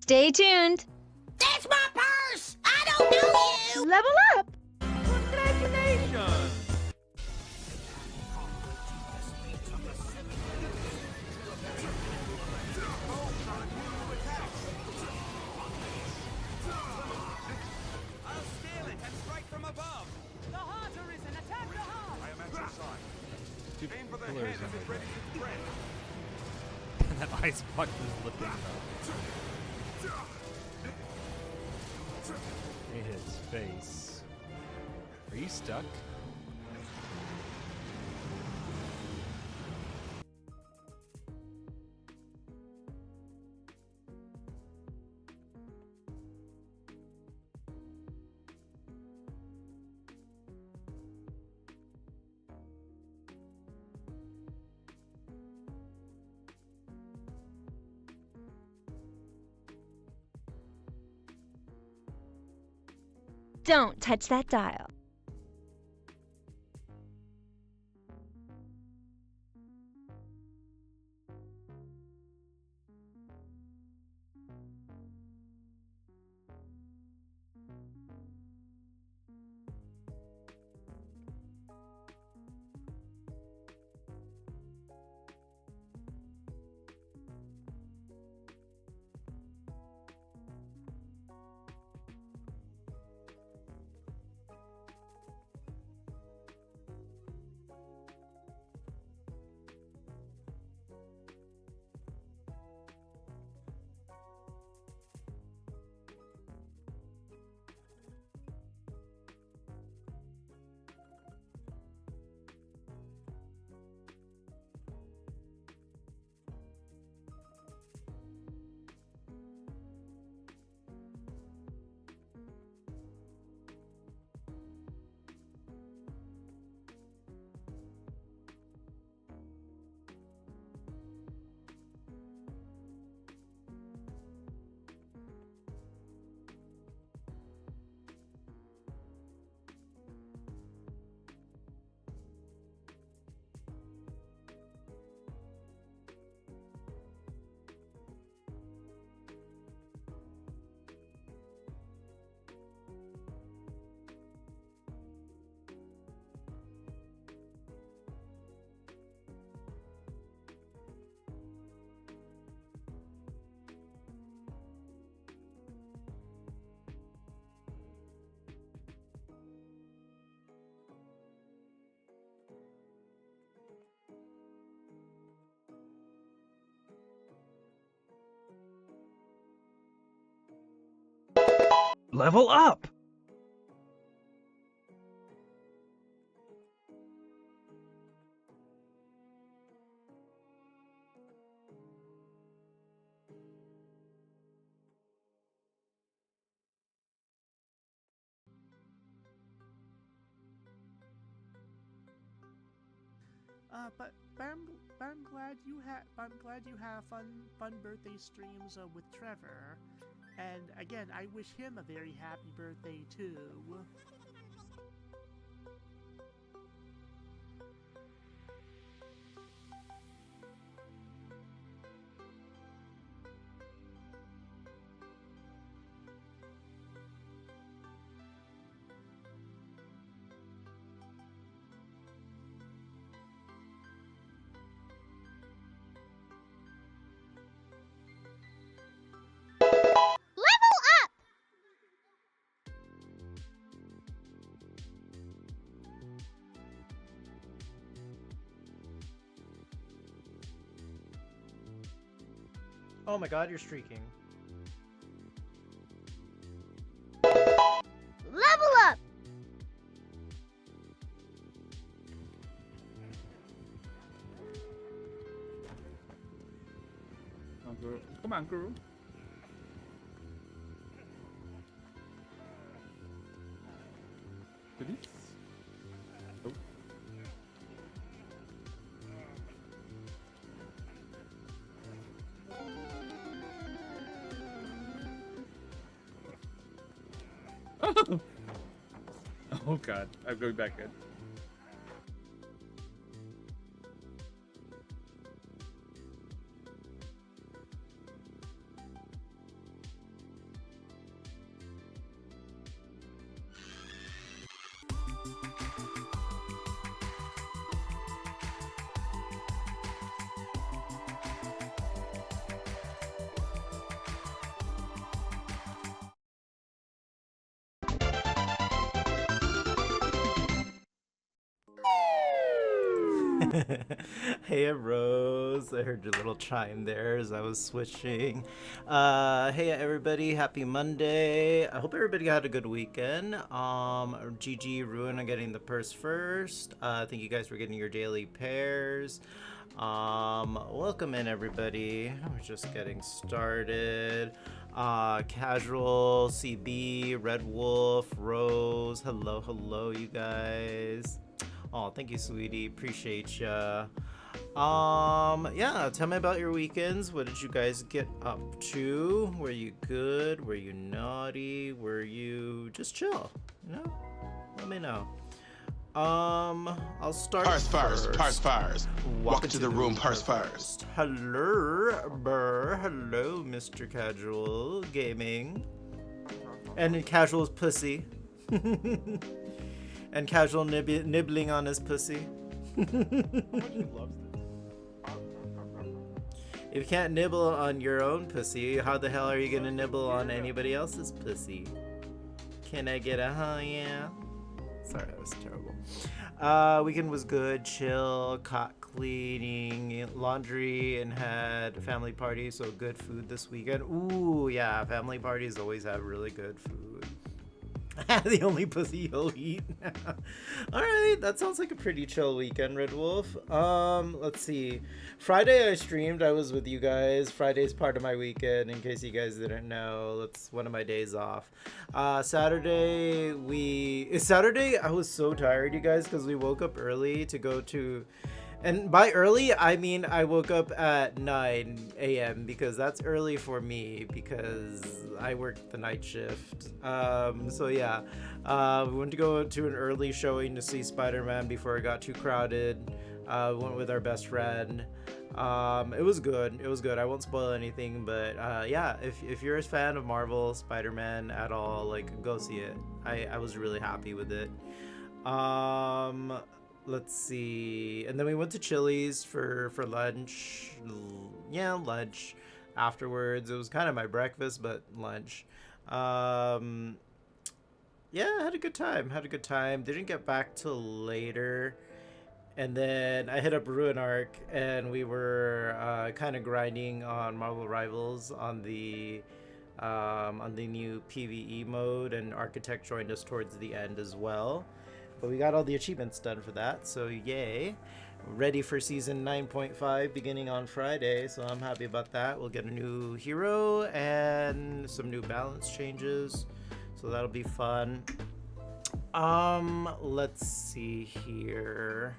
Stay tuned. That's my purse! I don't know you! Level up. Congratulations! I'll scale it and strike from above. The heart arisen. Attack the heart. I am at your side. Two Aim for the pillars head as in it the readies its breath. That ice block is looking though. It hit his face. Are you stuck? Don't touch that dial. Level up! But I'm glad you have fun birthday streams with Trevor, and again I wish him a very happy birthday too. Oh my god, you're streaking. Level up. Come on, girl. Come on, girl. Please. Oh. Oh god, I'm going back in. Hey, Rose. I heard your little chime there as I was switching. Hey, everybody. Happy Monday. I hope everybody had a good weekend. GG Ruin on getting the purse first. Thank you guys for getting your daily pairs. Welcome in, everybody. We're just getting started. Casual, CB, Red Wolf, Rose. Hello, you guys. Oh, thank you, sweetie. Appreciate ya. Yeah, tell me about your weekends. What did you guys get up to? Were you good? Were you naughty? Were you just chill? You know? Let me know. I'll start Parse first. fires. Walk into the room, parse fires. Hello, hello, Mr. Casual Gaming. And Casual's pussy. And Casual nibbling on his pussy. If you can't nibble on your own pussy, how the hell are you gonna nibble on anybody else's pussy? Can I get a huh yeah? Sorry, that was terrible. Weekend was good, chill, caught cleaning, laundry, and had a family party, so good food this weekend. Ooh, yeah, family parties always have really good food. The only pussy you'll eat. Alright, that sounds like a pretty chill weekend, Red Wolf. Let's see. Friday I streamed, I was with you guys. Friday's part of my weekend, in case you guys didn't know. That's one of my days off. Saturday, I was so tired, you guys, because we woke up early to go to... And by early, I mean I woke up at 9 a.m. because that's early for me because I work the night shift. So yeah, we went to go to an early showing to see Spider-Man before it got too crowded. We went with our best friend. It was good. It was good. I won't spoil anything, but yeah, if you're a fan of Marvel, Spider-Man at all, like, go see it. I was really happy with it. Let's see. And then we went to Chili's for lunch. Yeah, lunch. Afterwards, it was kind of my breakfast, but lunch. Yeah, had a good time. Didn't get back till later. And then I hit up Ruin Arc, and we were kind of grinding on Marvel Rivals on the new PvE mode, and Architect joined us towards the end as well. But we got all the achievements done for that, so yay. Ready for season 9.5 beginning on Friday, so I'm happy about that. We'll get a new hero and some new balance changes, so that'll be fun. Let's see here.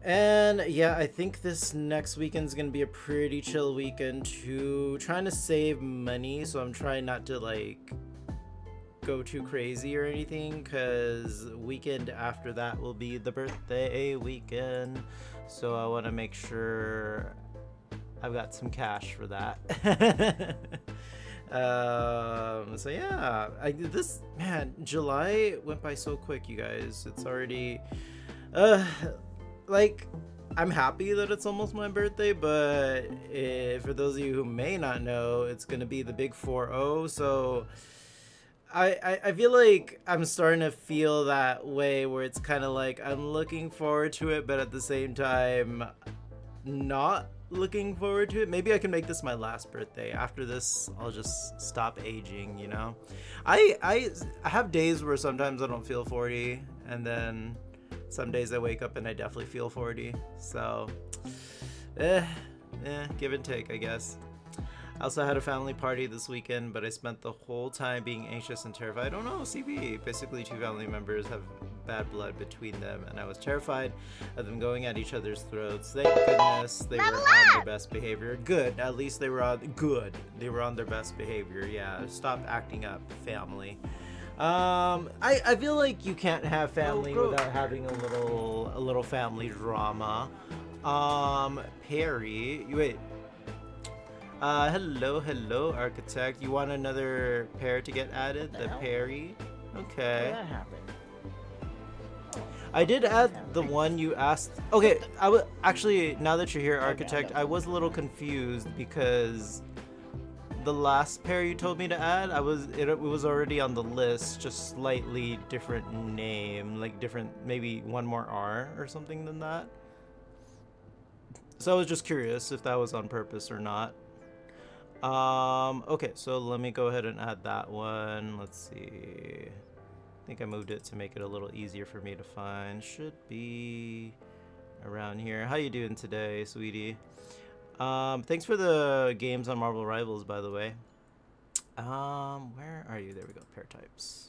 And yeah, I think this next weekend's gonna be a pretty chill weekend too. Trying to save money, so I'm trying not to like go too crazy or anything, because weekend after that will be the birthday weekend, so I want to make sure I've got some cash for that. So yeah, July went by so quick, you guys. It's already like, I'm happy that it's almost my birthday, but for those of you who may not know, it's gonna be the big 4-0, so I feel like I'm starting to feel that way, where it's kind of like I'm looking forward to it, but at the same time not looking forward to it. Maybe I can make this my last birthday. After this, I'll just stop aging, you know? I have days where sometimes I don't feel 40, and then some days I wake up and I definitely feel 40. So, give and take, I guess. I also had a family party this weekend, but I spent the whole time being anxious and terrified. I don't know, CB. Basically, 2 family members have bad blood between them, and I was terrified of them going at each other's throats. Thank goodness they were on their best behavior. Good. At least they were on their best behavior. Yeah. Stop acting up, family. I feel like you can't have family without having a little family drama. Perry, wait. Hello, Architect. You want another pair to get added? The Perry? Okay. That happened. I did add the one you asked. Okay, actually, now that you're here, Architect, I was a little confused because the last pair you told me to add. It was already on the list, just slightly different name, like different, maybe one more R or something than that. So I was just curious if that was on purpose or not. Okay, so let me go ahead and add that one. Let's see. I think I moved it to make it a little easier for me to find. Should be around here. How you doing today, sweetie? Thanks for the games on Marvel Rivals, by the way. Where are you? There we go. Pair types.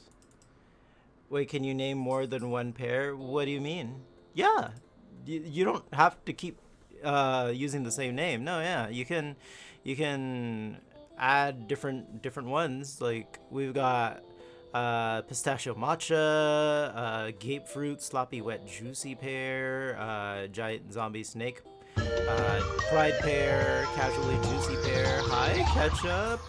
Wait, can you name more than one pair? What do you mean? Yeah, you don't have to keep using the same name. No, yeah, you can add different ones. Like we've got pistachio matcha, grapefruit sloppy wet juicy pear, giant zombie snake, pride pear, casually juicy pear. Hi, Ketchup.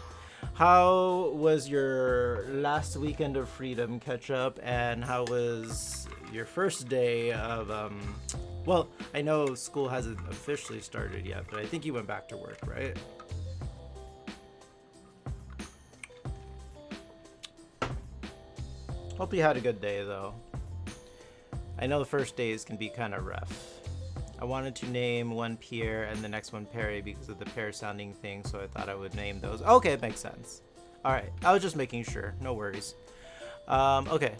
How was your last weekend of freedom, Ketchup? And how was your first day of well, I know school hasn't officially started yet, but I think you went back to work, right? Hope you had a good day, though. I know the first days can be kind of rough. I wanted to name one Pierre and the next one Perry because of the pair sounding thing, so I thought I would name those. Okay, it makes sense. Alright, I was just making sure. No worries. Okay.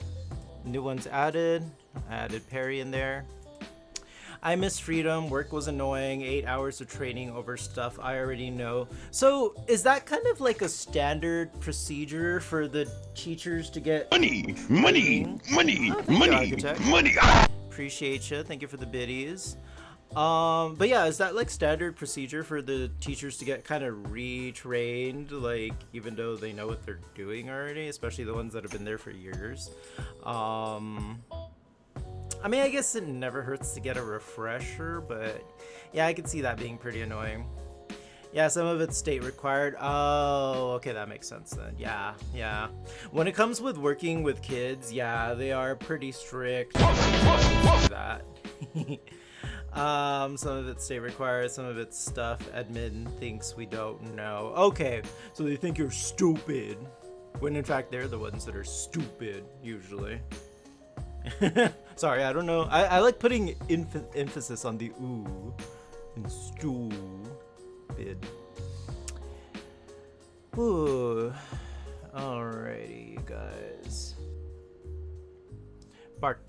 New ones added. I added Perry in there. I miss freedom. Work was annoying. 8 hours of training over stuff I already know. So, is that kind of like a standard procedure for the teachers to get Money. Appreciate you. Thank you for the biddies. But yeah, is that like standard procedure for the teachers to get kind of retrained, like even though they know what they're doing already, especially the ones that have been there for years? I mean, I guess it never hurts to get a refresher, but yeah, I could see that being pretty annoying. Yeah, some of it's state required. Oh, okay, that makes sense then. Yeah. When it comes with working with kids, yeah, they are pretty strict. That. Some of it's state required, some of it's stuff admin thinks we don't know. Okay, so they think you're stupid, when in fact they're the ones that are stupid, usually. Sorry, I don't know. I like putting emphasis on the ooh and stupid. Ooh. Alrighty, you guys. Bark.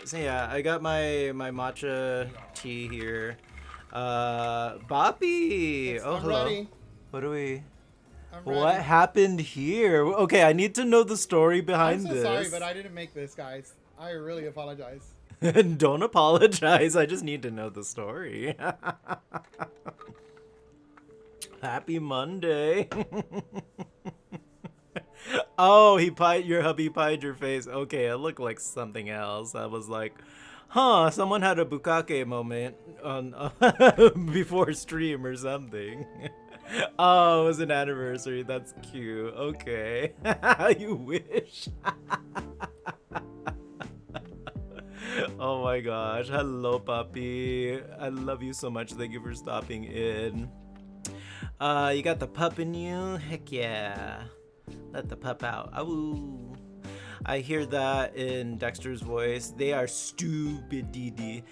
So yeah, I got my matcha tea here. Boppy! Oh, hello. Ready. What do we... I'm What ready. happened here? Okay, I need to know the story behind I'm so this. sorry, but I didn't make this, guys. I really apologize. Don't apologize. I just need to know the story. Happy Monday. Oh, your hubby pied your face. Okay, it looked like something else. I was like, huh, someone had a bukkake moment on before stream or something. Oh, it was an anniversary. That's cute. Okay. You wish. Oh my gosh. Hello, puppy. I love you so much. Thank you for stopping in. You got the pup in you? Heck yeah. Let the pup out. Ooh. I hear that in Dexter's voice. They are stupid, Dee.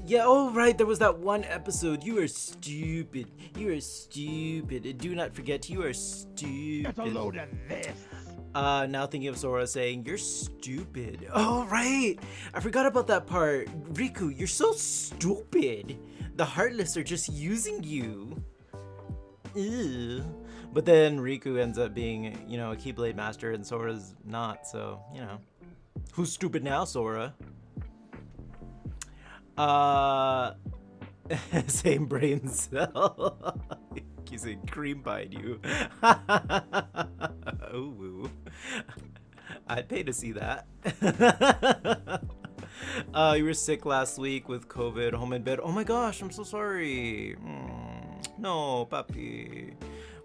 Yeah, oh right, there was that one episode. You are stupid. You are stupid. Do not forget, you are stupid. Get a load of this. Now thinking of Sora saying, you're stupid. Oh right, I forgot about that part. Riku, you're so stupid. The Heartless are just using you. Ew. But then Riku ends up being, you know, a Keyblade Master and Sora's not, so, you know. Who's stupid now, Sora? Same brain cell. You say cream pied you. Ooh. I'd pay to see that. You were sick last week with COVID, home in bed. Oh my gosh, I'm so sorry. No, puppy.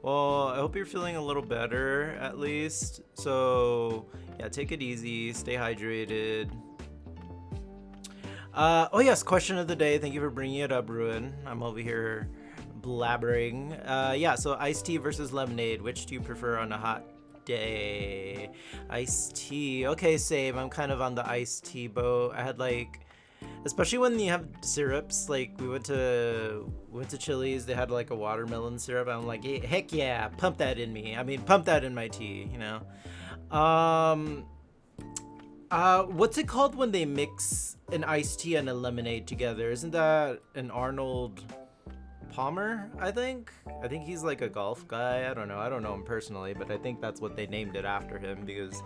Well, I hope you're feeling a little better, at least. So, yeah, take it easy. Stay hydrated. Oh, yes, question of the day. Thank you for bringing it up, Ruin. I'm over here blabbering. Yeah, so iced tea versus lemonade. Which do you prefer on a hot day? Iced tea. Okay, same. I'm kind of on the iced tea boat. I had like, especially when you have syrups, like we went to Chili's, they had like a watermelon syrup. I'm like, hey, heck yeah, pump that in me. I mean, pump that in my tea, you know. What's it called when they mix an iced tea and a lemonade together? Isn't that an Arnold Palmer? I think he's like a golf guy. I don't know him personally, but I think that's what they named it after him because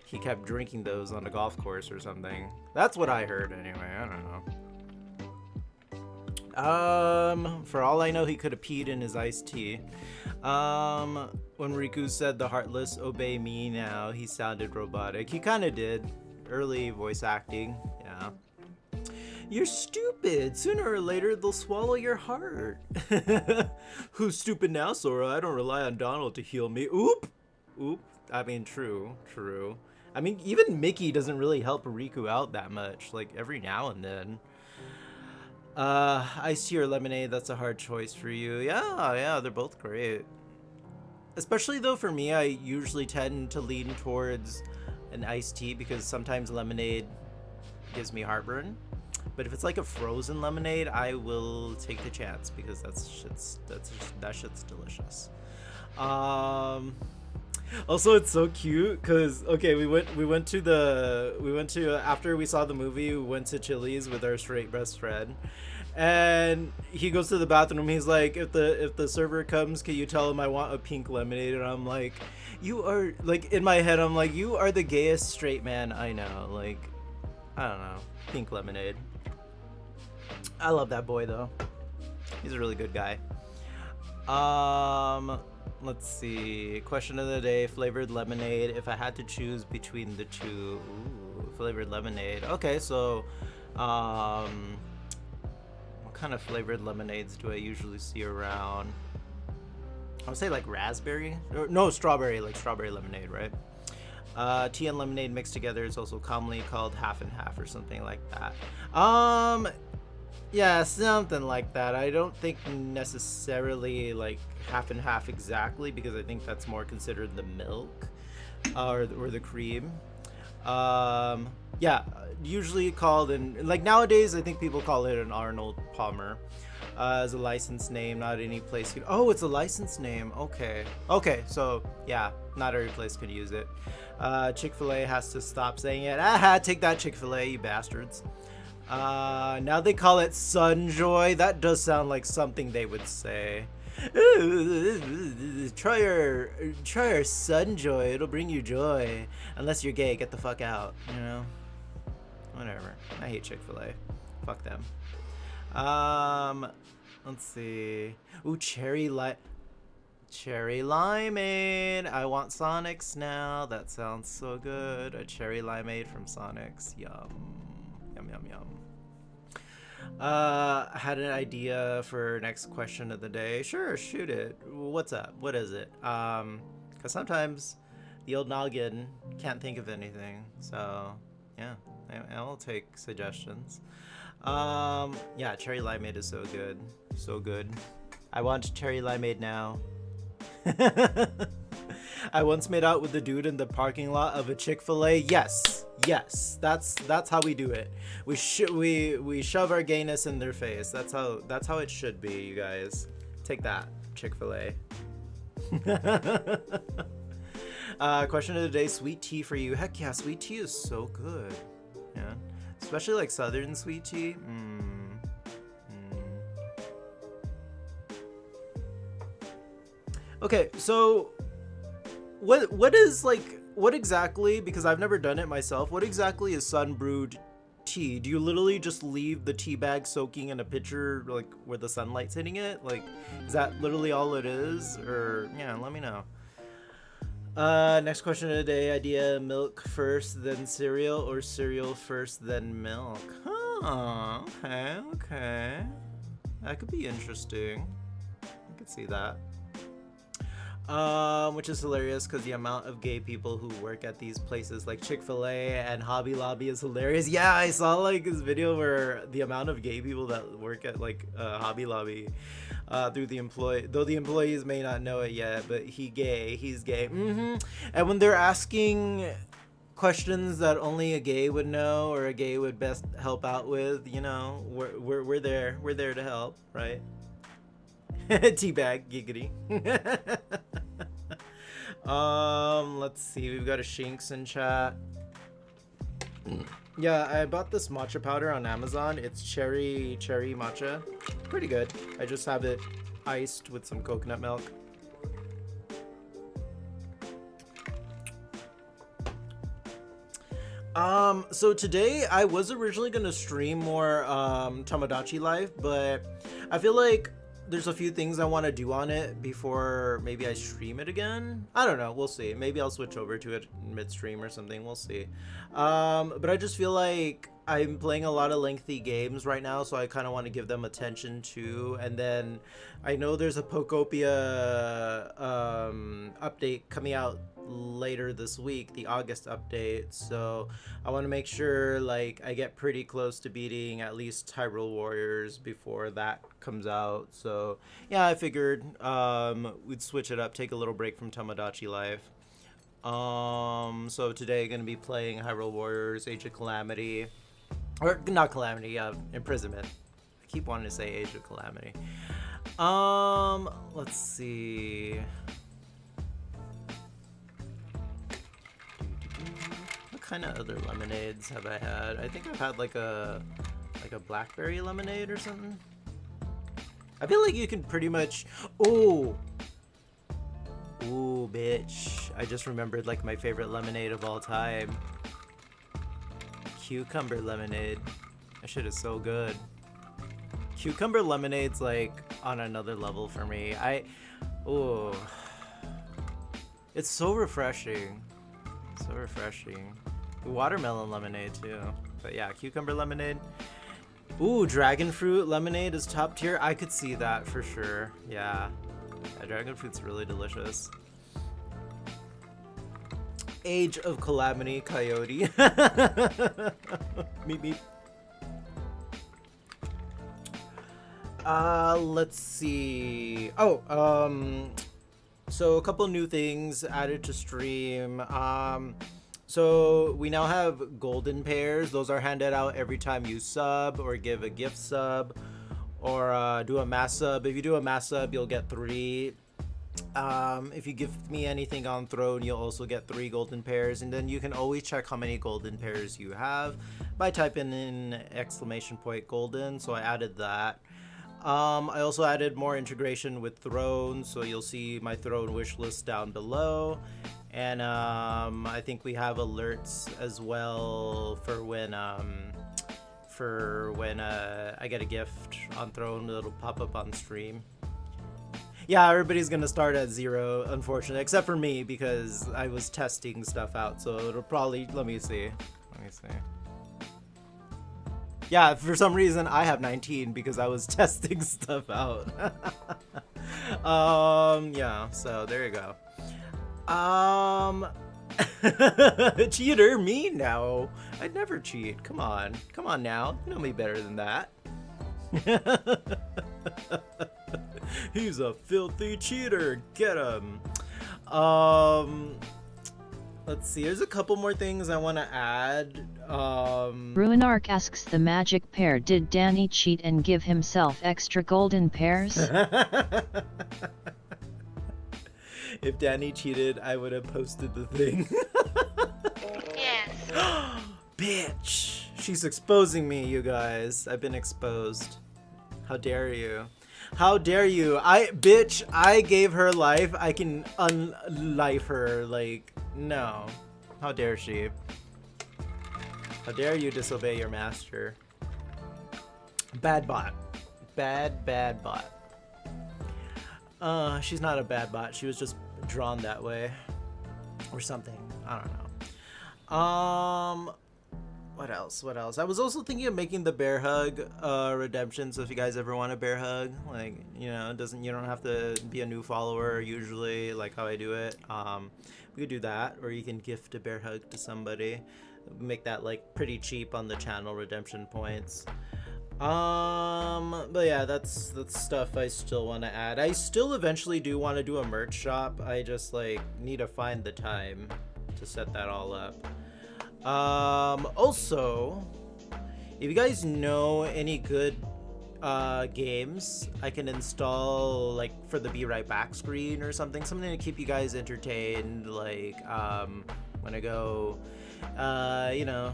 he kept drinking those on the golf course or something. That's what I heard anyway. I don't know. For all I know, he could have peed in his iced tea. When Riku said the heartless obey me now, he sounded robotic. He kind of did. Early voice acting, yeah. You're stupid. Sooner or later, they'll swallow your heart. Who's stupid now, Sora? I don't rely on Donald to heal me. Oop. I mean, true. I mean, even Mickey doesn't really help Riku out that much. Like, every now and then. Iced tea or lemonade, that's a hard choice for you. Yeah, they're both great. Especially, though, for me, I usually tend to lean towards an iced tea because sometimes lemonade gives me heartburn. But if it's like a frozen lemonade, I will take the chance because that shit's delicious. Also, it's so cute because okay, we went to after we saw the movie, we went to Chili's with our straight best friend, and he goes to the bathroom. He's like, if the server comes, can you tell him I want a pink lemonade? And I'm like, you are like, in my head, I'm like, you are the gayest straight man I know. Like, I don't know, pink lemonade. I love that boy though. He's a really good guy. Let's see. Question of the day: flavored lemonade. If I had to choose between the two, flavored lemonade. Okay, so, what kind of flavored lemonades do I usually see around? I would say like raspberry, or no, strawberry, like strawberry lemonade, right? Tea and lemonade mixed together is also commonly called half and half or something like that. Yeah, something like that. I don't think necessarily like half and half exactly because I think that's more considered the milk or the cream. Yeah, usually called in like nowadays I think people call it an Arnold Palmer as a license name. Not any place could. Oh, it's a license name. Okay, so yeah, not every place could use it. Chick-fil-A has to stop saying it. Take that, Chick-fil-A, you bastards. Now they call it Sunjoy. That does sound like something they would say. Try our Sunjoy. It'll bring you joy. Unless you're gay, get the fuck out. You know. Whatever. I hate Chick-fil-A. Fuck them. Let's see. Ooh, cherry limeade. I want Sonic's now. That sounds so good. A cherry limeade from Sonic's. Yum. Yum. I had an idea for next question of the day. Sure, shoot it. What's up? What is it? Because sometimes the old noggin can't think of anything. So, yeah, I will take suggestions. Yeah, cherry limeade is so good. So good. I want cherry limeade now. I once made out with the dude in the parking lot of a Chick-fil-A. Yes, that's how we do it. We shove our gayness in their face. That's how it should be, you guys. Take that, Chick-fil-A. Question of the day: sweet tea for you? Heck yeah, sweet tea is so good. Yeah, especially like southern sweet tea. Okay, so what is like, what exactly, because I've never done it myself, what exactly is sun brewed tea? Do you literally just leave the tea bag soaking in a pitcher like where the sunlight's hitting it? Like, is that literally all it is? Or yeah, let me know. Next question of the day: idea, milk first then cereal or cereal first then milk? Huh, okay, that could be interesting. I could see that. Which is hilarious because the amount of gay people who work at these places like Chick-fil-A and Hobby Lobby is hilarious. Yeah, I saw like this video where the amount of gay people that work at like Hobby Lobby through the employee, though the employees may not know it yet, but he's gay. And when they're asking questions that only a gay would know or a gay would best help out with, you know, we're there to help, right? Teabag, giggity. Let's see, we've got a Shinx in chat. Yeah, I bought this matcha powder on Amazon. It's cherry matcha. Pretty good. I just have it iced with some coconut milk. So today I was originally gonna stream more Tomodachi Life, but I feel like there's a few things I want to do on it before maybe I stream it again. I don't know, we'll see. Maybe I'll switch over to it midstream or something, we'll see. But I just feel like I'm playing a lot of lengthy games right now, so I kind of want to give them attention too. And then I know there's a Pokopia update coming out later this week, the August update, so I want to make sure like I get pretty close to beating at least Hyrule Warriors before that comes out. So yeah, I figured we'd switch it up, take a little break from Tomodachi Life. So today I'm gonna be playing Hyrule Warriors Age of Calamity, or not Calamity, Imprisonment. I keep wanting to say Age of Calamity. Let's see. What kind of other lemonades have I had? I think I've had like a blackberry lemonade or something. I feel like you can pretty much. Ooh, bitch! I just remembered like my favorite lemonade of all time. Cucumber lemonade. That shit is so good. Cucumber lemonade's like on another level for me. Ooh. It's so refreshing. So refreshing. Watermelon lemonade too. But yeah, cucumber lemonade. Ooh, dragon fruit lemonade is top tier. I could see that for sure. Yeah. Dragon fruit's really delicious. Age of Calamity Coyote. Meep meep. Let's see. So a couple new things added to stream. So we now have golden pairs. Those are handed out every time you sub or give a gift sub or do a mass sub. If you do a mass sub, you'll get 3. If you give me anything on Throne, you'll also get 3 golden pairs. And then you can always check how many golden pairs you have by typing in !golden. So I added that. I also added more integration with Throne, so you'll see my Throne wish list down below. And I think we have alerts as well for when I get a gift on Throne. It'll pop up on stream. Yeah, everybody's gonna start at 0, unfortunately, except for me because I was testing stuff out. So it'll probably let me see. Yeah, for some reason I have 19 because I was testing stuff out. Yeah, so there you go. Cheater, me? No, I'd never cheat. Come on now, you know me better than that. He's a filthy cheater, get him. Let's see, there's a couple more things I want to add. Ruinark asks the magic pair, did Danny cheat and give himself extra golden pairs? If Danny cheated, I would have posted the thing. Yes. Bitch! She's exposing me, you guys. I've been exposed. How dare you? How dare you? Bitch, I gave her life. I can unlife her. Like, no. How dare she? How dare you disobey your master? Bad bot. Bad bot. She's not a bad bot. She was just drawn that way. Or something. I don't know. What else? What else? I was also thinking of making the bear hug redemption. So if you guys ever want a bear hug, like, you know, you don't have to be a new follower usually, like how I do it. We could do that, or you can gift a bear hug to somebody. Make that like pretty cheap on the channel redemption points. But yeah, that's stuff I still want to add. I still eventually do want to do a merch shop. I just like need to find the time to set that all up. Also, if you guys know any good games I can install, like for the Be Right Back screen or something to keep you guys entertained, like when I go you know,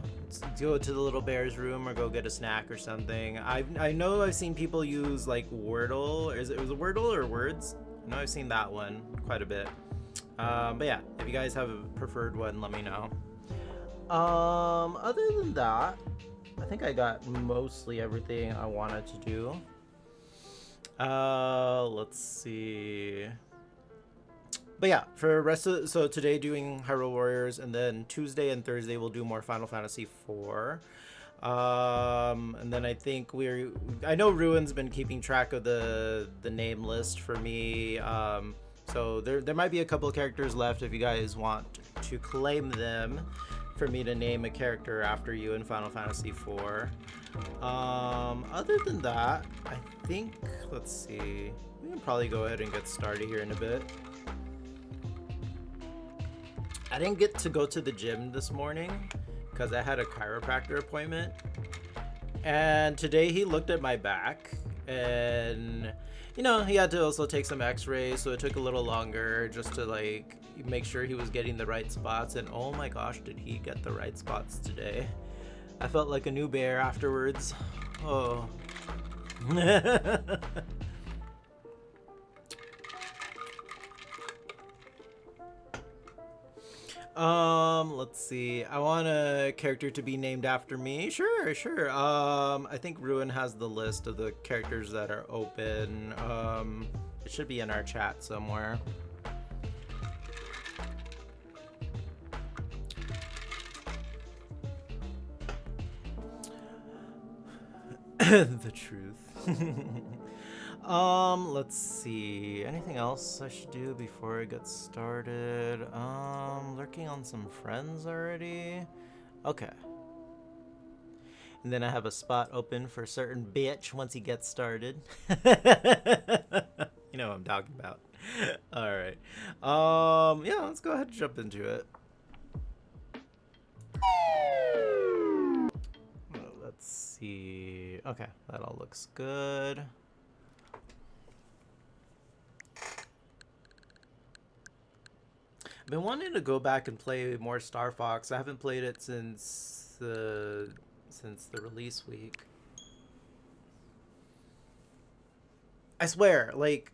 go to the little bear's room or go get a snack or something. I know I've seen people use like Wordle. It was a Wordle or Words? I know I've seen that one quite a bit. But yeah, if you guys have a preferred one, let me know. Other than that, I think I got mostly everything I wanted to do. Let's see. But yeah, for rest of so today doing Hyrule Warriors, and then Tuesday and Thursday we'll do more Final Fantasy IV. And then I think I know Ruin's been keeping track of the name list for me. So there might be a couple of characters left if you guys want to claim them for me to name a character after you in Final Fantasy IV. Other than that, I think, let's see, we can probably go ahead and get started here in a bit. I didn't get to go to the gym this morning because I had a chiropractor appointment, and today he looked at my back, and you know, he had to also take some x-rays, so it took a little longer just to like make sure he was getting the right spots. And oh my gosh, did he get the right spots today. I felt like a new bear afterwards. Oh. Let's see. I want a character to be named after me. Sure. I think Ruin has the list of the characters that are open. It should be in our chat somewhere. The truth. Let's see. Anything else I should do before I get started? Lurking on some friends already. Okay. And then I have a spot open for a certain bitch once he gets started. You know what I'm talking about. All right. Yeah, let's go ahead and jump into it. Let's see. Okay, that all looks good. I've been wanting to go back and play more Star Fox. I haven't played it since the release week. I swear, like,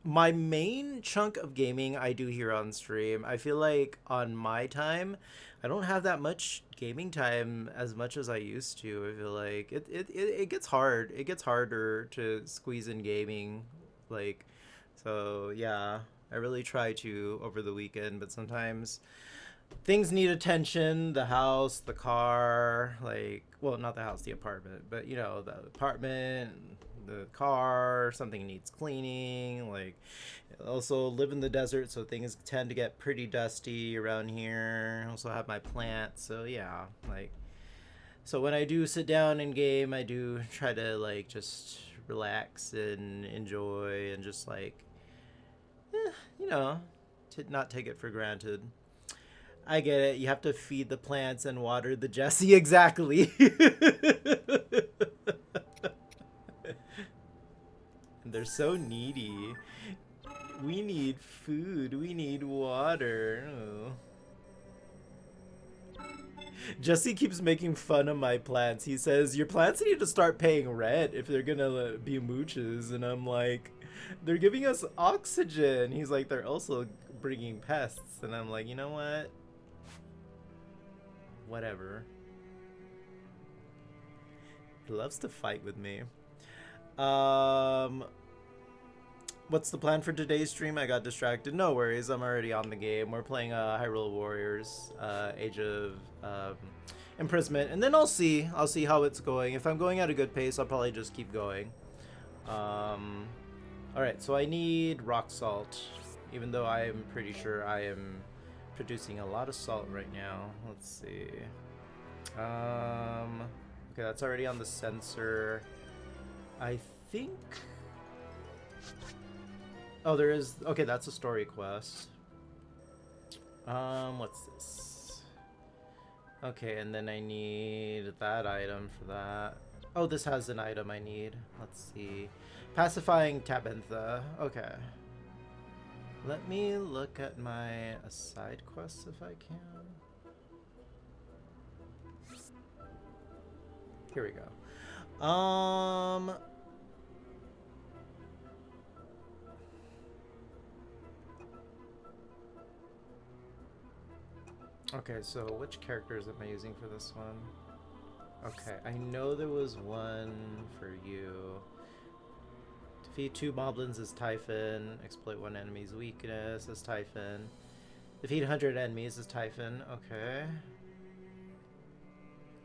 my main chunk of gaming I do here on stream. I feel like on my time, I don't have that much gaming time as much as I used to. I feel like it gets hard. It gets harder to squeeze in gaming. Like, so yeah, I really try to over the weekend, but sometimes things need attention. The house, the car, like, well, not the house, the apartment, but you know, the apartment, the car, something needs cleaning. Like, also live in the desert, so things tend to get pretty dusty around here. Also have my plants, so yeah, like, so when I do sit down and game, I do try to like just relax and enjoy and just like, you know, to not take it for granted. I get it. You have to feed the plants and water the Jessie. Exactly. And they're so needy. We need food. We need water. Oh. Jesse keeps making fun of my plants. He says, your plants need to start paying rent if they're gonna be mooches. And I'm like, they're giving us oxygen. He's like, they're also bringing pests. And I'm like, you know what? Whatever. He loves to fight with me. What's the plan for today's stream? I got distracted. No worries, I'm already on the game. We're playing Hyrule Warriors, Imprisonment, and then I'll see how it's going. If I'm going at a good pace, I'll probably just keep going. Alright, so I need rock salt, even though I am pretty sure I am producing a lot of salt right now. Let's see. Okay, that's already on the sensor. I think... Oh, there is... Okay, that's a story quest. What's this? Okay, and then I need that item for that. Oh, this has an item I need. Let's see. Pacifying Tabantha. Okay. Let me look at my side quests if I can. Here we go. Okay, so which characters am I using for this one? Okay, I know there was one for you. Defeat 2 moblins as Typhon. Exploit 1 enemy's weakness as Typhon. Defeat 100 enemies as Typhon. Okay.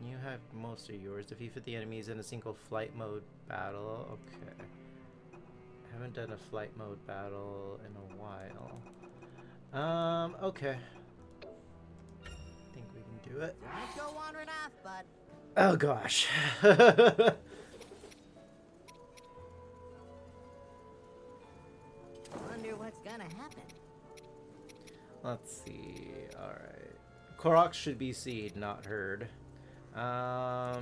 You have most of yours. Defeat 50 enemies in a single flight mode battle. Okay. I haven't done a flight mode battle in a while. Okay. I think we can do it. Let's go wandering off, bud. Oh gosh. Wonder what's gonna happen. Let's see. Alright. Korok should be seen, not heard. I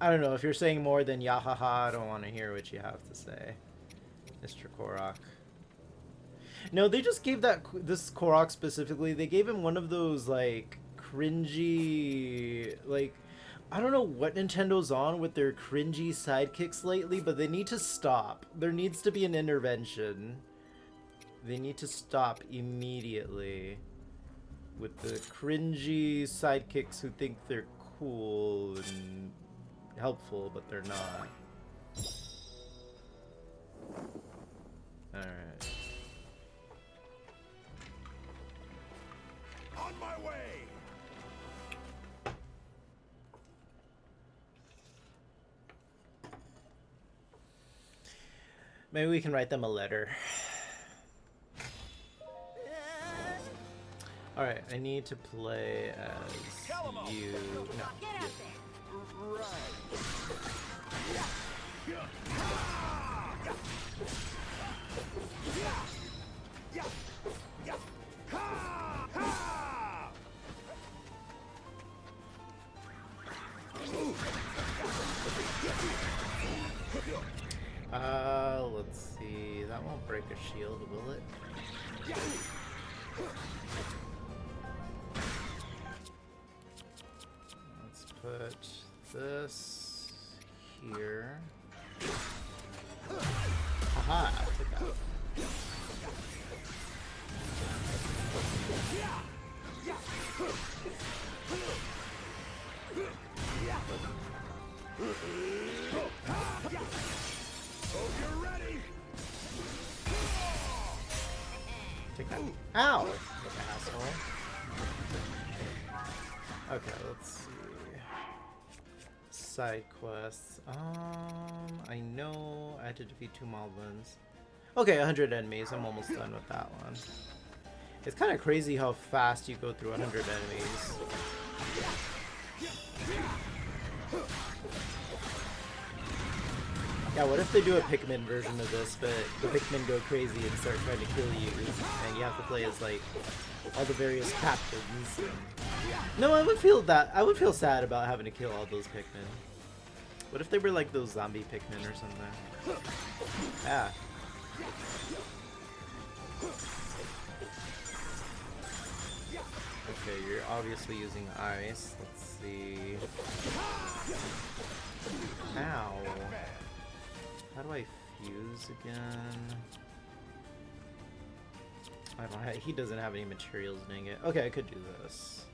don't know. If you're saying more than yahaha, I don't want to hear what you have to say, Mr. Korok. No, they just gave this Korok specifically, they gave him one of those, like, cringy, like, I don't know what Nintendo's on with their cringy sidekicks lately, but they need to stop. There needs to be an intervention. They need to stop immediately with the cringy sidekicks who think they're cool and helpful, but they're not. Alright. On my way. Maybe we can write them a letter. Alright, I need to play as you. No, Get you. out there. Let's see. That won't break a shield, will it? Let's put this here. Haha, took out. Take that. Ow! Asshole. Okay, let's see. Side quests. I know I had to defeat 2 moblins. Okay, 100 enemies. I'm almost done with that one. It's kind of crazy how fast you go through 100 enemies. Yeah, what if they do a Pikmin version of this, but the Pikmin go crazy and start trying to kill you, and you have to play as, like, all the various captains. No, I would feel sad about having to kill all those Pikmin. What if they were like those zombie Pikmin or something? Yeah. Okay, you're obviously using ice. Let's see. Ow. How do I fuse again? I don't have, he doesn't have any materials, dang it. Okay, I could do this.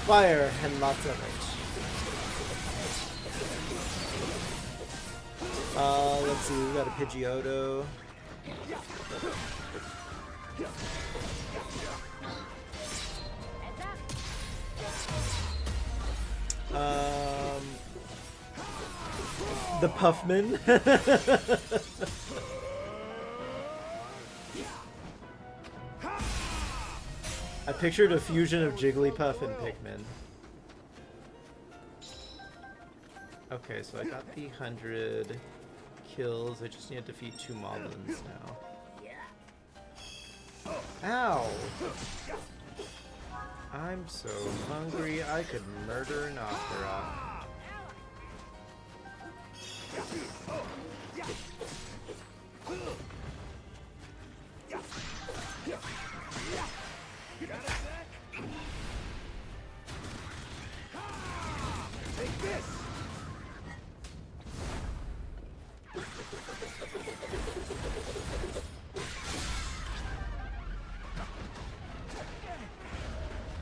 Fire and lots of it. Let's see, we got a Pidgeotto. The Puffman. I pictured a fusion of Jigglypuff and Pikmin. Okay, so I got the 100 kills. I just need to defeat 2 Moblins now. Ow! I'm so hungry, I could murder an opera. Take this!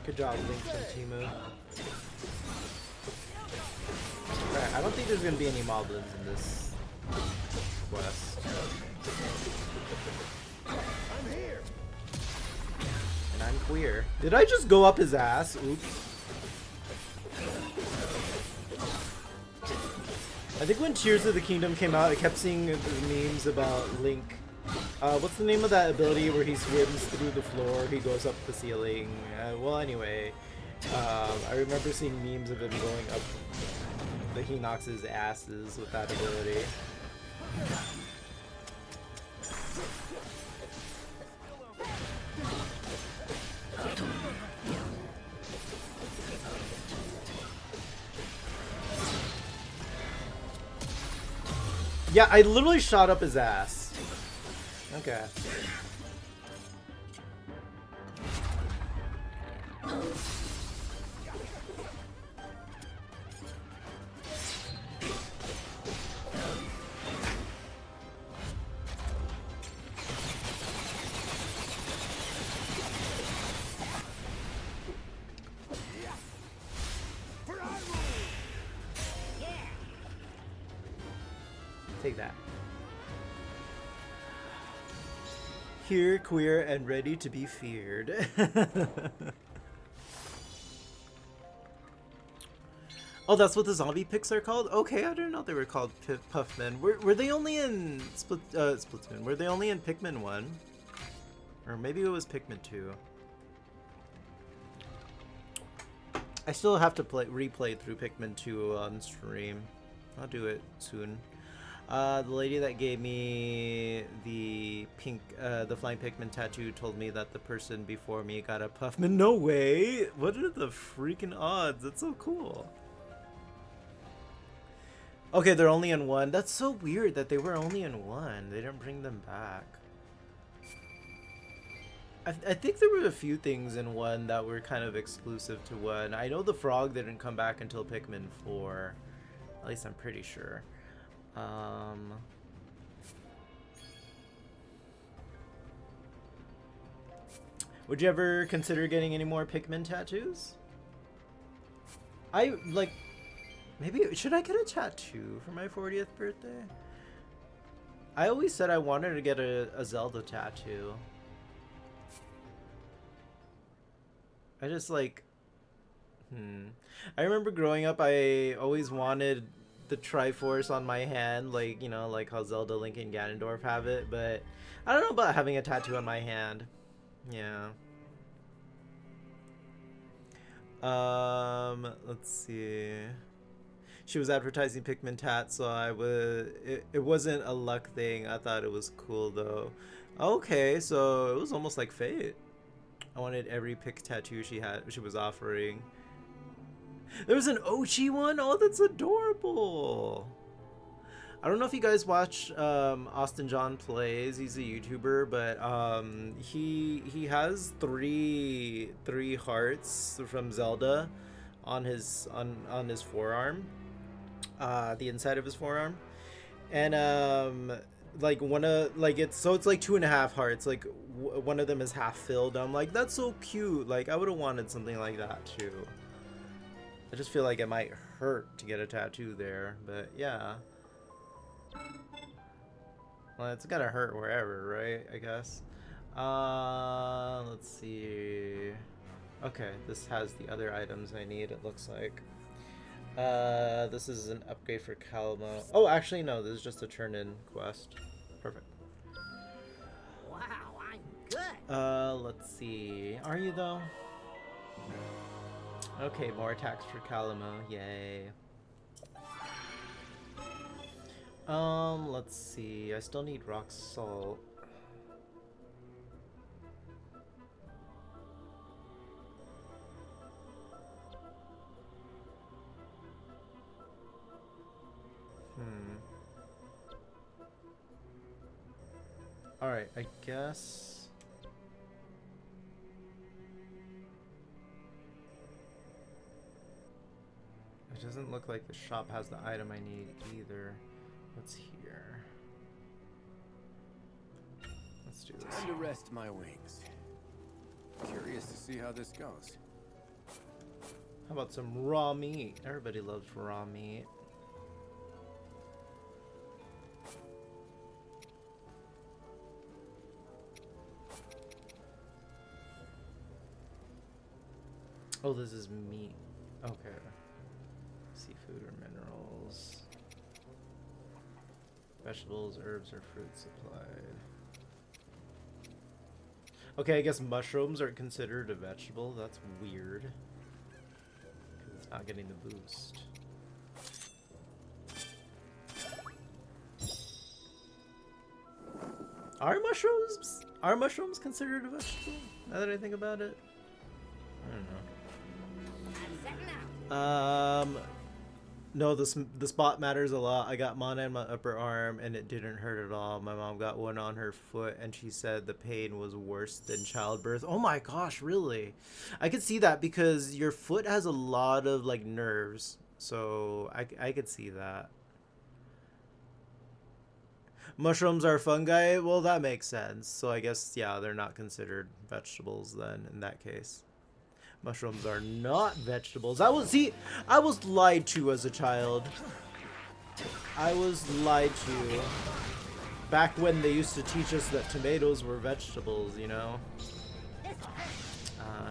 Good job, Link and Timu. Alright, I don't think there's gonna be any Moblins in this quest. I'm here. And I'm queer. Did I just go up his ass? Oops. I think when Tears of the Kingdom came out, I kept seeing memes about Link. What's the name of that ability where he swims through the floor, he goes up the ceiling? Well, anyway, I remember seeing memes of him going up the Hinox's asses with that ability. Yeah, I literally shot up his ass. Okay. Take that. Here, queer, and ready to be feared. Oh, that's what the zombie picks are called? Okay, I didn't know they were called Puffmen. Were they only in Splatoon? Were they only in Pikmin 1? Or maybe it was Pikmin 2. I still have to replay through Pikmin 2 on stream. I'll do it soon. The lady that gave me the pink, the flying Pikmin tattoo told me that the person before me got a Puffman. No way! What are the freaking odds? That's so cool. Okay, they're only in 1. That's so weird that they were only in 1. They didn't bring them back. I think there were a few things in 1 that were kind of exclusive to 1. I know the frog didn't come back until Pikmin 4. At least I'm pretty sure. Would you ever consider getting any more Pikmin tattoos? Maybe, should I get a tattoo for my 40th birthday? I always said I wanted to get a Zelda tattoo. I just I remember growing up, I always wanted the Triforce on my hand, like, you know, like how Zelda, Link, and Ganondorf have it, but I don't know about having a tattoo on my hand. Yeah. Let's see. She was advertising Pikmin tat, so it wasn't a luck thing. I thought it was cool though. Okay, so it was almost like fate. I wanted every pick tattoo she was offering. There was an Ochi one? Oh, that's adorable. I don't know if you guys watch Austin John Plays. He's a YouTuber, but he has three hearts from Zelda on his forearm, the inside of his forearm, and like it's like 2.5 hearts. Like one of them is half filled. I'm like, that's so cute. Like I would have wanted something like that too. I just feel like it might hurt to get a tattoo there, but yeah. Well, it's gotta hurt wherever, right? I guess. Let's see. Okay, this has the other items I need, it looks like. This is an upgrade for Calmo. Oh, actually, no, this is just a turn-in quest. Perfect. Wow, I'm good. Let's see. Are you, though? Okay, more attacks for Calamo. Yay. Let's see. I still need rock salt. Alright, I guess... It doesn't look like the shop has the item I need either. What's here? Let's do this. Time to rest my wings. Curious to see how this goes. How about some raw meat? Everybody loves raw meat. Oh, this is meat. Okay. Seafood or minerals. Vegetables, herbs, or fruit supplied. Okay, I guess mushrooms are considered a vegetable. That's weird. Because it's not getting the boost. Are mushrooms considered a vegetable? Now that I think about it. I don't know. No, the spot matters a lot. I got mana in my upper arm and it didn't hurt at all. My mom got one on her foot and she said the pain was worse than childbirth. Oh my gosh, really? I could see that because your foot has a lot of like nerves. So I could see that. Mushrooms are fungi? Well, that makes sense. So I guess, yeah, they're not considered vegetables then in that case. Mushrooms are not vegetables. I was lied to as a child. I was lied to. Back when they used to teach us that tomatoes were vegetables, you know?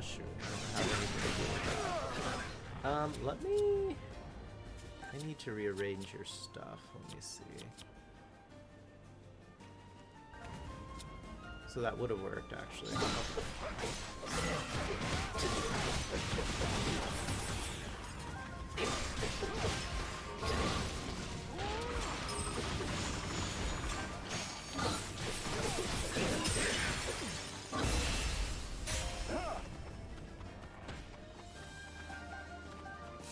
Shoot. I don't have anything to do with that. Let me... I need to rearrange your stuff. Let me see. So that would have worked, actually.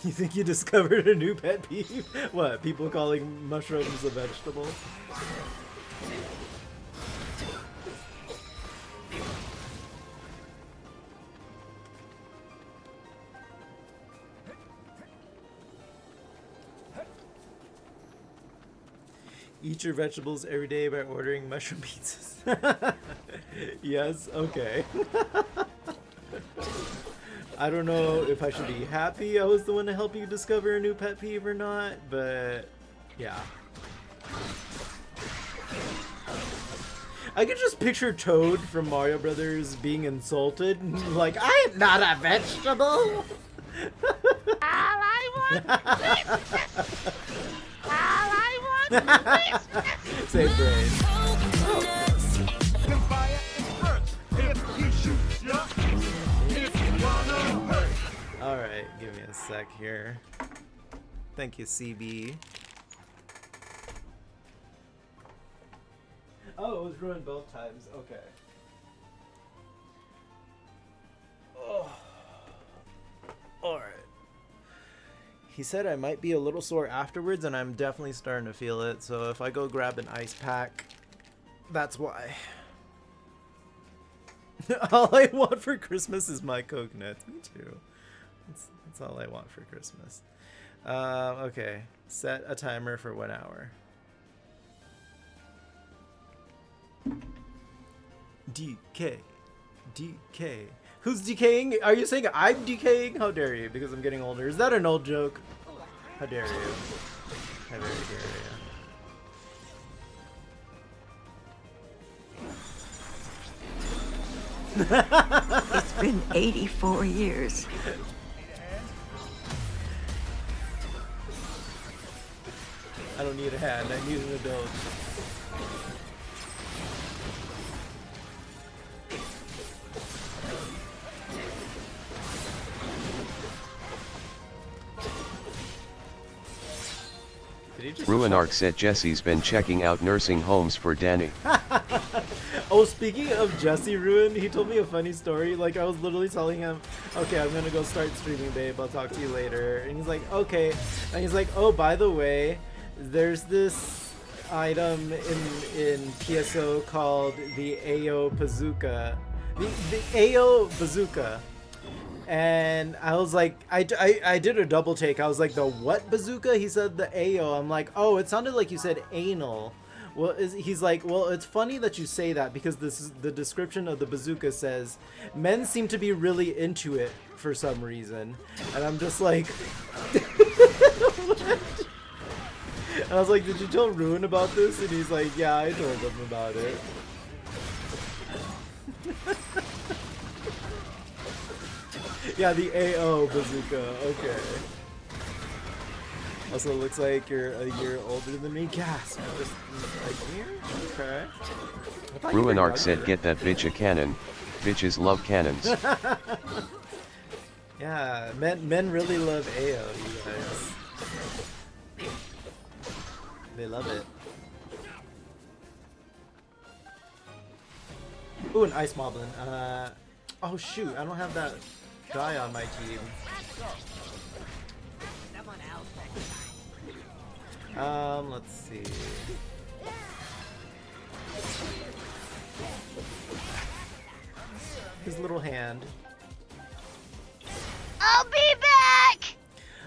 You think you discovered a new pet peeve? What, people calling mushrooms a vegetable? Eat your vegetables every day by ordering mushroom pizzas. Yes, okay. I don't know if I should be happy I was the one to help you discover a new pet peeve or not, but yeah. I could just picture Toad from Mario Brothers being insulted, like, I'm not a vegetable! All I want Same brain. Alright, give me a sec here. Thank you, CB. Oh, it was ruined both times. Okay. Oh. Alright. He said I might be a little sore afterwards, and I'm definitely starting to feel it. So if I go grab an ice pack, that's why. All I want for Christmas is my coconut. Me too. That's all I want for Christmas. Okay. Set a timer for 1 hour. DK. DK. Who's decaying? Are you saying I'm decaying? How dare you? Because I'm getting older. Is that an old joke? How dare you? How very dare It's been 84 years. I don't need a hand, I need an adult. Ruinark said Jesse's been checking out nursing homes for Danny. Oh, speaking of Jesse Ruin, he told me a funny story. Like, I was literally telling him, okay, I'm gonna go start streaming, babe, I'll talk to you later. And he's like, okay. And he's like, oh, by the way, there's this item in PSO called the AO Bazooka. The AO Bazooka. And I was like, I did a double take. I was like, the what bazooka? He said the AO. I'm like, oh, it sounded like you said anal. Well, he's like, well, it's funny that you say that because this is the description of the bazooka says men seem to be really into it for some reason. And I'm just like, what? And I was like, did you tell Ruin about this? And he's like, yeah, I told him about it. Yeah, the AO bazooka. Okay. Also, looks like you're a year older than me. Gasp. Just like me? Okay. Ruinark said, "Get that bitch a cannon. Bitches love cannons." Yeah, men really love AO, you guys. They love it. Ooh, an ice moblin. Oh shoot, I don't have that guy on my team. Let's see. His little hand. I'll be back!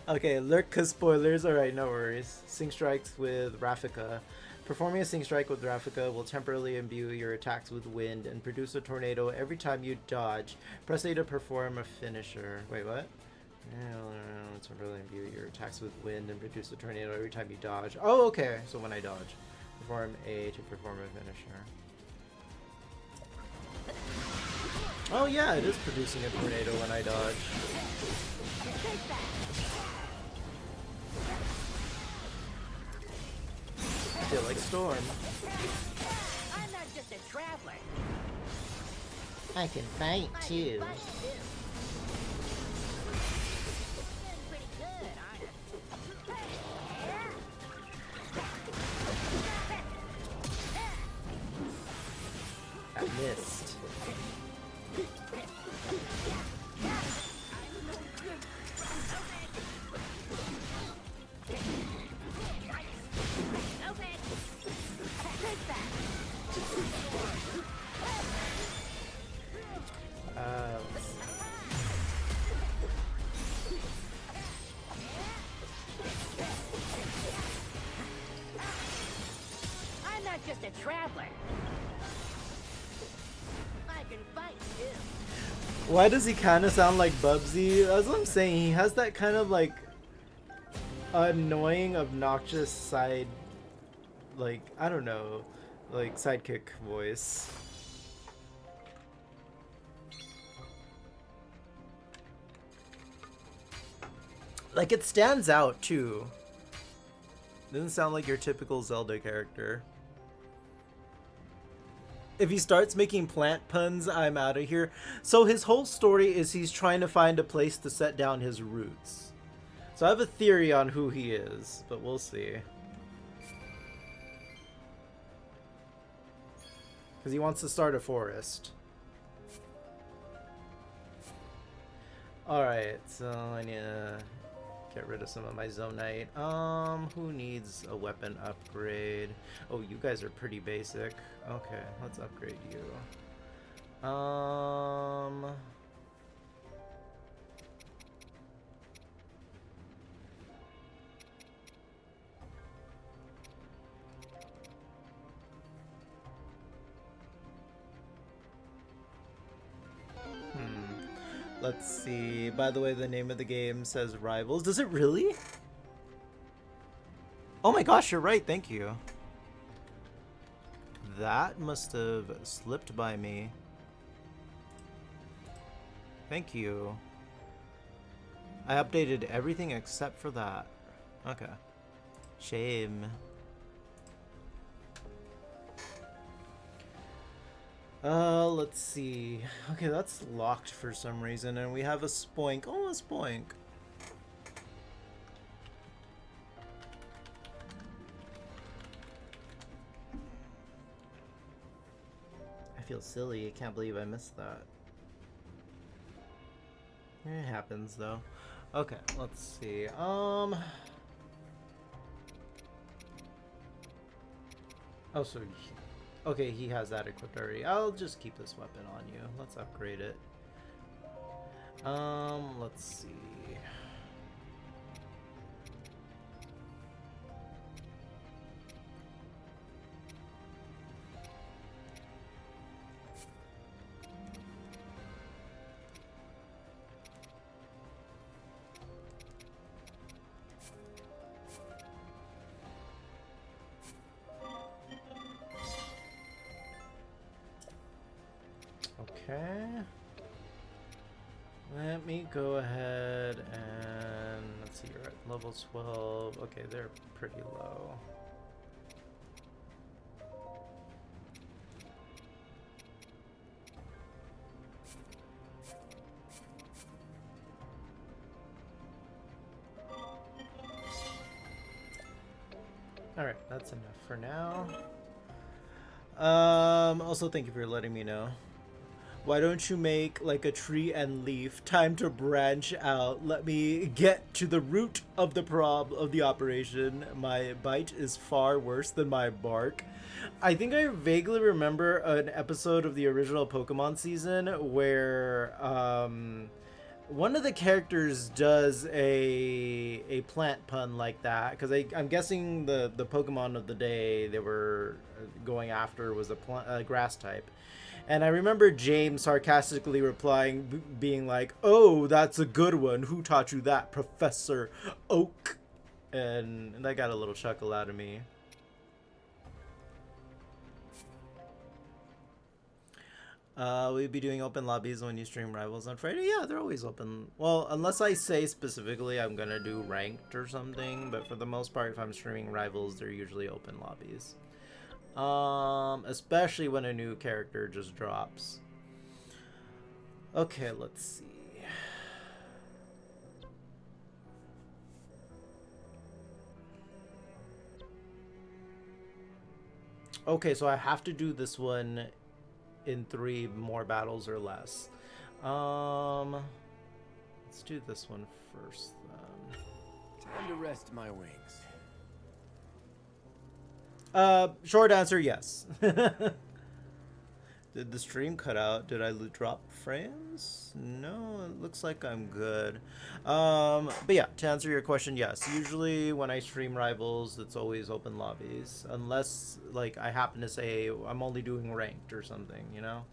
Okay, lurk cause spoilers. Alright, no worries. Sync strikes with Rafika. Performing a sync strike with Rafika will temporarily imbue your attacks with wind and produce a tornado every time you dodge. Press A to perform a finisher. Wait, what? Temporarily imbue your attacks with wind and produce a tornado every time you dodge. Oh, okay. So when I dodge. Perform A to perform a finisher. Oh yeah, it is producing a tornado when I dodge. I feel like Storm. I'm not just a traveler. I can fight too. Pretty good, aren't I missed. I'm not just a traveler. I can fight too. Why does he kind of sound like Bubsy? That's what I'm saying. He has that kind of like annoying, obnoxious side, like, I don't know, like sidekick voice. Like, it stands out too. Doesn't sound like your typical Zelda character. If he starts making plant puns, I'm out of here. So his whole story is he's trying to find a place to set down his roots. So I have a theory on who he is, but we'll see. Because he wants to start a forest. Alright, so I need to get rid of some of my Zonite. Who needs a weapon upgrade? Oh, you guys are pretty basic. Okay, let's upgrade you. Let's see. By the way, the name of the game says Rivals. Does it really? Oh my gosh, you're right. Thank you. That must have slipped by me. Thank you. I updated everything except for that. Okay. Shame. Let's see. Okay, that's locked for some reason, and we have a spoink. Oh, a spoink. I feel silly. I can't believe I missed that. It happens, though. Okay, let's see. Oh, so... Okay, he has that equipped already. I'll just keep this weapon on you. Let's upgrade it. Let's see. Okay. Let me go ahead and let's see, you're at level 12. Okay, they're pretty low. Alright, that's enough for now. Also thank you for letting me know. Why don't you make like a tree and leaf? Time to branch out. Let me get to the root of the operation. My bite is far worse than my bark. I think I vaguely remember an episode of the original Pokemon season where one of the characters does a plant pun like that, because I'm guessing the Pokemon of the day they were going after was a grass type. And I remember James sarcastically replying, being like, "Oh, that's a good one. Who taught you that, Professor Oak?" And that got a little chuckle out of me. We'll be doing open lobbies when you stream Rivals on Friday. Yeah, they're always open. Well, unless I say specifically I'm gonna do ranked or something. But for the most part, if I'm streaming Rivals, they're usually open lobbies. Especially when a new character just drops. Okay, let's see. Okay, so I have to do this one in 3 more battles or less. Let's do this one first then. Time to rest my wings. Short answer, yes. Did the stream cut out? Did I drop frames? No, it looks like I'm good. But yeah, to answer your question, yes. Usually when I stream Rivals, it's always open lobbies. Unless, like, I happen to say I'm only doing ranked or something, you know?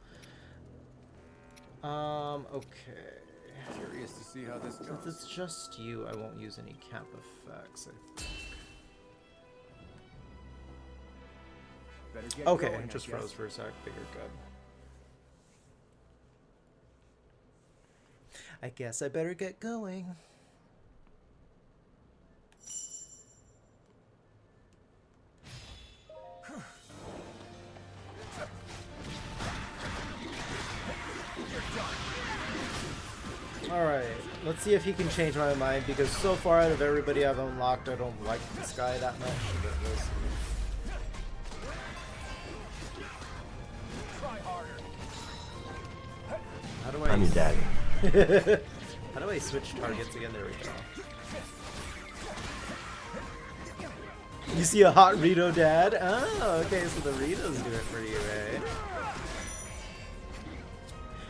Okay. Curious to see how this goes. Since it's just you, I won't use any camp effects, I think. Okay, it just froze for a sec. Figured good. I guess I better get going. Alright, let's see if he can change my mind, because so far out of everybody I've unlocked, I don't like this guy that much. But we'll see. How do I... I'm your daddy. How do I switch targets again? There we go. You see a hot Rito dad? Oh, okay, so the Ritos do it for you, eh?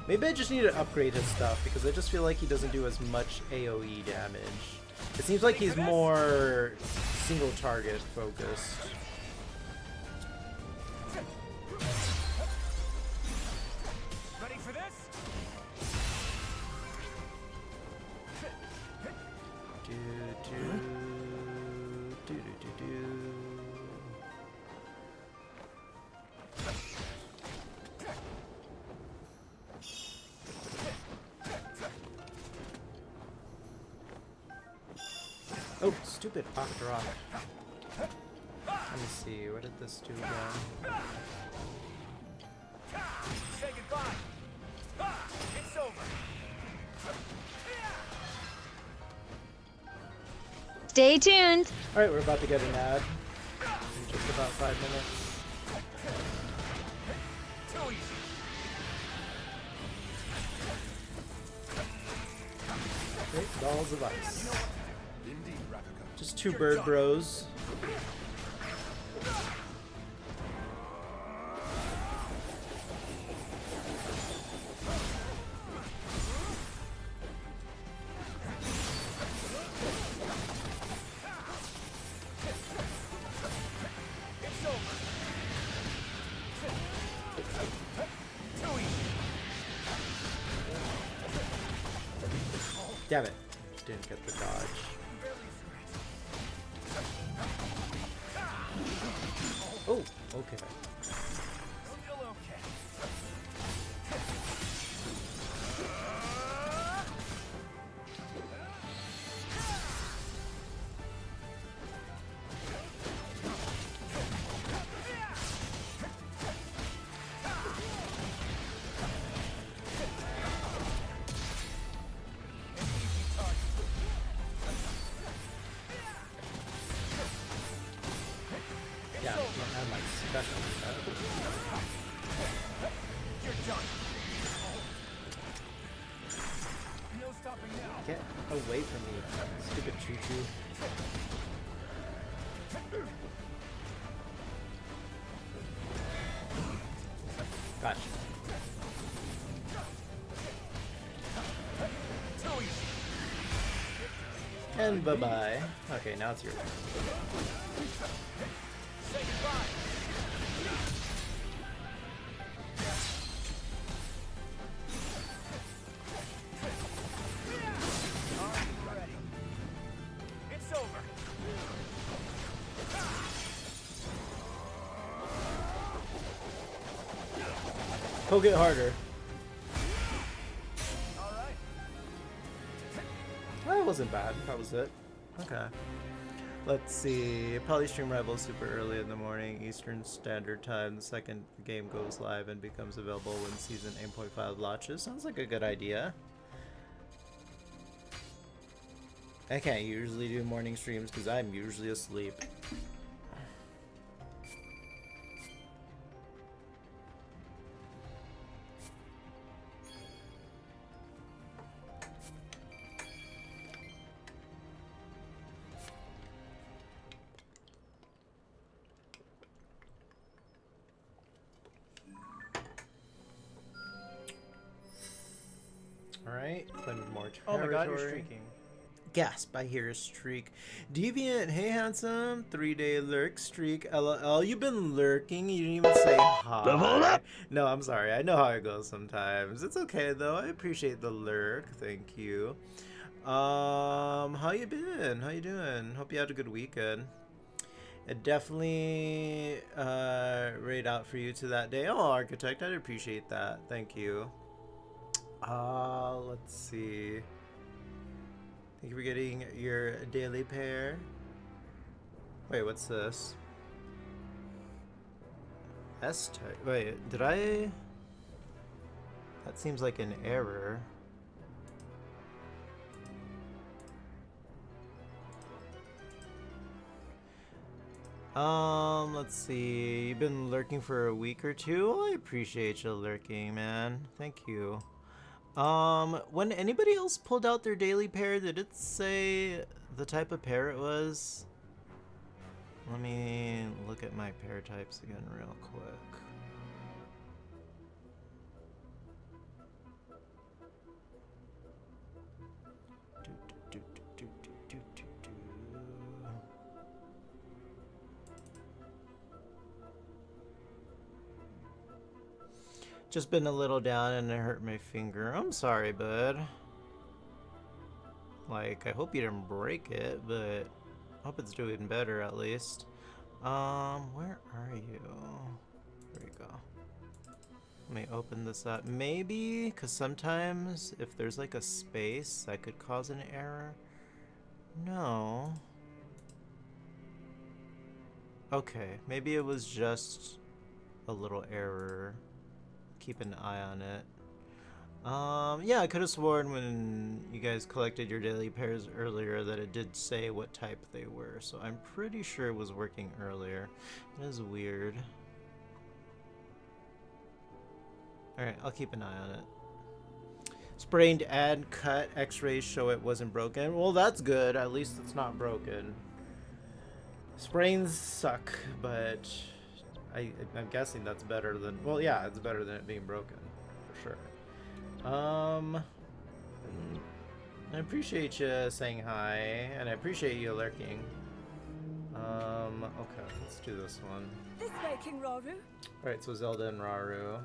Maybe I just need to upgrade his stuff, because I just feel like he doesn't do as much AoE damage. It seems like he's more single target focused. Ready for this? Oh, stupid pocket rock. Let me see, what did this do again? Say goodbye. It's over. Stay tuned. Alright, we're about to get an ad in just about 5 minutes. Too easy. Great balls of ice. Indeed, Ravika. Just two bird bros. It's over. Too easy. Damn it. Didn't get the dodge. Oh, okay. Still okay. Yeah, I don't have my special stuff. You're done. No stopping now. Get away from me, stupid choo-choo. Gotcha. Too easy. And bye-bye. Okay, now it's your turn. Say goodbye. I'm ready. It's over. Poke it harder. All right. That wasn't bad. That was it. Okay. Let's see. Probably stream Rivals super early in the morning, Eastern Standard Time. The second game goes live and becomes available when Season 8.5 launches. Sounds like a good idea. I can't usually do morning streams because I'm usually asleep. Alright, claiming more territory. Oh my god, you're streaking. Gasp, I hear a streak. Deviant, hey handsome. 3-day lurk streak. LOL, you've been lurking. You didn't even say hi. Level up. No, I'm sorry. I know how it goes sometimes. It's okay though. I appreciate the lurk. Thank you. How you been? How you doing? Hope you had a good weekend. It definitely raid out for you to that day. Oh, Architect, I'd appreciate that. Thank you. Let's see. Thank you for getting your daily pair. Wait, what's this? S-type. Wait, did I? That seems like an error. Let's see. You've been lurking for a week or two. Well, I appreciate you lurking, man. Thank you. When anybody else pulled out their daily pair, did it say the type of pair it was? Let me look at my pair types again real quick. Just been a little down and it hurt my finger. I'm sorry, bud. Like, I hope you didn't break it, but I hope it's doing better at least. Where are you? There you go. Let me open this up. Maybe, because sometimes if there's like a space, that could cause an error. No. Okay, maybe it was just a little error. Keep an eye on it. Yeah, I could have sworn when you guys collected your daily pairs earlier that it did say what type they were, so I'm pretty sure it was working earlier. It is weird. Alright, I'll keep an eye on it. Sprained and cut, x-rays show it wasn't broken. Well, that's good. At least it's not broken. Sprains suck, but I'm guessing that's better than... Well, yeah, it's better than it being broken, for sure. I appreciate you saying hi, and I appreciate you lurking. Okay, let's do this one. This way, King Raru. Alright, so Zelda and Raru.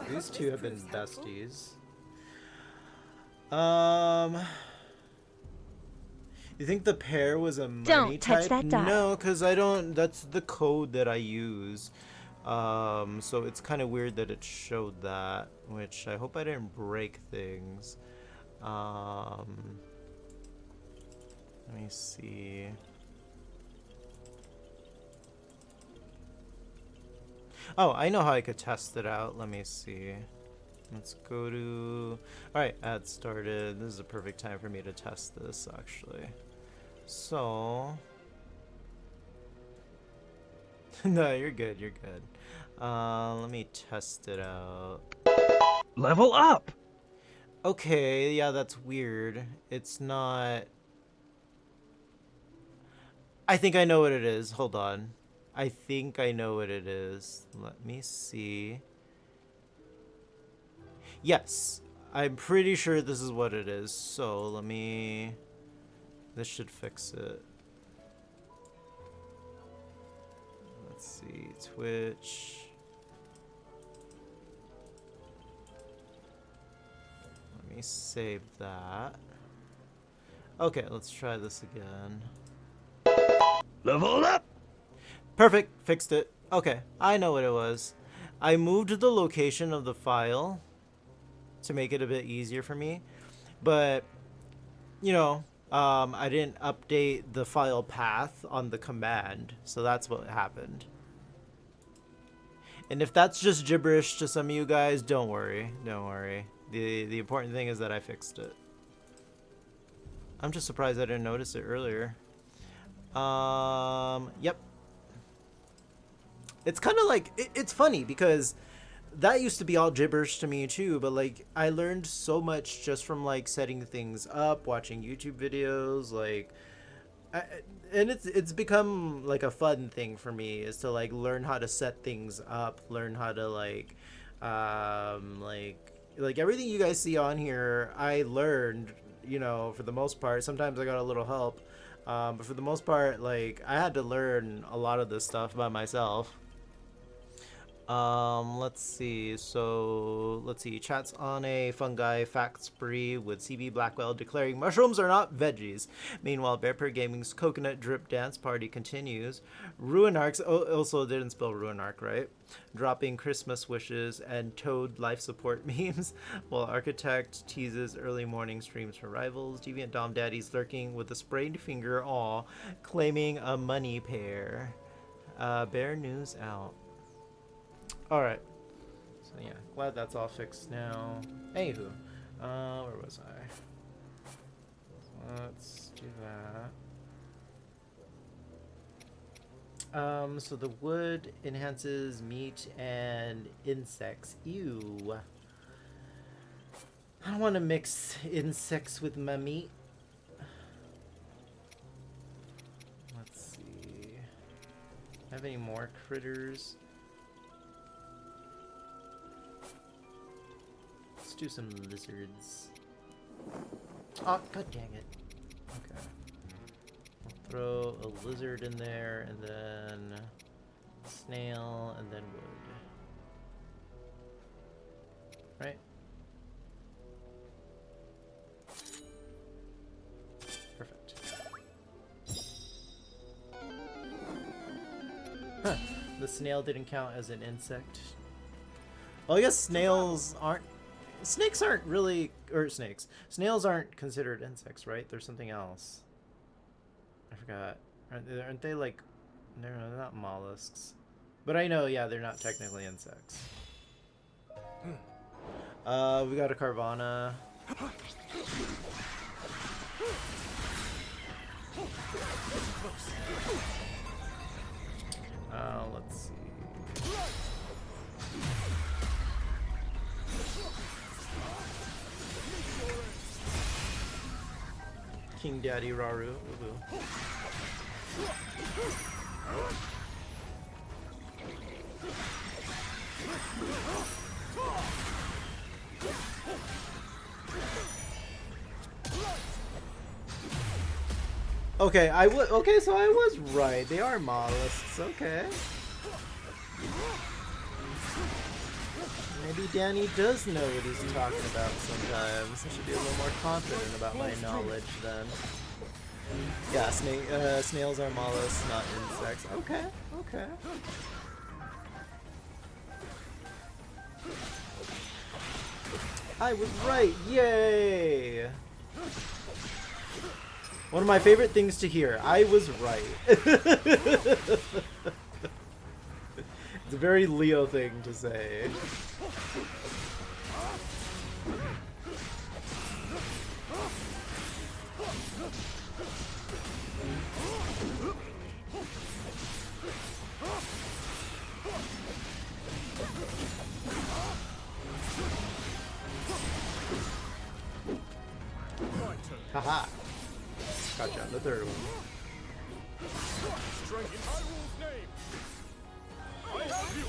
These two have been besties. You think the pair was a money Don't touch type? that die. No, because I don't. That's the code that I use. So it's kind of weird that it showed that, which I hope I didn't break things. Let me see. Oh, I know how I could test it out. Let me see. Let's go to... Alright, ad started. This is a perfect time for me to test this, actually. So... No, you're good, you're good. Let me test it out. Level up! Okay, yeah, that's weird. It's not... I think I know what it is. Hold on. I think I know what it is. Let me see. Yes, I'm pretty sure this is what it is. So let me... This should fix it. Let's see, Twitch. Let me save that. Okay, let's try this again. Level up! Perfect, fixed it. Okay, I know what it was. I moved the location of the file to make it a bit easier for me, but you know, I didn't update the file path on the command, so that's what happened. And if that's just gibberish to some of you guys, don't worry, don't worry. The important thing is that I fixed it. I'm just surprised I didn't notice it earlier. Yep. It's kind of like, it's funny because that used to be all gibberish to me too, but like I learned so much just from like setting things up, watching YouTube videos, like and it's become like a fun thing for me, is to like learn how to set things up, learn how to like everything you guys see on here I learned, you know, for the most part. Sometimes I got a little help, but for the most part, like I had to learn a lot of this stuff by myself. Let's see. So, let's see. Chat's on a fungi fact spree with CB Blackwell declaring mushrooms are not veggies. Meanwhile, Bearpair Gaming's coconut drip dance party continues. Ruinark's also didn't spell Ruinark right. Dropping Christmas wishes and Toad life support memes, while Architect teases early morning streams for rivals. Deviant Dom Daddy's lurking with a sprained finger, aw, claiming a money pair. Bear news out. Alright, so yeah, glad that's all fixed now. Anywho, where was I? Let's do that. So the wood enhances meat and insects. Ew. I don't want to mix insects with my meat. Let's see. Have any more critters? Let's do some lizards. Oh, god dang it. Okay. I'll throw a lizard in there, and then a snail, and then wood. Right? Perfect. Huh. The snail didn't count as an insect. Well, I guess snails aren't... Snakes aren't really... Or snakes. Snails aren't considered insects, right? There's something else. I forgot. Aren't they like They're not mollusks. But I know, yeah, they're not technically insects. We got a Carvana. Let's see. King Daddy Raru. Woohoo. Okay, okay, so I was right. They are mollusks. Okay. Maybe Danny does know what he's talking about sometimes. I should be a little more confident about my knowledge then. Yeah, snails are mollusks, not insects. Okay, okay. I was right! Yay! One of my favorite things to hear. I was right. It's a very Leo thing to say. Haha. Gotcha, the third one. Strike in Hyrule's name. I have you.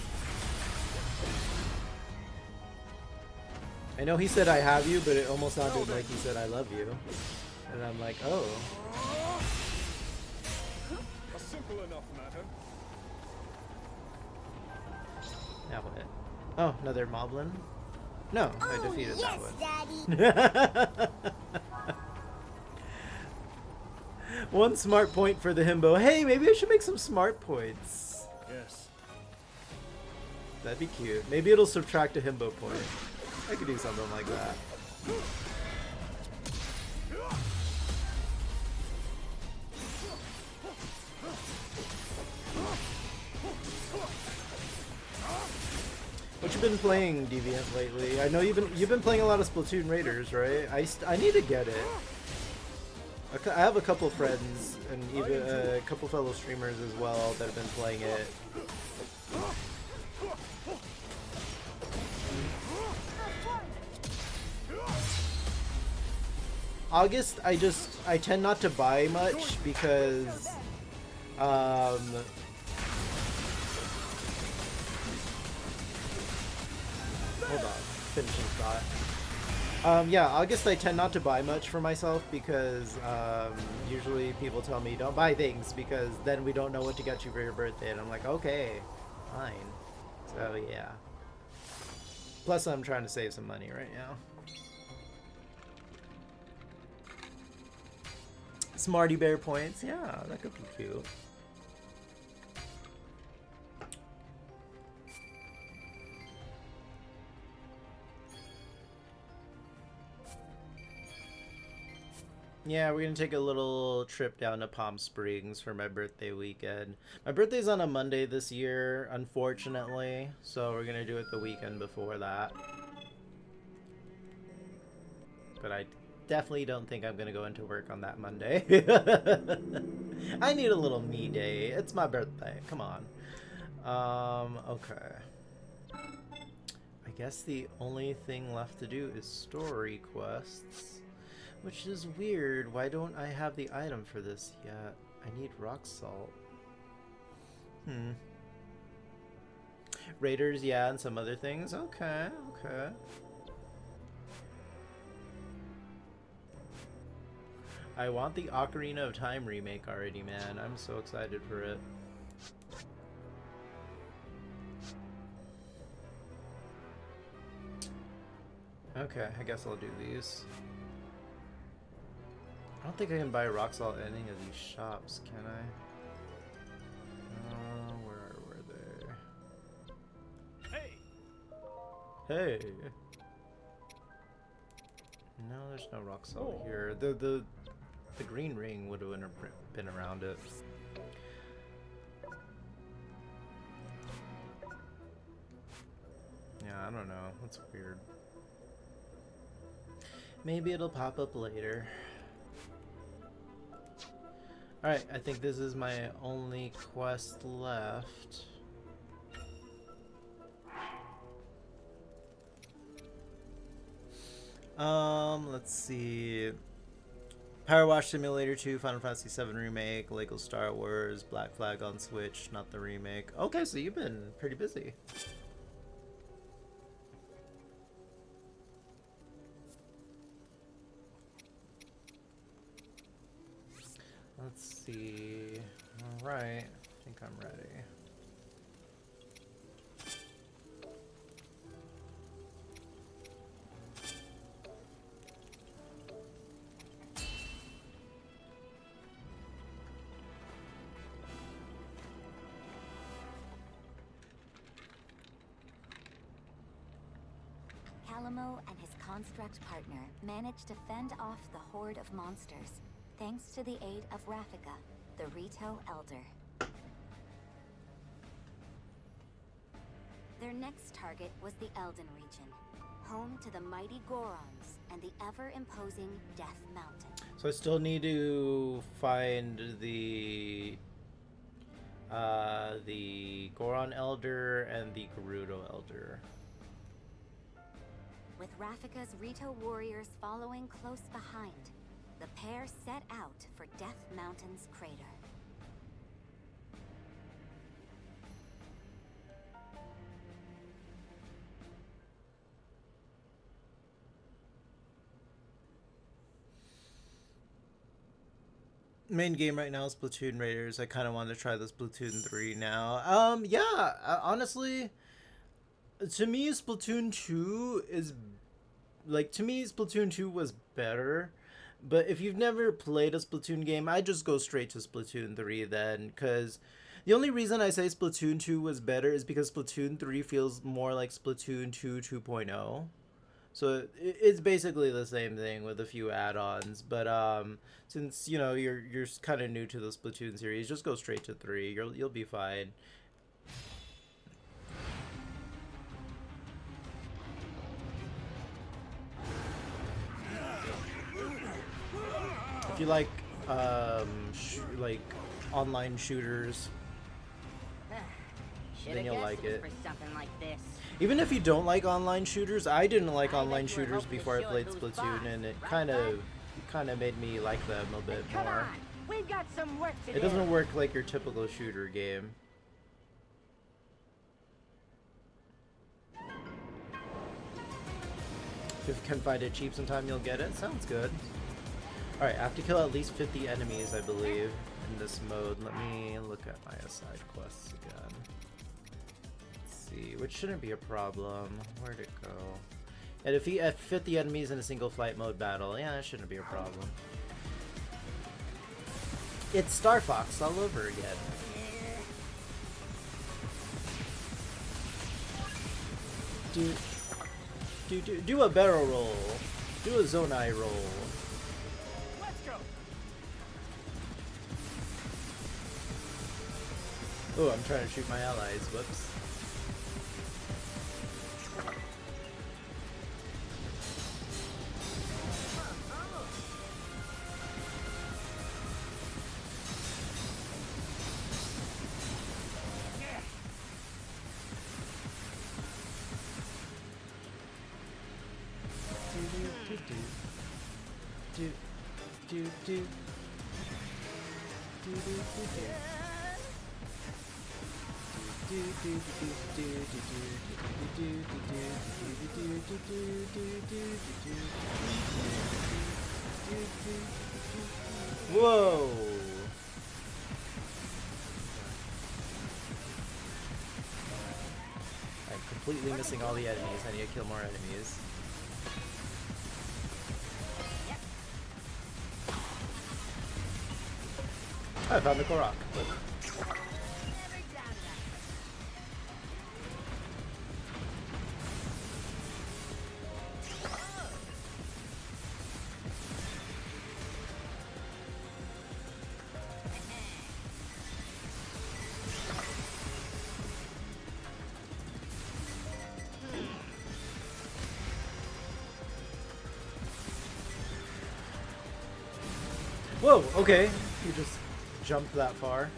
I know he said I have you, but it almost sounded like he said I love you. And I'm like, oh. A simple enough matter. Now what? Oh, another moblin? No, I defeated that one. Daddy. One smart point for the himbo. Hey, maybe I should make some smart points. Yes. That'd be cute. Maybe it'll subtract a himbo point. I could do something like that. What you been playing, Deviant, lately? I know you've been playing a lot of Splatoon Raiders, right? I need to get it. I have a couple friends and even a couple fellow streamers as well that have been playing it. August, I tend not to buy much because hold on, finishing thought. Yeah, August I tend not to buy much for myself because usually people tell me don't buy things because then we don't know what to get you for your birthday, and I'm like, okay, fine. So yeah. Plus I'm trying to save some money right now. Smarty Bear points, yeah, that could be cute. Yeah, we're gonna take a little trip down to Palm Springs for my birthday weekend. My birthday's on a Monday this year, unfortunately, so we're gonna do it the weekend before that. But I definitely don't think I'm gonna go into work on that Monday. I need a little me day. It's my birthday. Come on. Okay. I guess the only thing left to do is story quests. Which is weird. Why don't I have the item for this yet? I need rock salt. Raiders, yeah, and some other things. Okay, okay. I want the Ocarina of Time remake already, man. I'm so excited for it. Okay, I guess I'll do these. I don't think I can buy rock salt at any of these shops, can I? Where were they? Hey. Hey. No, there's no rock salt here. The green ring would have been around it. Yeah, I don't know. That's weird. Maybe it'll pop up later. Alright, I think this is my only quest left. Let's see. Power Wash Simulator 2, Final Fantasy 7 Remake, Lego Star Wars, Black Flag on Switch, not the remake. Okay, so you've been pretty busy. Let's see. Alright, I think I'm ready. Alamo and his construct partner managed to fend off the horde of monsters, thanks to the aid of Rafika, the Rito Elder. Their next target was the Elden region, home to the mighty Gorons and the ever-imposing Death Mountain. So I still need to find the Goron Elder and the Gerudo Elder. With Rafika's Rito warriors following close behind, the pair set out for Death Mountain's crater. Main game right now is Splatoon Raiders. I kind of want to try this Splatoon 3 now. Yeah, honestly, to me, Splatoon 2 is, like, to me, Splatoon 2 was better. But if you've never played a Splatoon game, I just go straight to Splatoon 3 then. Because the only reason I say Splatoon 2 was better is because Splatoon 3 feels more like Splatoon 2 2.0. So it's basically the same thing with a few add-ons. But since, you know, you're kind of new to the Splatoon series, just go straight to 3. You'll be fine. If you like online shooters, then you'll like it. For something like this. Even if you don't like online shooters, I didn't like online shooters before I played Splatoon, and it kind of made me like them a bit more. We've got some work to do. It doesn't work like your typical shooter game. If you can find it cheap sometime, you'll get it. Sounds good. Alright, I have to kill at least 50 enemies, I believe, in this mode. Let me look at my side quests again. Let's see, which shouldn't be a problem. Where'd it go? And if you at 50 enemies in a single flight mode battle, yeah, that shouldn't be a problem. It's Star Fox all over again. Do a barrel roll. Do a Zonai roll. Let's go. Oh, I'm trying to shoot my allies. Whoops. Whoa! I'm completely missing all the enemies. I need to kill more enemies. I found the Korok. Whoa, okay. You just jumped that far.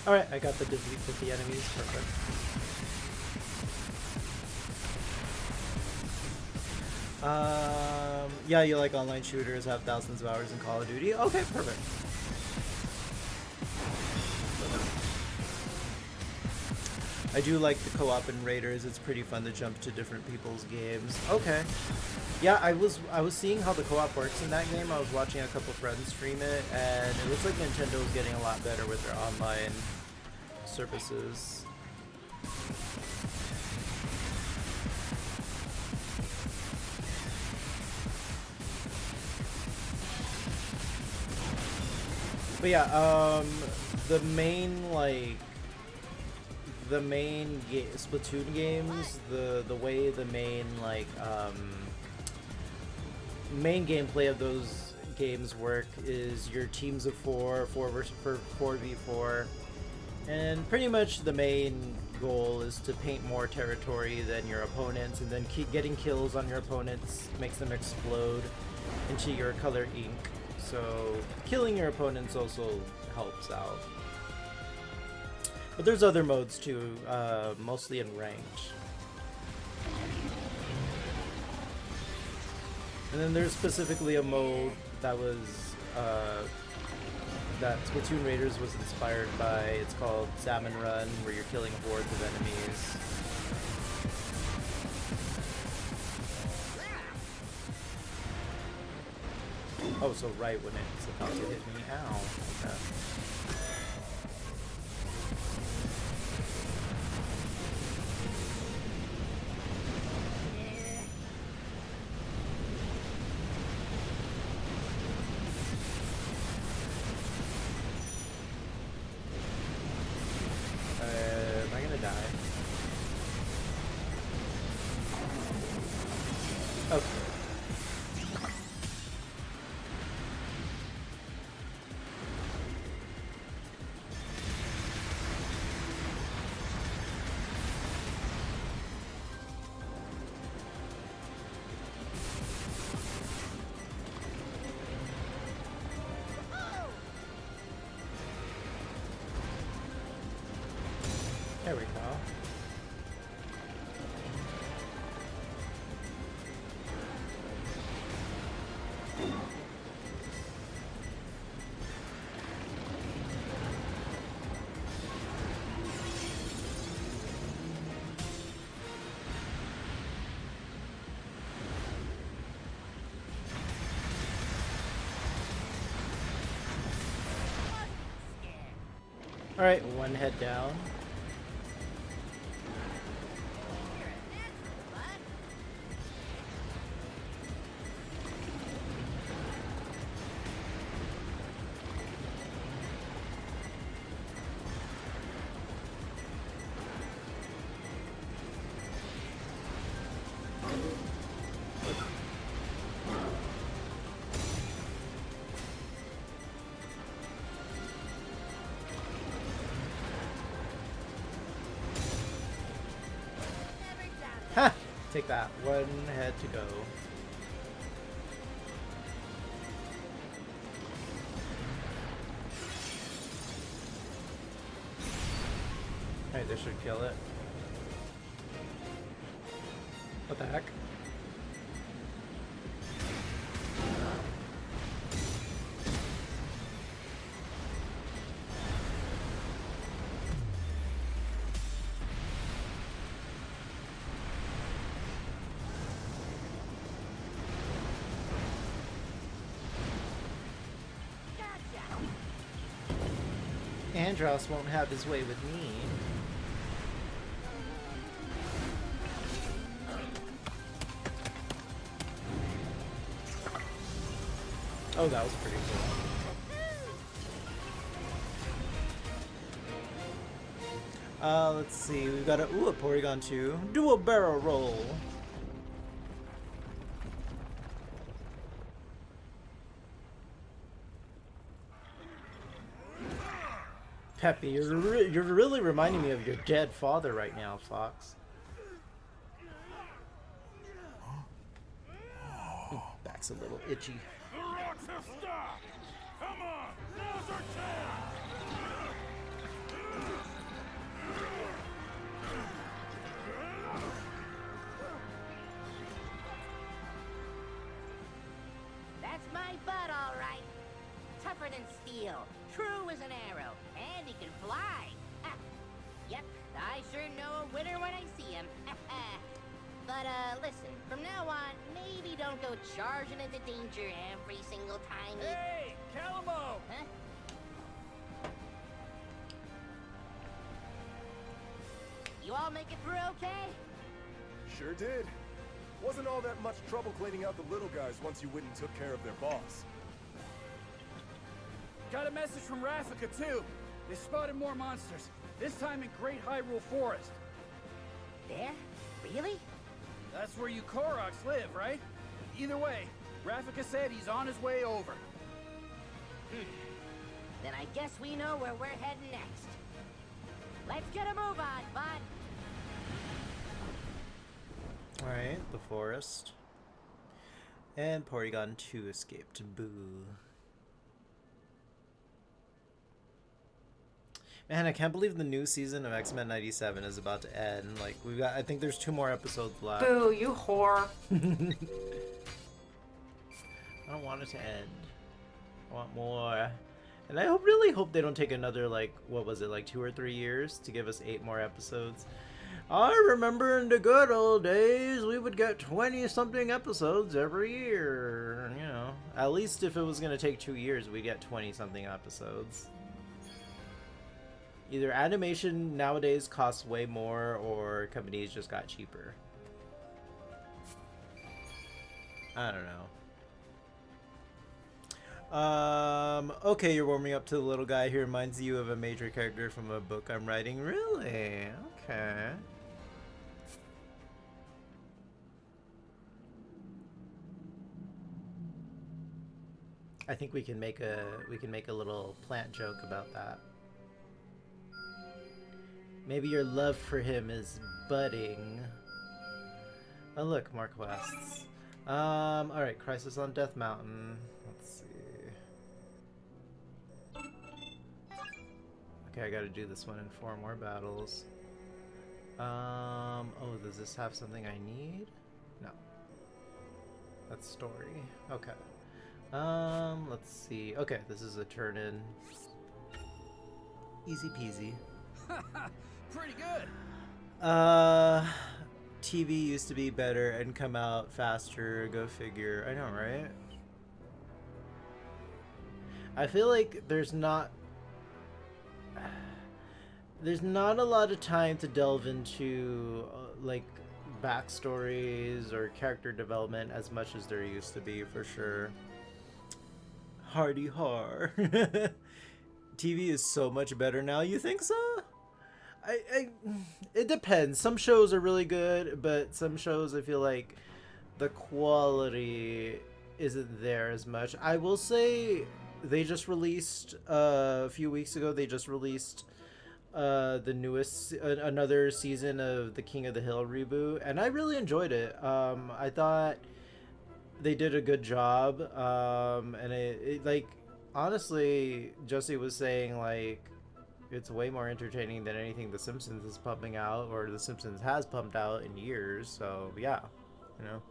Alright, I got the defeat with the enemies. Perfect. Yeah, you like online shooters, have thousands of hours in Call of Duty? Okay, perfect. I do like the co-op in Raiders. It's pretty fun to jump to different people's games. Okay. Yeah, I was seeing how the co-op works in that game. I was watching a couple friends stream it, and it looks like Nintendo's getting a lot better with their online services. But yeah, the main Splatoon games, the way the main main gameplay of those games work is your teams of 4v4, and pretty much the main goal is to paint more territory than your opponents, and then keep getting kills on your opponents makes them explode into your color ink. So killing your opponents also helps out. But there's other modes too, mostly in ranked. And then there's specifically a mode that was that Splatoon Raiders was inspired by. It's called Salmon Run, where you're killing hordes of enemies. Oh, so right when it's about to hit me. Ow. Okay. Am I gonna die? Okay. There we go. All right, one head down. Ha! Take that. One head to go. Alright, this should kill it. What the heck? Andros won't have his way with me. Oh, that was pretty cool. Let's see. We've got a Porygon 2. Do a barrel roll. Peppy, you're really reminding me of your dead father right now, Fox. back's a little itchy. The rocks have stopped! Come on! Now's our chance! That's my butt, all right. Tougher than steel, true as an arrow, and he can fly. Ha. Yep, I sure know a winner when I see him. But, listen, from now on, maybe don't go charging into danger every single time you... Hey, Calamo! Huh? You all make it through okay? Sure did. Wasn't all that much trouble cleaning out the little guys once you went and took care of their boss. Got a message from Raffica, too. They spotted more monsters, this time in Great Hyrule Forest. There? Really? That's where you Koroks live, right? Either way, Raffica said he's on his way over. Then I guess we know where we're heading next. Let's get a move on, bud. Alright, the forest. And Porygon 2 escaped. Boo. Man, I can't believe the new season of X-Men 97 is about to end. Like, we've got, I think there's 2 more episodes left. Boo, you whore. I don't want it to end. I want more. And I really hope they don't take another, like, what was it, like 2 or 3 years to give us 8 more episodes. I remember in the good old days, we would get 20-something episodes every year. You know, at least if it was going to take 2 years, we'd get 20-something episodes. Either animation nowadays costs way more, or companies just got cheaper. I don't know. Okay, you're warming up to the little guy who reminds you of a major character from a book I'm writing. Really? Okay. I think we can make a little plant joke about that. Maybe your love for him is budding. Oh look, more quests. Alright, Crisis on Death Mountain. Let's see. Okay, I gotta do this one in 4 more battles. Oh, does this have something I need? No. That's story. Okay. Let's see. Okay, this is a turn-in. Easy peasy. Pretty good. TV used to be better and come out faster. Go figure. I know, right? I feel like there's not a lot of time to delve into like backstories or character development as much as there used to be, for sure. Hardy har. TV is so much better now. You think so? It depends. Some shows are really good, but some shows I feel like the quality isn't there as much. I will say they just released a few weeks ago. They just released the newest another season of the King of the Hill reboot, and I really enjoyed it. I thought they did a good job, and it like honestly, Josie was saying like it's way more entertaining than anything The Simpsons is pumping out, or The Simpsons has pumped out in years. So yeah, you know.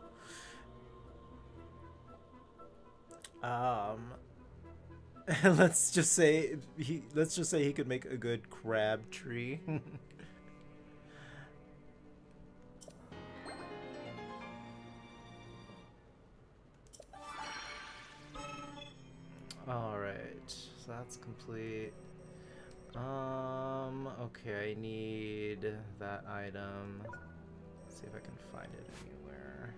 Let's just say he could make a good crab tree. All right, so that's complete. Okay, I need that item. Let's see if I can find it anywhere.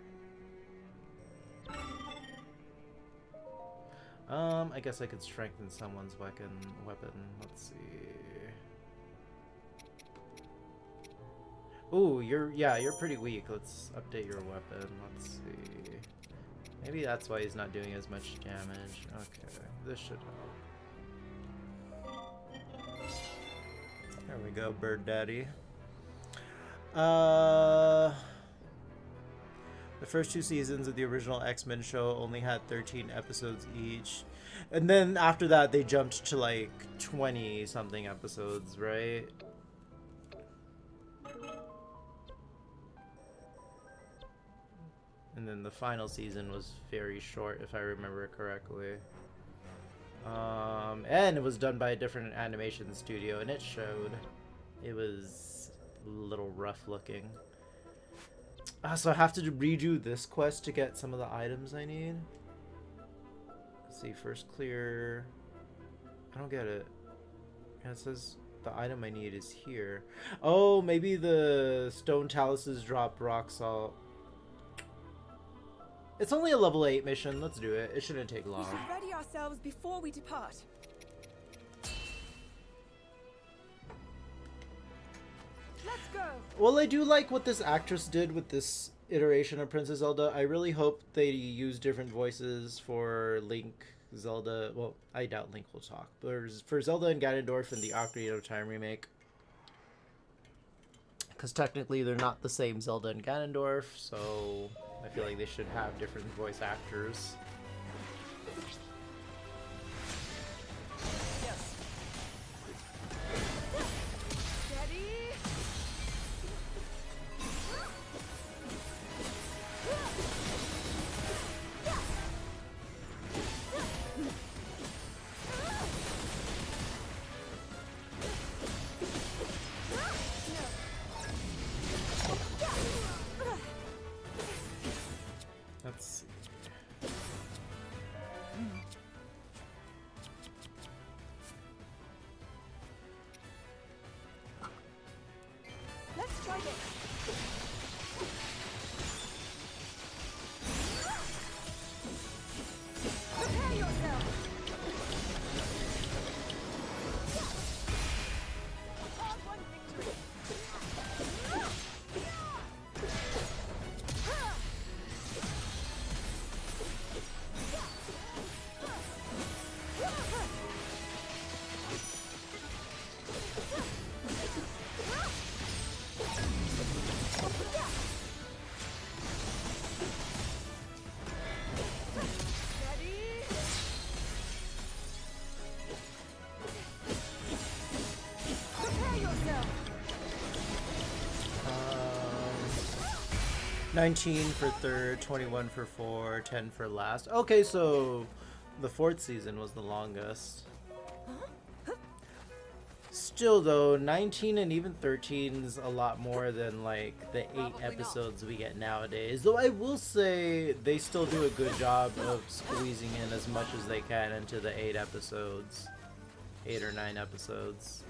I guess I could strengthen someone's weapon. Let's see. Ooh, you're pretty weak. Let's update your weapon. Let's see. Maybe that's why he's not doing as much damage. Okay, this should help. There we go, Bird Daddy. The first 2 seasons of the original X-Men show only had 13 episodes each. And then after that, they jumped to like 20-something episodes, right? And then the final season was very short, if I remember correctly. And it was done by a different animation studio, and it showed. It was a little rough looking. So I have to redo this quest to get some of the items I need. Let's see, first clear. I don't get it. Yeah, it says the item I need is here. Oh, maybe the stone taluses drop rock salt. It's only a level 8 mission. Let's do it. It shouldn't take long. We should ready ourselves before we depart. Let's go. Well, I do like what this actress did with this iteration of Princess Zelda. I really hope they use different voices for Link, Zelda. Well, I doubt Link will talk, but for Zelda and Ganondorf in the Ocarina of Time remake. Because technically they're not the same Zelda and Ganondorf, so I feel like they should have different voice actors. Let's see. Let's try this. Prepare yourself. Hard-won victory. Prepare yourself. 19 for third, 21 for fourth, 10 for last. Okay, so the 4th season was the longest. Still though, 19 and even 13 is a lot more than like the 8 episodes we get nowadays. Though I will say they still do a good job of squeezing in as much as they can into the 8 episodes. 8 or 9 episodes.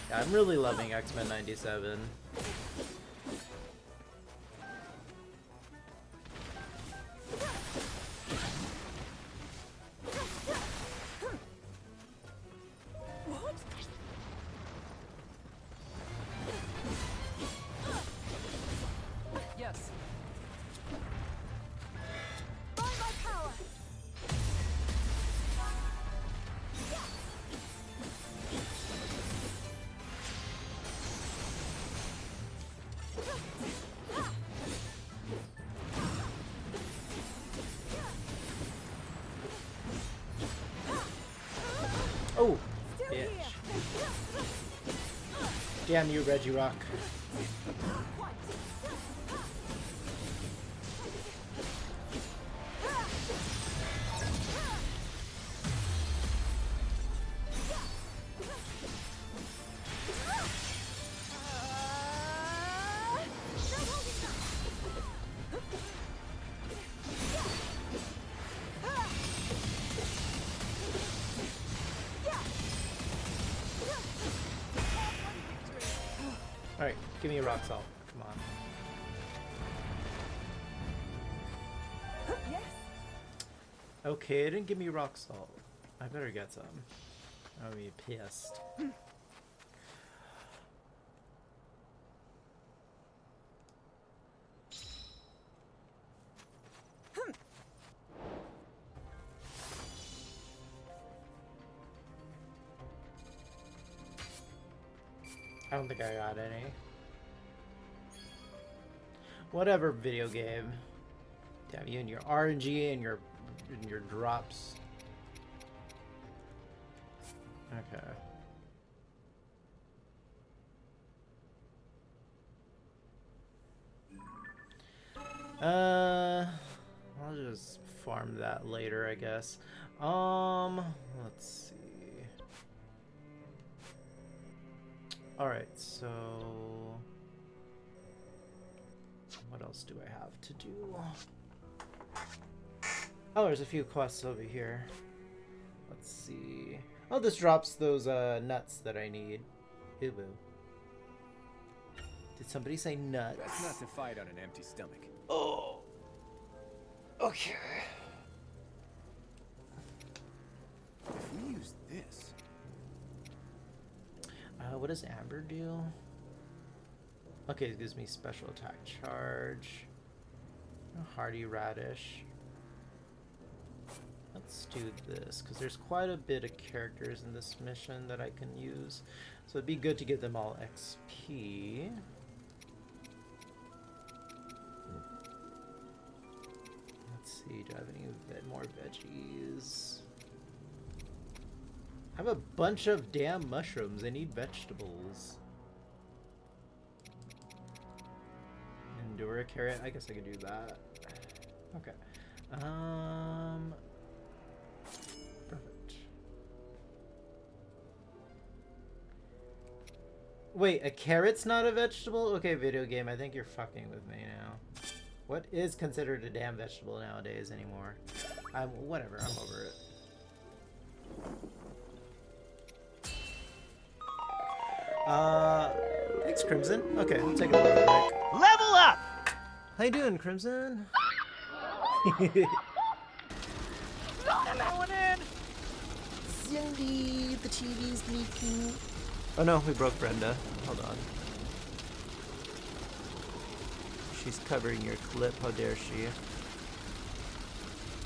Yeah, I'm really loving X-Men 97. What? Yes. By my power. Oh, bitch. Damn you, Reggie Rock. Alright, give me a rock salt. Come on. Yes. Okay, it didn't give me rock salt. I better get some. I'll be pissed. I don't think I got any. Whatever, video game. Damn you and your RNG and your drops. Okay. I'll just farm that later, I guess. Let's see. Alright, so what else do I have to do? Oh, there's a few quests over here. Let's see. Oh, this drops those nuts that I need. Ew. Did somebody say nuts? Best not to fight on an empty stomach. Oh. Okay. If we use this. What does Amber do? Okay, it gives me special attack charge. Hardy radish. Let's do this, because there's quite a bit of characters in this mission that I can use. So it'd be good to give them all XP. Let's see, do I have any more veggies? I have a bunch of damn mushrooms. I need vegetables. Endure a carrot. I guess I could do that. Okay. Perfect. Wait, a carrot's not a vegetable? Okay, video game. I think you're fucking with me now. What is considered a damn vegetable nowadays anymore? Whatever. I'm over it. Thanks, Crimson. Okay, I'll take a little break. Level up! How you doing, Crimson? Cindy, the TV's leaking. Oh no, we broke Brenda. Hold on. She's covering your clip. How dare she?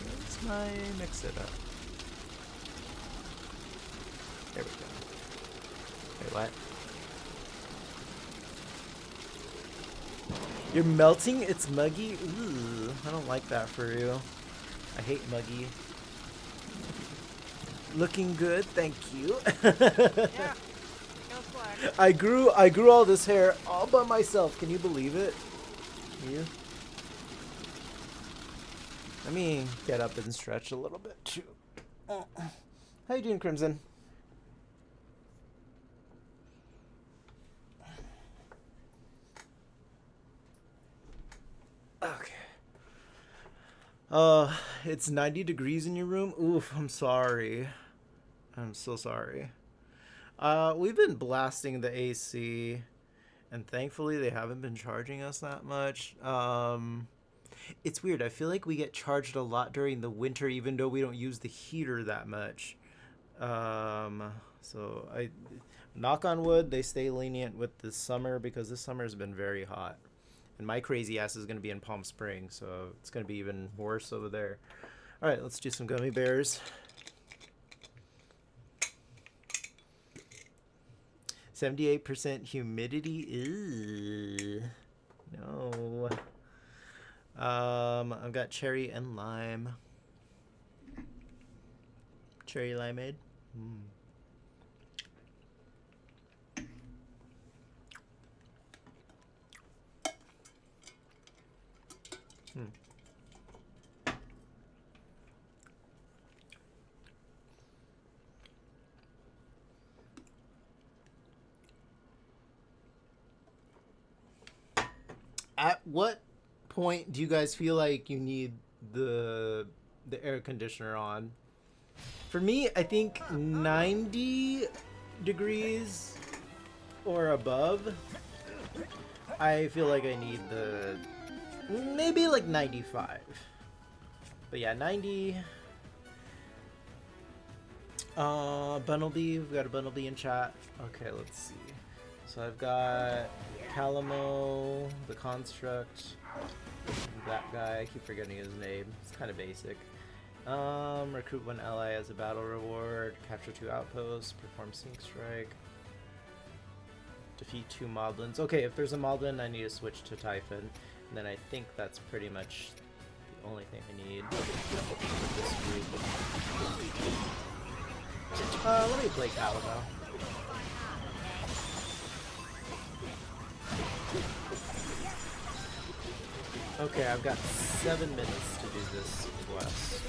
Where's my mix it up? There we go. Wait, what? You're melting? It's muggy? Ooh, I don't like that for you. I hate muggy. Looking good, thank you. Yeah. I grew all this hair all by myself. Can you believe it? You? Let me get up and stretch a little bit too. How you doing, Crimson? Okay. It's 90 degrees in your room? Oof, I'm sorry. I'm so sorry. We've been blasting the AC, and thankfully they haven't been charging us that much. It's weird. I feel like we get charged a lot during the winter, even though we don't use the heater that much. So I knock on wood, they stay lenient with the summer, because this summer has been very hot. And my crazy ass is going to be in Palm Springs, so it's going to be even worse over there. All right, let's do some gummy bears. 78% humidity. Ew. No. I've got cherry and lime. Cherry limeade. At what point do you guys feel like you need the air conditioner on? For me, I think 90 degrees or above, I feel like I need the, maybe like 95. But yeah, 90. Bunnelby, we've got a Bunnelby in chat. Okay, let's see. So I've got Calamo, the Construct, that guy, I keep forgetting his name, it's kind of basic. Recruit 1 ally as a battle reward, capture 2 outposts, perform Sync Strike, defeat 2 Moblins. Okay, if there's a Moblin, I need to switch to Typhon, and then I think that's pretty much the only thing I need for this group. Let me play Cal though. Okay, I've got 7 minutes to do this quest.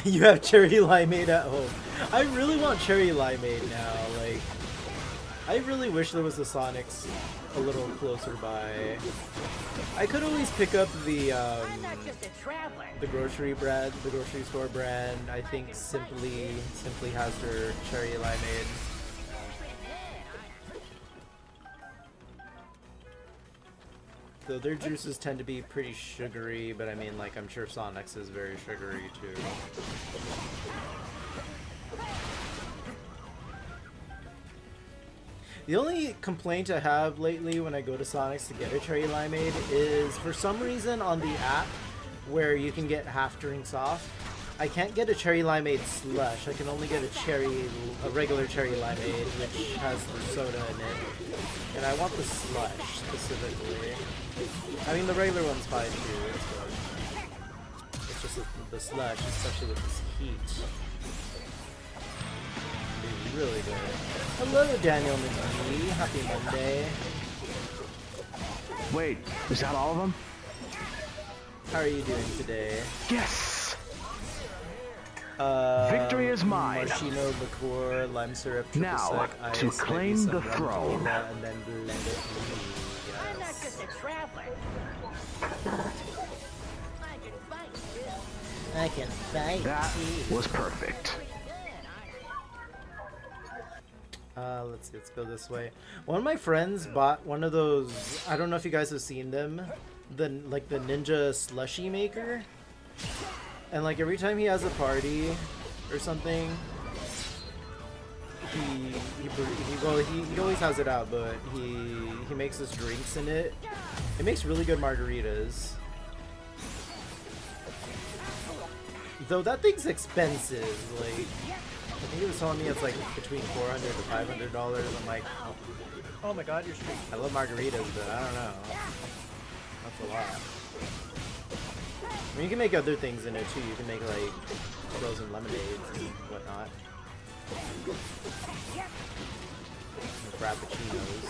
You have cherry limeade at home. I really want cherry limeade now. Like, I really wish there was a Sonic's a little closer by. I could always pick up the grocery brand, the grocery store brand. I think Simply has their cherry limeade. Though their juices tend to be pretty sugary, but I mean, like, I'm sure Sonic's is very sugary too. The only complaint I have lately when I go to Sonic's to get a cherry limeade is, for some reason on the app where you can get half drinks off, I can't get a cherry limeade slush. I can only get a regular cherry limeade, which has the soda in it. And I want the slush specifically. I mean, the regular one's fine too. It's just the slush, especially with this heat. It'd be really good. Hello, Daniel McGee. Happy Monday. Wait, is that all of them? How are you doing today? Yes! Victory is mine. Maraschino liqueur, lime syrup, triple now, sec, ice, to claim the rum, throne. tequila, and then blend it. Yes. I'm not just a traveler. I can fight. That was perfect. Let's see, let's go this way. One of my friends bought one of those, I don't know if you guys have seen them, the Ninja slushy maker. And like every time he has a party or something, he always has it out, but he makes his drinks in it. It makes really good margaritas. Though that thing's expensive, like I think he was telling me it's like between $400 to $500. I'm like, oh my god, you're street. I love margaritas, but I don't know. That's a lot. I mean, you can make other things in it too. You can make like frozen lemonades and whatnot. And frappuccinos.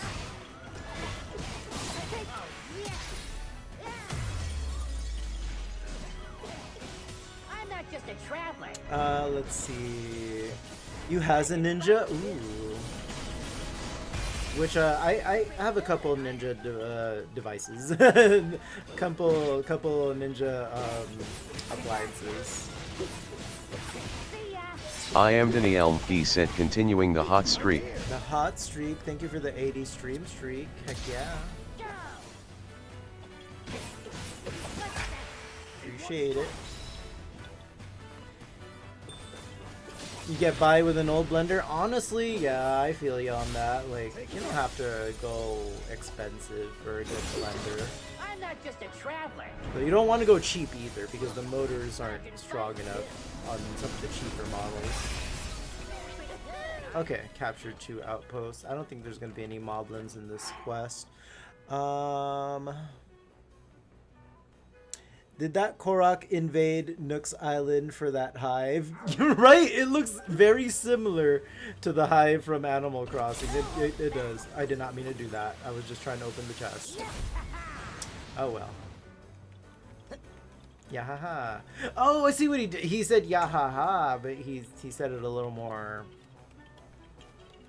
I'm not just a traveler. Let's see. You has a ninja? Ooh. Which I have a couple ninja devices, couple ninja appliances. I am Danielle. He said, continuing the hot streak. The hot streak. Thank you for the 80 stream streak. Heck yeah. Appreciate it. You get by with an old blender? Honestly, yeah, I feel you on that. Like, you don't have to go expensive for a good blender. I'm not just a traveler. But you don't want to go cheap either, because the motors aren't strong enough on some of the cheaper models. Okay, captured 2 outposts. I don't think there's going to be any moblins in this quest. Did that Korok invade Nook's Island for that hive? You're right, it looks very similar to the hive from Animal Crossing. It does. I did not mean to do that. I was just trying to open the chest. Oh well. Yahaha. Oh, I see what he did. He said yahaha, but he said it a little more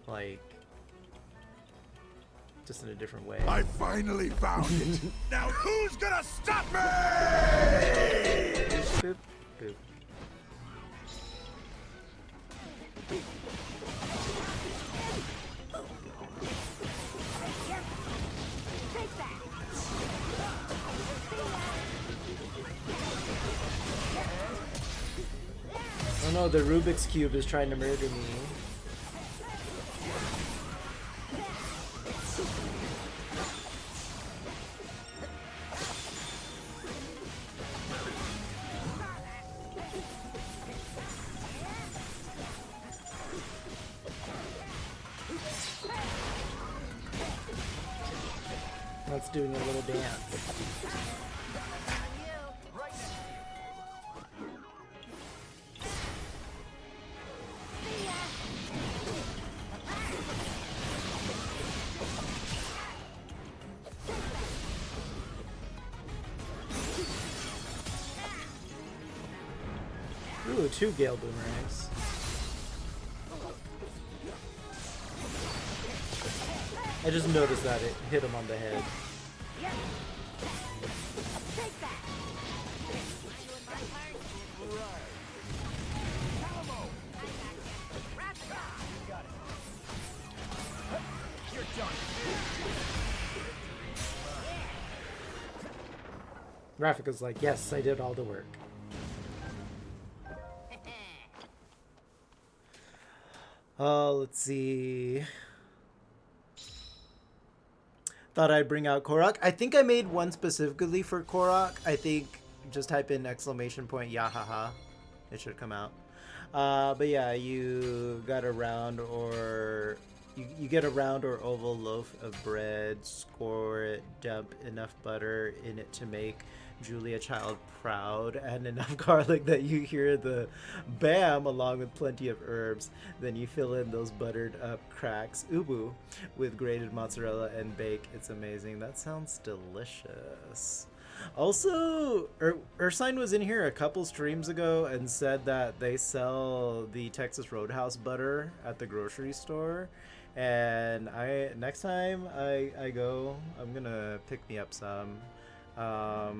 like just in a different way. I finally found it. Now who's gonna stop me? Boop, boop. Oh no, the Rubik's Cube is trying to murder me. doing a little dance. Ooh, 2 Gale Boomerangs. I just noticed that it hit him on the head. Rafika's like, yes, I did all the work. Let's see. Thought I'd bring out Korok. I think I made one specifically for Korok. I think just type in exclamation point yahaha. It should come out. But yeah, you got a round or you get a round or oval loaf of bread, score it, dump enough butter in it to make Julia Child proud, and enough garlic that you hear the bam along with plenty of herbs. Then you fill in those buttered up cracks, ubu, with grated mozzarella and bake. It's amazing. That sounds delicious. Also, Ursine was in here a couple streams ago and said that they sell the Texas Roadhouse butter at the grocery store. And next time I go, I'm gonna pick me up some. I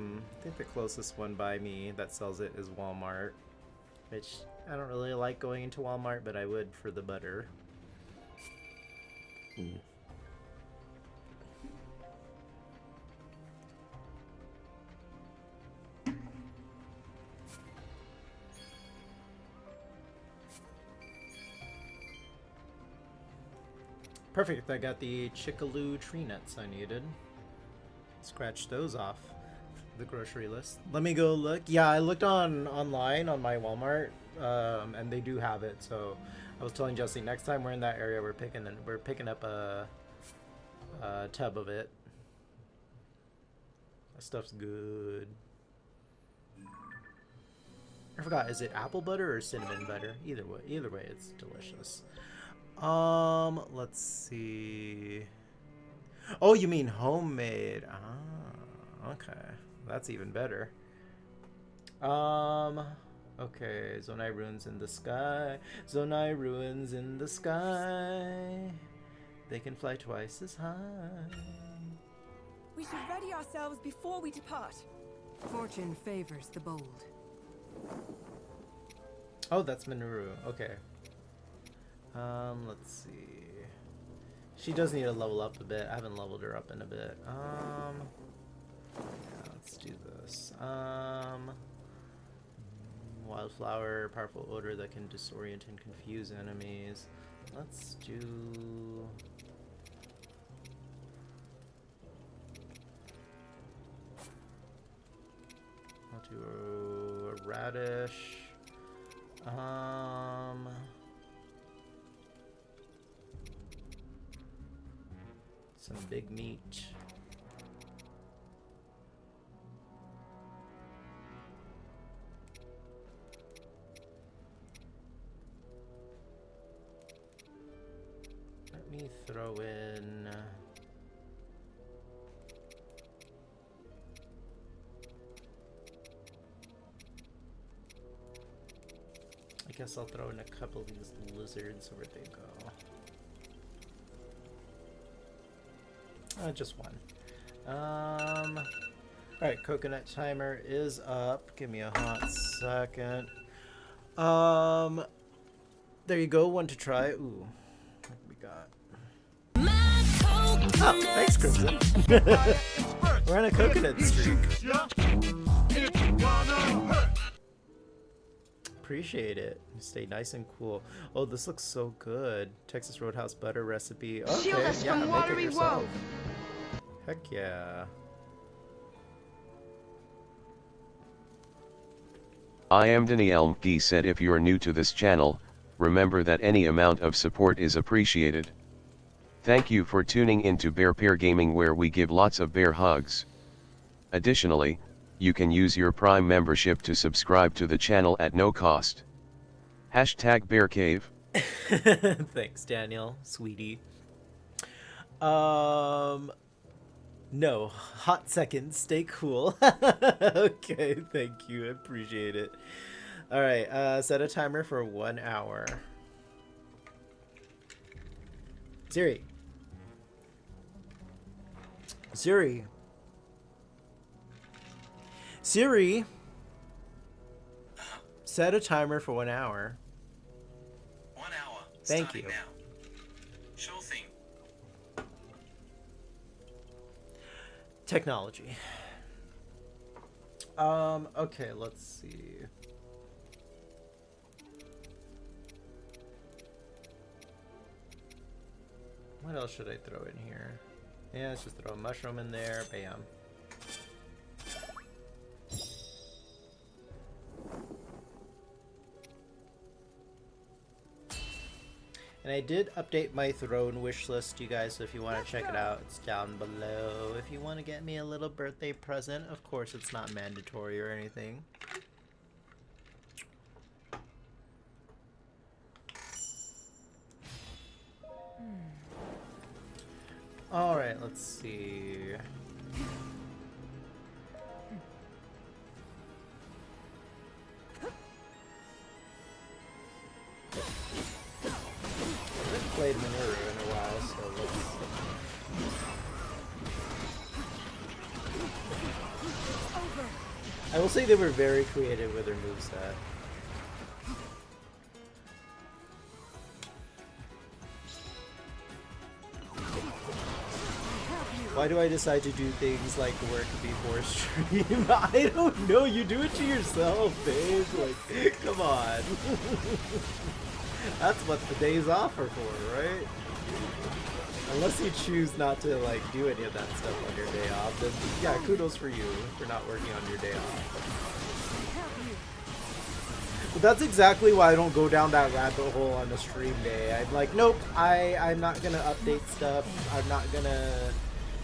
think the closest one by me that sells it is Walmart, which I don't really like going into Walmart, but I would for the butter. Perfect, I got the Chickaloo tree nuts I needed. Scratch those off the grocery list. Let me go look. Yeah, I looked online on my Walmart, and they do have it. So I was telling Jesse next time we're in that area, we're picking up a tub of it. That stuff's good. I forgot, is it apple butter or cinnamon butter? Either way, it's delicious. Let's see. Oh, you mean homemade? Ah, okay. That's even better. Okay. Zonai ruins in the sky. Zonai ruins in the sky. They can fly twice as high. We should ready ourselves before we depart. Fortune favors the bold. Oh, that's Minoru. Okay. Let's see. She does need to level up a bit. I haven't leveled her up in a bit. Yeah, let's do this. Wildflower, powerful odor that can disorient and confuse enemies. Let's do... I'll do a radish. Some big meat. Let me throw in I guess I'll throw in a couple of these lizards. Where'd they go? Just one. Alright, coconut timer is up. Give me a hot second. There you go, one to try. Ooh, what we got? Oh, thanks, Crimson. We're on a coconut streak. Appreciate it. Stay nice and cool. Oh, this looks so good. Texas Roadhouse butter recipe. Okay, Shield us yeah, from make it watery yourself. woe. Heck yeah. I am Danielle P said if you're new to this channel, remember that any amount of support is appreciated. Thank you for tuning into Bear Pair Gaming, where we give lots of bear hugs. Additionally, you can use your Prime membership to subscribe to the channel at no cost. Hashtag Bear Cave. Thanks, Daniel, sweetie. No, hot seconds, stay cool. Okay, thank you, I appreciate it. All right, set a timer for 1 hour. Siri. Siri. Siri. Set a timer for 1 hour. 1 hour. Thank you. Now. Sure thing. Technology. Okay, let's see. What else should I throw in here? Yeah, let's just throw a mushroom in there. Bam. And I did update my throne wish list, you guys, so if you want to check it out, it's down below. If you want to get me a little birthday present, of course it's not mandatory or anything. Alright, let's see. I haven't played Minoru in a while, so let's... I will say they were very creative with their moveset. Why do I decide to do things like work before stream? I don't know, you do it to yourself, babe. Like, come on. That's what the days off are for, right? Unless you choose not to like do any of that stuff on your day off, then yeah, kudos for you for not working on your day off. But that's exactly why I don't go down that rabbit hole on a stream day. I'm like, nope, I'm not gonna update stuff. I'm not gonna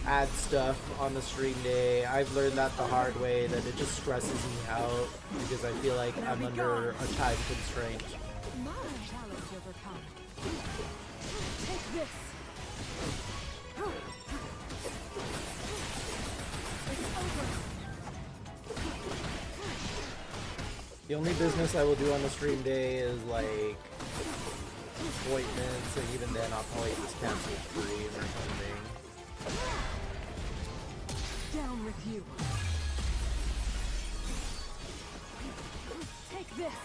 add stuff on the stream day. I've learned that the hard way, that it just stresses me out because I feel like I'm under a time constraint. Take this. The only business I will do on the stream day is like appointments, and even then I'll probably just cancel stream or something. Down with you. Take this.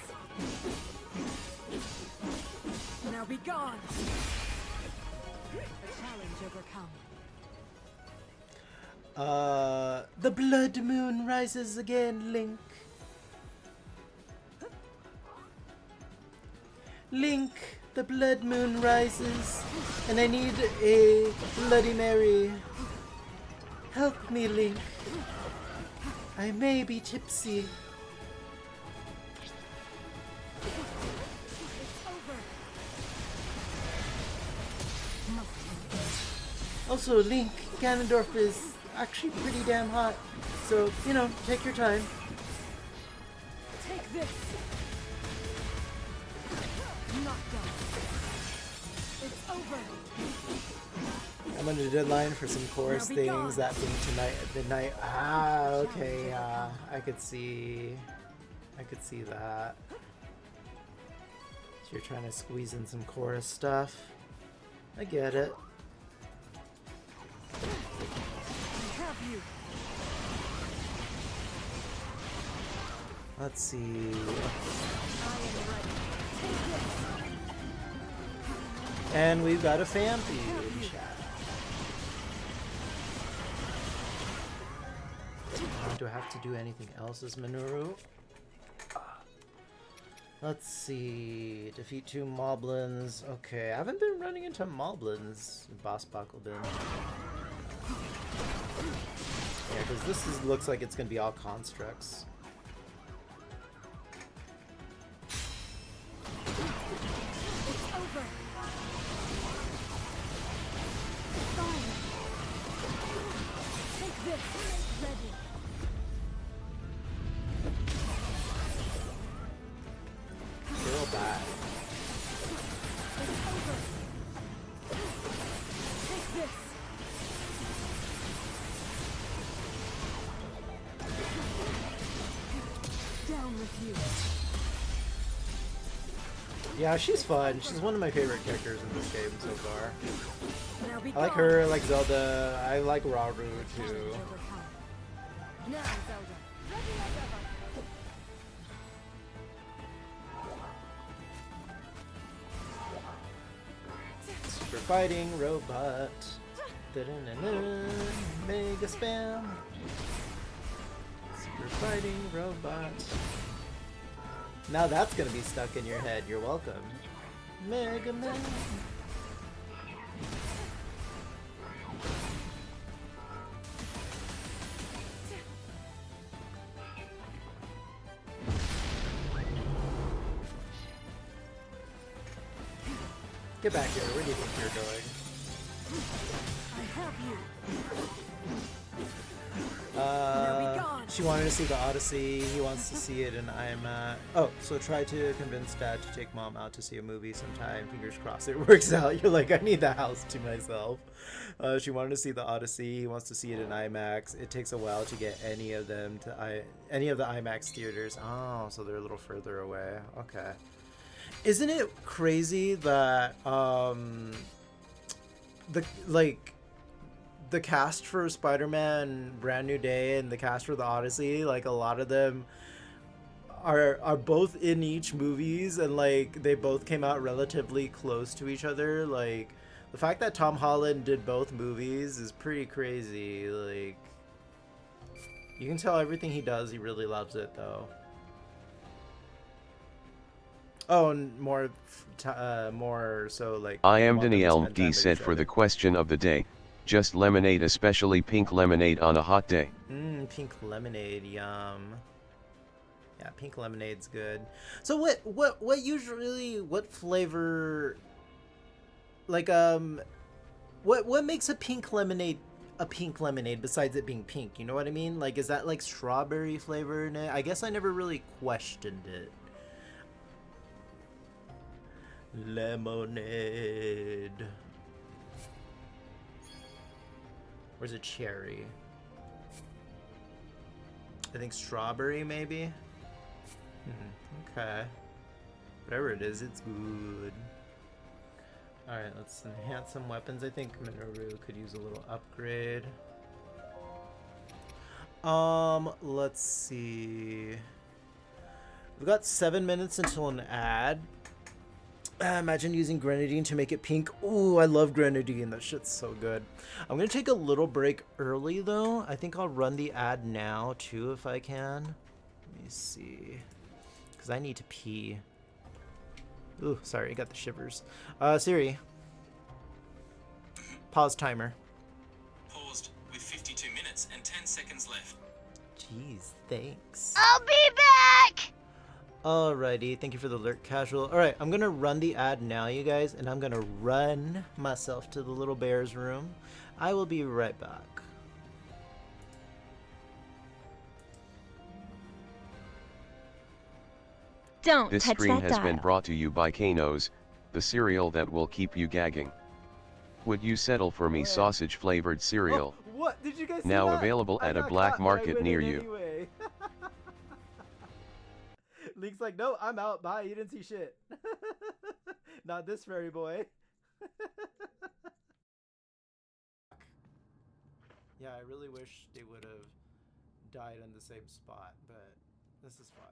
Now be gone. A challenge overcome. The blood moon rises again, Link. Link, the blood moon rises, and I need a Bloody Mary. Help me, Link. I may be tipsy. Also, Link, Ganondorf is actually pretty damn hot, so, you know, take your time. Take this. Knockdown. It's over. I'm on a deadline for some chorus things, that being tonight at midnight. Ah, okay, I could see that. So you're trying to squeeze in some chorus stuff. I get it. Let's see. And we've got a fan feed in chat. Do I have to do anything else as Minoru? Let's see. Defeat 2 moblins. Okay, I haven't been running into moblins in Boss Bakugan. Yeah, because this looks like it's going to be all constructs. Yeah, she's fun. She's one of my favorite characters in this game so far. Now be I like gone. her, I like Zelda, I like Rauru too. Now, Zelda. Ready as ever. Super fighting robot. Da-da-na-na. Mega spam. Super fighting robot. Now that's gonna be stuck in your head. You're welcome. Mega Man. Get back here. Where do you think you're going? I have you. She wanted to see the Odyssey. He wants to see it in IMAX. Oh, so try to convince Dad to take Mom out to see a movie sometime. Fingers crossed it works out. You're like, I need the house to myself. She wanted to see the Odyssey. He wants to see it in IMAX. It takes a while to get any of them to any of the IMAX theaters. Oh, so they're a little further away. Okay. Isn't it crazy that the cast for Spider-Man Brand New Day and the cast for the Odyssey, like a lot of them are both in each movies, and like they both came out relatively close to each other. Like the fact that Tom Holland did both movies is pretty crazy. Like you can tell everything he does, he really loves it though. Oh, and more so like I am Danielle D said for the question of the day, just lemonade, especially pink lemonade on a hot day. Pink lemonade, yum. Yeah, pink lemonade's good. So what usually, what flavor, like what makes a pink lemonade besides it being pink? You know what I mean? Like, is that like strawberry flavor in it? I guess I never really questioned it. Lemonade. Where's a cherry? I think strawberry, maybe? Okay. Whatever it is, it's good. Alright, let's enhance some weapons. I think Minoru could use a little upgrade. Let's see. We've got 7 minutes until an ad. Imagine using grenadine to make it pink. Ooh, I love grenadine. That shit's so good. I'm gonna take a little break early though. I think I'll run the ad now too if I can. Let me see. Because I need to pee. Ooh, sorry, I got the shivers. Siri. Pause timer. Paused with 52 minutes and 10 seconds left. Jeez, thanks. I'll be back! Alrighty, thank you for the alert, casual. Alright, I'm gonna run the ad now, you guys, and I'm gonna run myself to the little bear's room. I will be right back. Don't This touch stream that has dial. been brought to you by Kano's, the cereal that will keep you gagging. Would you settle for me sausage flavored cereal? Oh, what? Did you guys see Now that? available I at a got black caught, but I market went near in you. Anyway. Link's like, no, I'm out. Bye. You didn't see shit. Not this fairy boy. Yeah, I really wish they would have died in the same spot, but this is fine.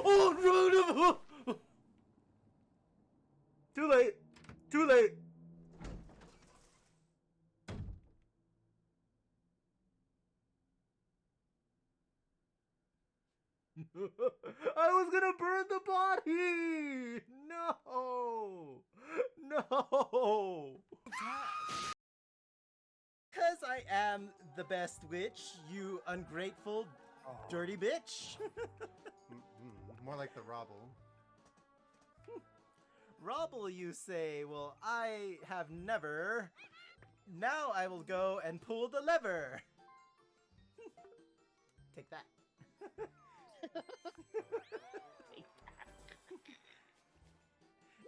Oh no! Too late. Too late. I was gonna burn the body! No! No! Because I am the best witch, you ungrateful, dirty bitch. More like the Robble. Robble, you say? Well, I have never. Now I will go and pull the lever. Take that.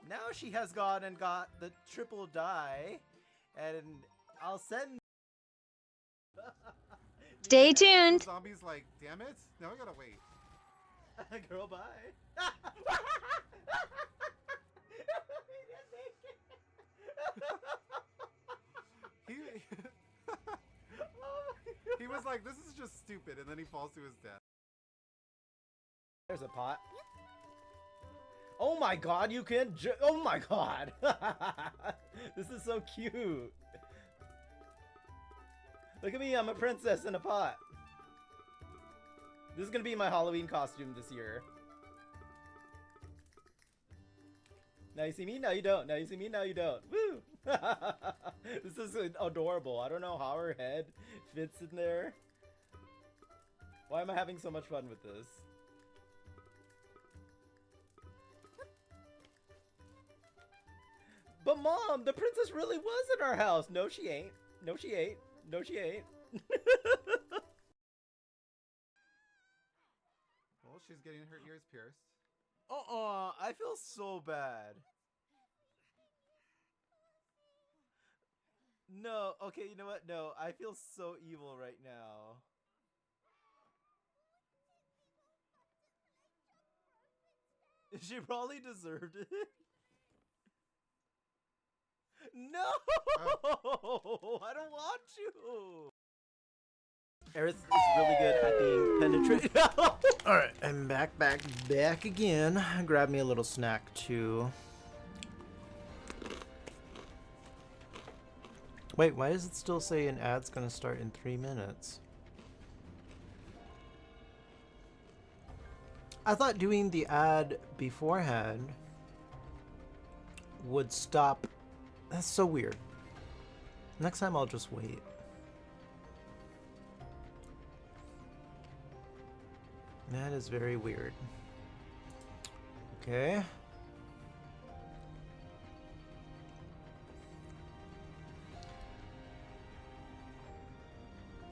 Now she has gone and got the triple die, and I'll send. Stay tuned. The zombie's like, damn it! Now I gotta wait. Girl, bye. he he was like, this is just stupid, and then he falls to his death. There's a pot. Oh my god, you can oh my god. This is so cute. Look at me, I'm a princess in a pot. This is gonna be my Halloween costume this year. Now you see me, now you don't. Now you see me, now you don't. Woo! This is adorable. I don't know how her head fits in there. Why am I having so much fun with this? But Mom, the princess really was in our house. No, she ain't. No, she ain't. No, she ain't. Well, she's getting her ears pierced. I feel so bad. No, okay, you know what? No, I feel so evil right now. She probably deserved it. No! I don't want you! Aerith is really good at being penetrated. Alright, I'm back again. Grab me a little snack too. Wait, why does it still say an ad's gonna start in 3 minutes? I thought doing the ad beforehand would stop. That's so weird. Next time I'll just wait. That is very weird. Okay.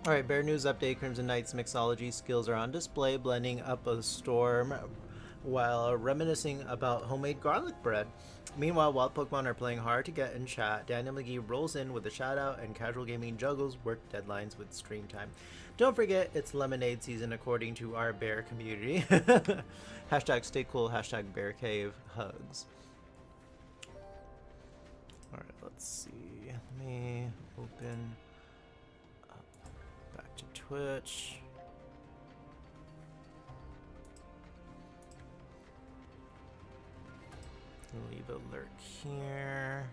Alright, Bear News update. Crimson Knight's mixology skills are on display, blending up a storm while reminiscing about homemade garlic bread. Meanwhile, while Pokemon are playing hard to get in chat, Daniel McGee rolls in with a shout out and casual gaming juggles work deadlines with stream time. Don't forget, it's lemonade season according to our bear community. Hashtag stay cool, hashtag bear cave hugs. Alright, let's see. Let me open up back to Twitch. Leave a lurk here.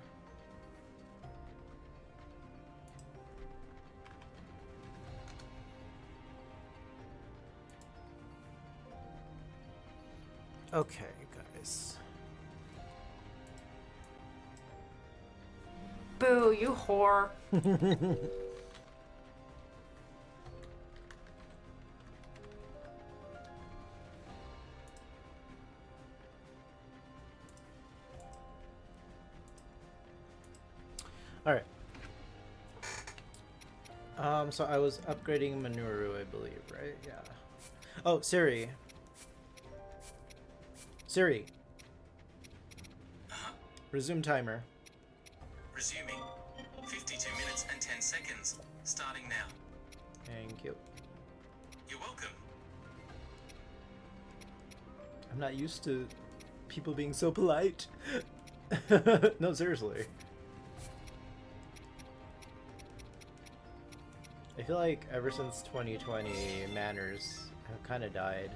Okay, guys. Boo, you whore. Alright. So I was upgrading Manuru, I believe, right? Yeah. Oh, Siri. Siri. Resume timer. Resuming. 52 minutes and 10 seconds. Starting now. Thank you. You're welcome. I'm not used to people being so polite. No, seriously. I feel like ever since 2020, manners have kind of died.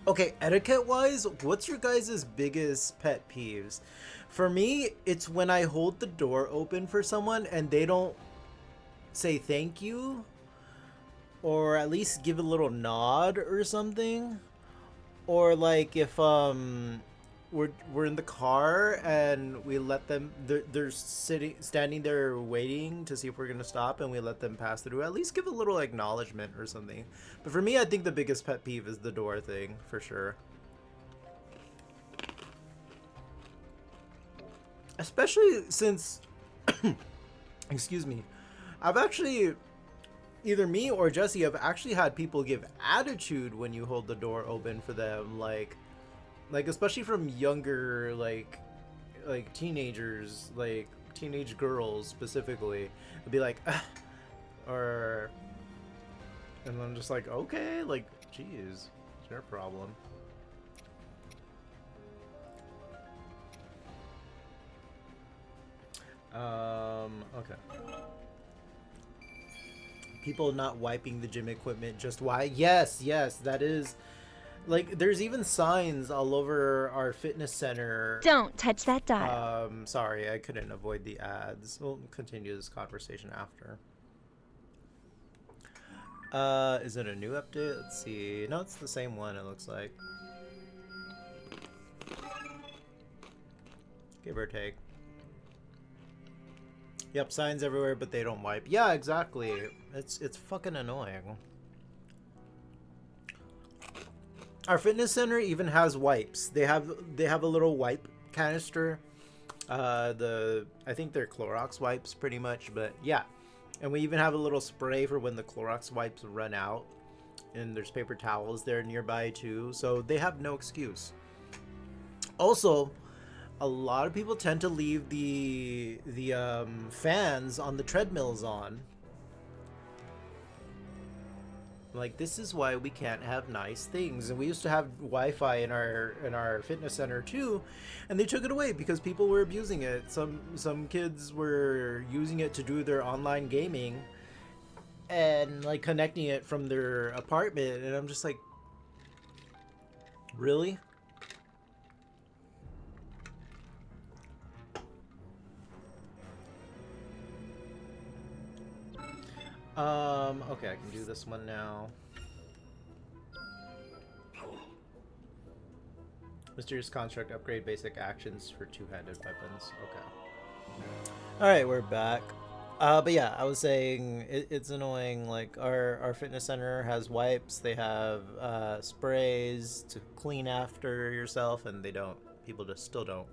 Okay, etiquette-wise, what's your guys' biggest pet peeves? For me, it's when I hold the door open for someone and they don't say thank you, or at least give a little nod or something. Or like if we're in the car and we let them, they're standing there waiting to see if we're gonna stop, and we let them pass through. At least give a little acknowledgement or something. But for me, I think the biggest pet peeve is the door thing, for sure. Especially since, excuse me, I've actually, either me or Jesse have actually had people give attitude when you hold the door open for them, like especially from younger, like teenagers, like teenage girls specifically. It'd be like, or, and I'm just like, okay, like, geez, it's your problem. Okay. People not wiping the gym equipment, just why? Yes, that is... Like, there's even signs all over our fitness center. Don't touch that dial. Sorry, I couldn't avoid the ads. We'll continue this conversation after. Is it a new update? Let's see. No, it's the same one, it looks like. Give or take. Yep, signs everywhere, but they don't wipe. Yeah, exactly. It's fucking annoying. Our fitness center even has wipes. They have a little wipe canister. I think they're Clorox wipes pretty much, but yeah. And we even have a little spray for when the Clorox wipes run out. And there's paper towels there nearby too. So they have no excuse. Also, a lot of people tend to leave the fans on the treadmills on. Like, this is why we can't have nice things. And we used to have Wi-Fi in our fitness center too, and they took it away because people were abusing it. Some kids were using it to do their online gaming and like connecting it from their apartment, and I'm just like, really? Okay, I can do this one now. Mysterious construct, upgrade basic actions for two-handed weapons. Okay. Alright, we're back. But yeah, I was saying it's annoying. Like, our fitness center has wipes, they have sprays to clean after yourself, and they don't. People just still don't.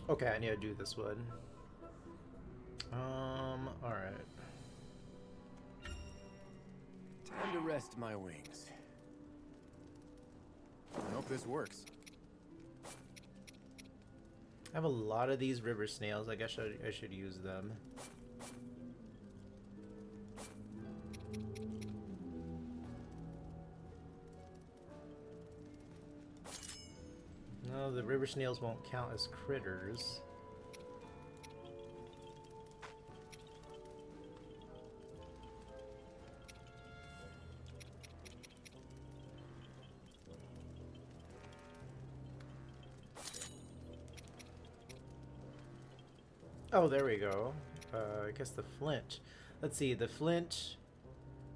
Okay, I need to do this one. Alright. Time to rest my wings. I hope this works. I have a lot of these river snails. I guess I should use them. No, the river snails won't count as critters. Oh, there we go. I guess the flint. Let's see, the flint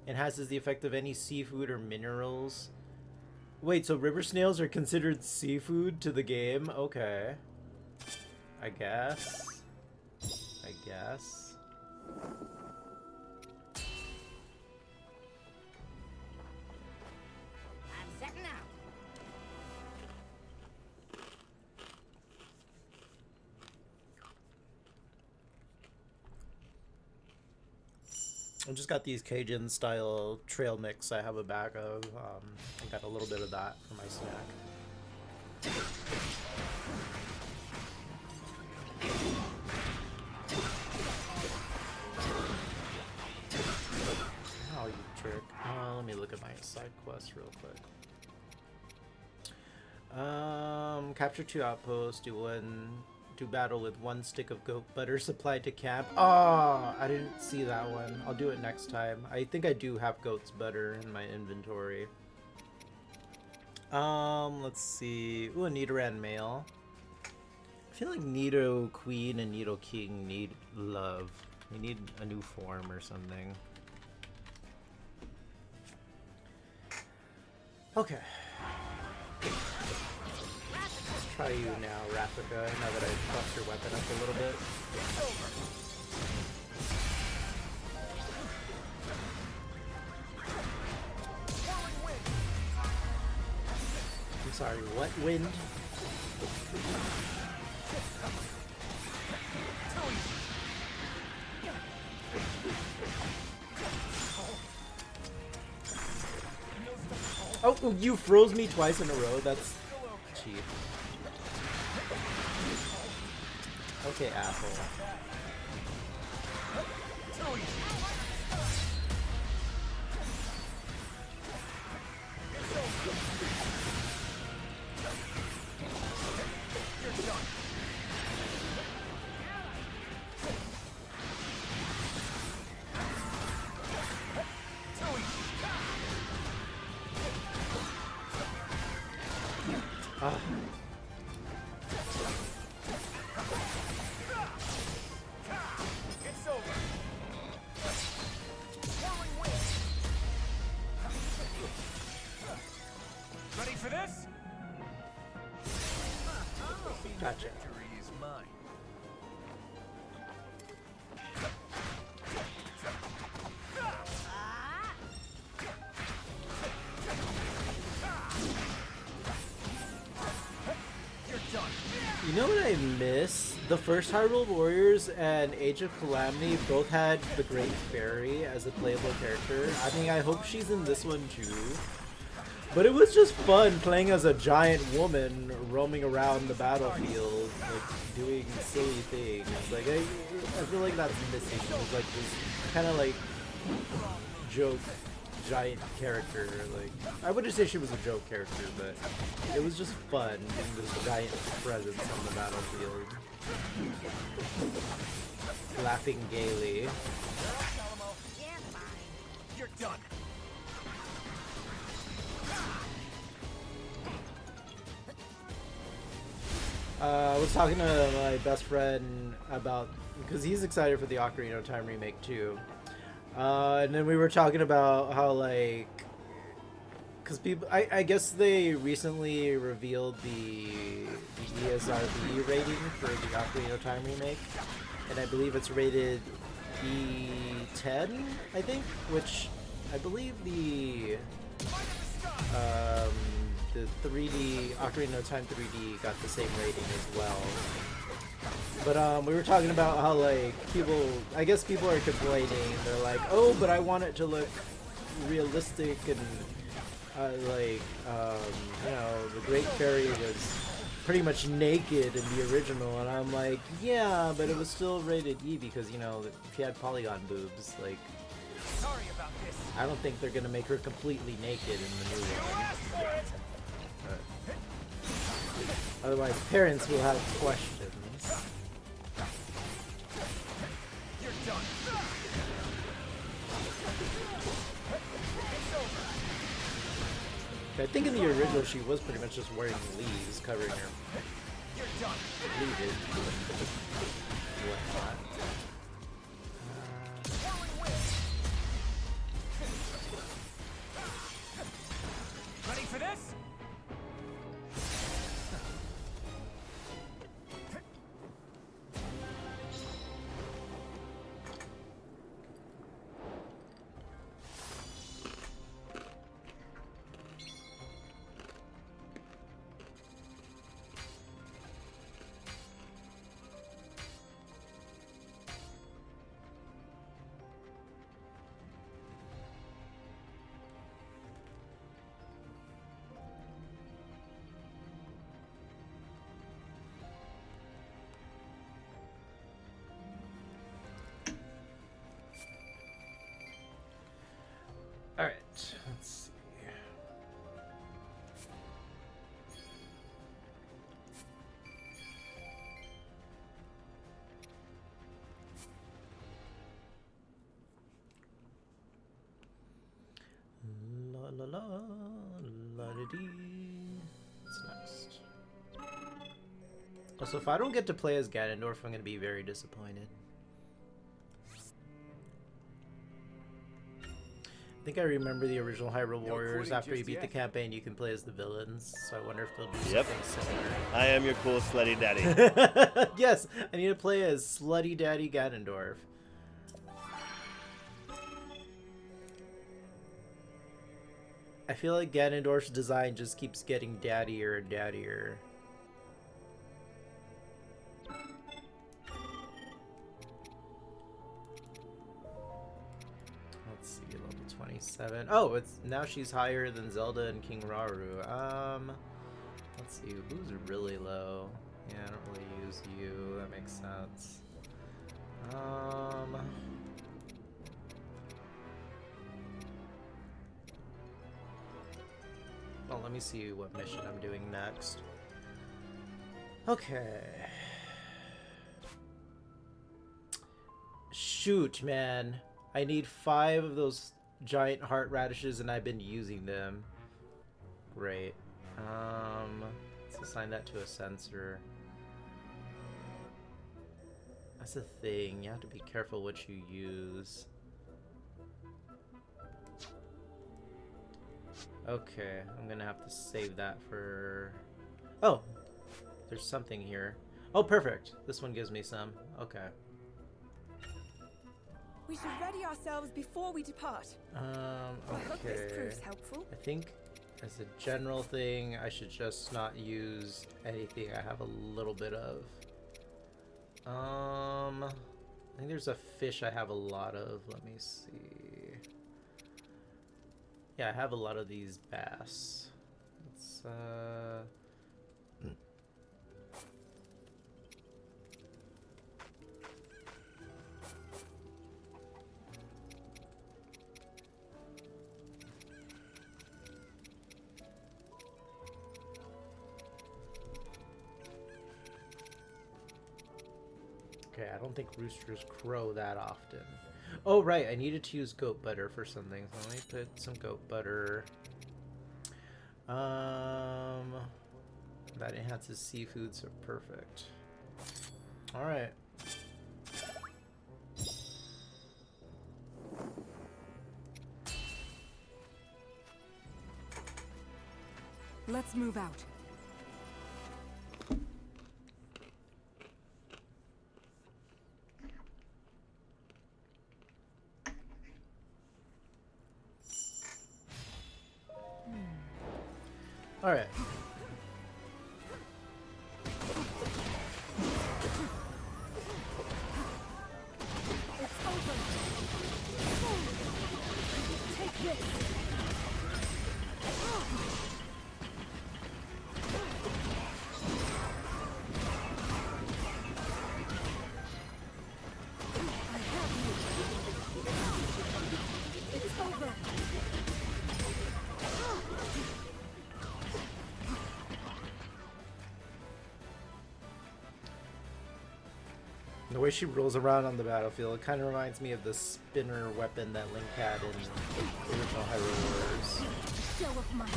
enhances the effect of any seafood or minerals. Wait, so river snails are considered seafood to the game? Okay. I guess. I'm setting out. I just got these Cajun style trail mix I have a bag of. I got a little bit of that for my snack. Oh, you jerk. Let me look at my side quest real quick. Capture 2 outposts, do battle with 1 stick of goat butter supplied to camp. Oh, I didn't see that one. I'll do it next time. I think I do have goat's butter in my inventory. Let's see. Ooh, a Nidoran male. I feel like Nido Queen and Nido King need love. They need a new form or something. Okay. Let's try you now, Raffica, now that I've buffed your weapon up a little bit. I'm sorry, what wind? Oh, you froze me twice in a row? That's cheap. Okay, asshole. Ah. It's over. Whirling wind. Ready for this? Gotcha. Victory is mine. You're done. You know what I miss? The first Hyrule Warriors and Age of Calamity both had the Great Fairy as a playable character. I mean, I hope she's in this one too. But it was just fun playing as a giant woman roaming around the battlefield, like doing silly things. Like I feel like that's missing. It was like this kind of like joke giant character. Like I wouldn't say she was a joke character, but it was just fun being this giant presence on the battlefield, laughing gaily. You're done. I was talking to my best friend about, because he's excited for the Ocarina of Time remake too. And then we were talking about how, like, because people, I guess they recently revealed the ESRB rating for the Ocarina of Time remake, and I believe it's rated E10, I think, which I believe the 3D Ocarina of Time 3D got the same rating as well. But we were talking about how, like, people, I guess people are complaining. They're like, oh, but I want it to look realistic and you know, the Great Fairy was pretty much naked in the original, and I'm like, yeah, but it was still rated E because, you know, if you had polygon boobs, like, Sorry about this. I don't think they're gonna make her completely naked in the new one. Otherwise, parents will have questions. You're done. I think in the original she was pretty much just wearing leaves covering her You're done. cleavage and whatnot. Ready for this? Alright, let's see. La la la la da dee. What's next? Also, if I don't get to play as Ganondorf, I'm gonna be very disappointed. I think I remember the original Hyrule Warriors. After you beat the campaign, you can play as the villains. So I wonder if they'll do something similar. I am your cool slutty daddy. Yes, I need to play as Slutty Daddy Ganondorf. I feel like Ganondorf's design just keeps getting daddier and daddier. Let's see, level 27. Oh, it's now she's higher than Zelda and King Rauru. Let's see, who's really low? Yeah, I don't really use you. That makes sense. Well, let me see what mission I'm doing next. Okay. Shoot, man. I need 5 of those giant heart radishes and I've been using them. Great. Let's see. assign that to a sensor. That's a thing. You have to be careful what you use. Okay, I'm gonna have to save that for... Oh! There's something here. Oh, perfect! This one gives me some. Okay. We should ready ourselves before we depart. I hope this Okay. proves helpful. I think as a general thing, I should just not use anything I have a little bit of. I think there's a fish I have a lot of. Let me see. Yeah, I have a lot of these bass. Let's, Okay, I don't think roosters crow that often. Oh, right, I needed to use goat butter for something. So let me put some goat butter. That enhances seafood, so perfect. Alright. Let's move out. All right. It's over. Take this. I have you. It's over. The way she rolls around on the battlefield, it kind of reminds me of the spinner weapon that Link had in the original Hyrule Warriors. Show of might.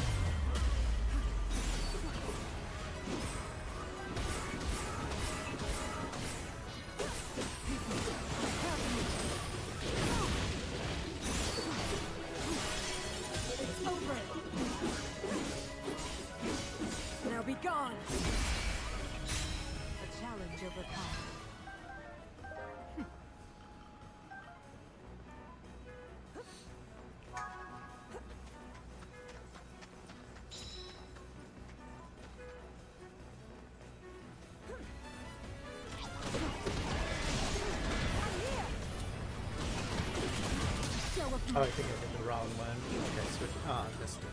It's over. Now be gone. A challenge overcome. Oh, I think I did the wrong one. Okay, switch. Ah, I missed it.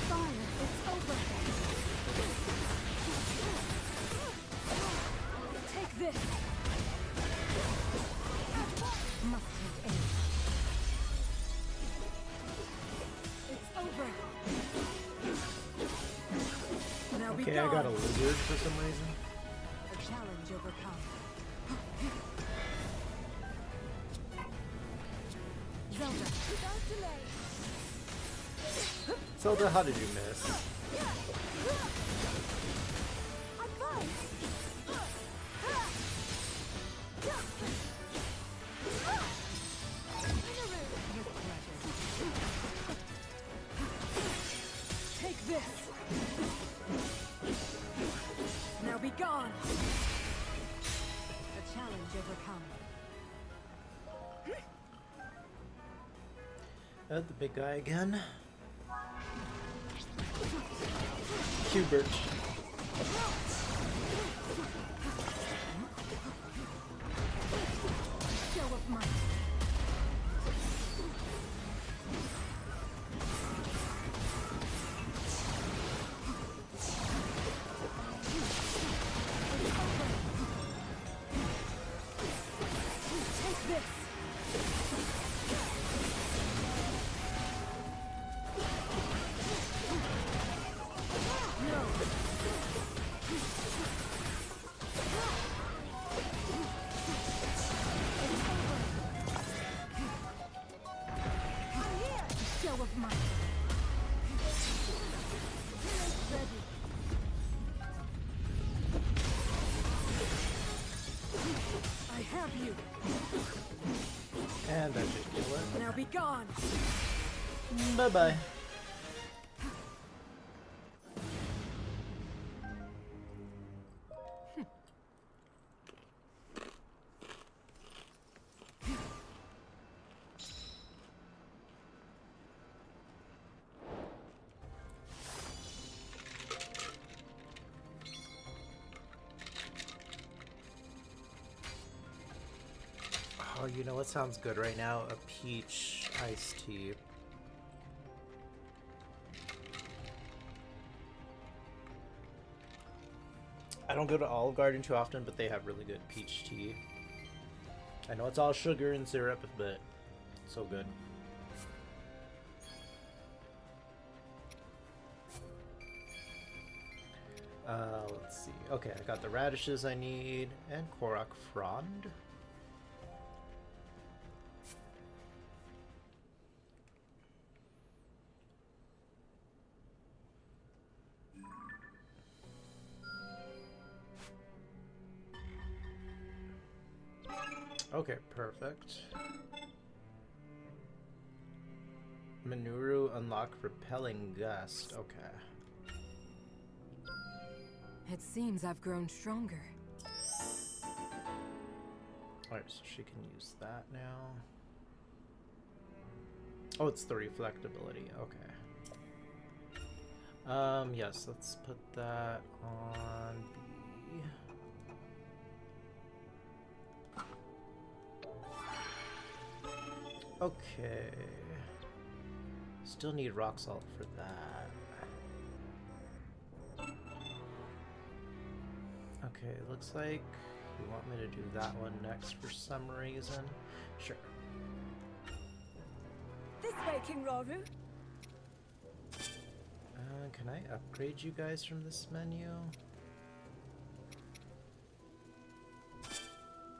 Fire, it's over. Take this. Must take aim. It's over. Now be Okay, gone. I got a lizard for some reason. A challenge overcome. Zelda, without delay. Zelda, how did you miss? I'm fine. Take this. Now be gone. A challenge overcome. The big guy again. Hubert. Show of might. Take this. No. of might. Ready. I have you. And that should kill it. Now be gone. Bye bye. Oh, you know what sounds good right now? A peach iced tea. I don't go to Olive Garden too often, but they have really good peach tea. I know it's all sugar and syrup, but so good. Let's see. Okay, I got the radishes I need and Korok Frond. Okay, perfect. Manuru unlock repelling gust. Okay. It seems I've grown stronger. Alright, so she can use that now. Oh, it's the reflectability. Okay. Yes, let's put that on B. Okay. Still need rock salt for that. Okay, looks like you want me to do that one next for some reason. Sure. This way, King Rauru. Can I upgrade you guys from this menu?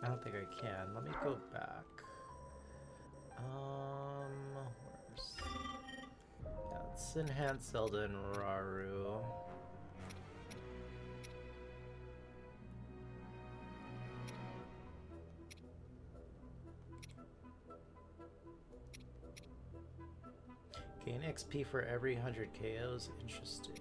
I don't think I can. Let me go back. Where's... Yeah, let's enhance Zelda and Rauru. Gain XP for every 100 KOs. Interesting.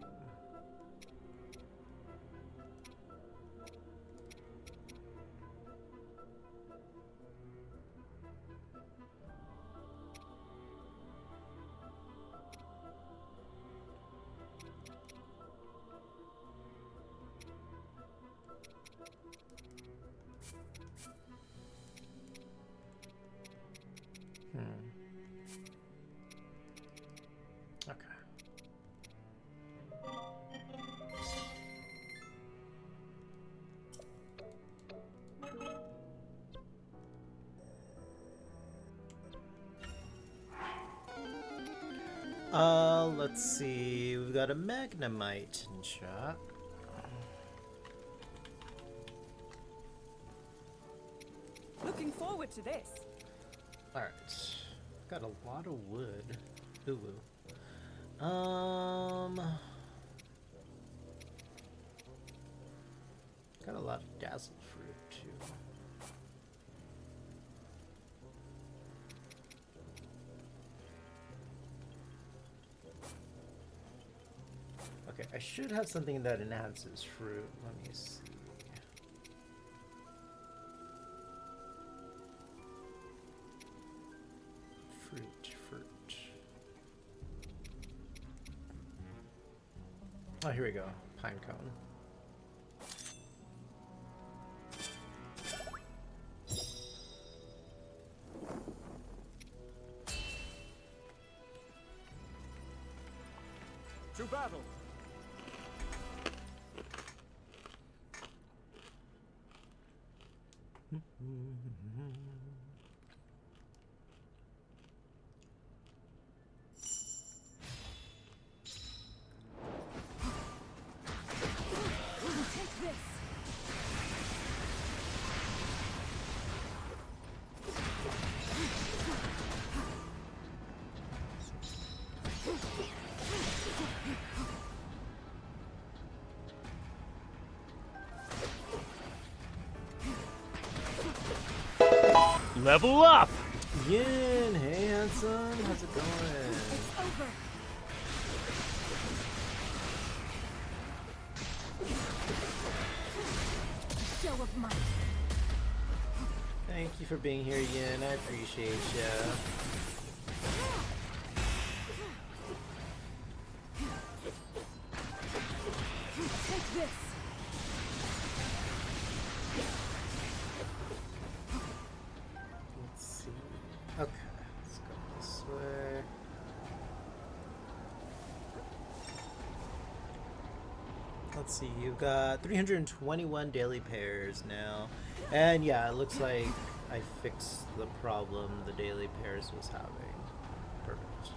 Let's see, we've got a Magnemite in chat. Looking forward to this. Alright, got a lot of wood. Ooh. Got a lot of dazzle fruit too. Okay, I should have something that enhances fruit. Let me see. Fruit. Oh, here we go. Pine cone. To battle! Level up! Yin, hey handsome, how's it going? It's over. Show of might. Thank you for being here, Yin. I appreciate ya. Take this. Let's see. Okay, let's go this way. Let's see, you've got 321 daily pairs now. And yeah, it looks like I fixed the problem the daily pairs was having. Perfect.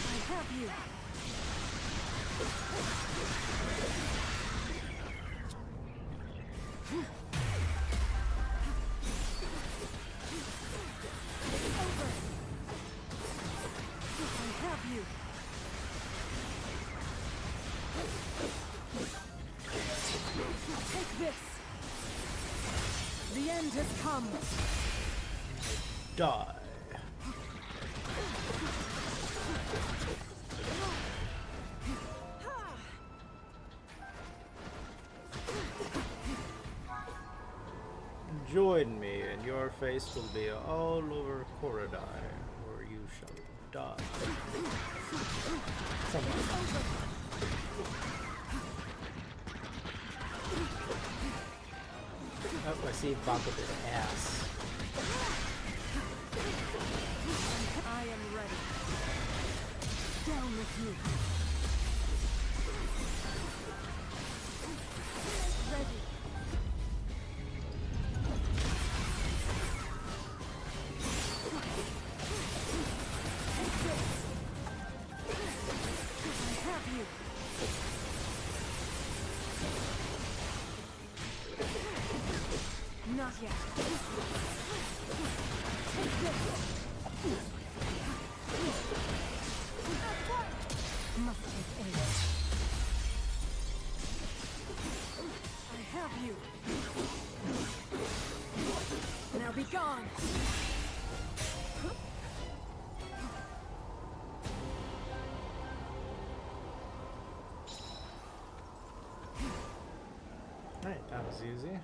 I have you. Take this. The end has come. Die. Join me, and your face will be all over Korodai, or you shall die. Oh, I see Baka bit ass. I am ready. Down with you. Ready. I have you. Not yet. Take this. Must take aim. I have you. Now be gone. Alright, that was easy.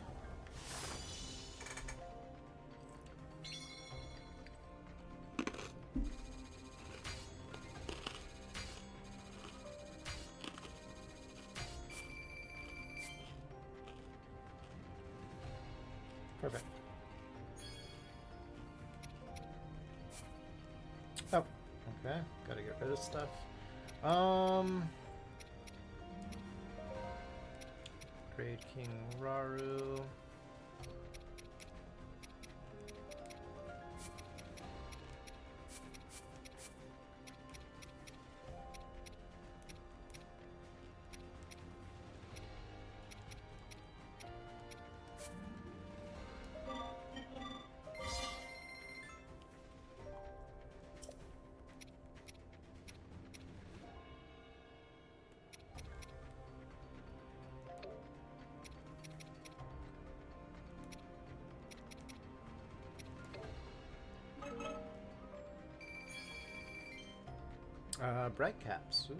Perfect. Oh, okay. Gotta get rid of stuff. Great King Raru. Bright caps. Ooh.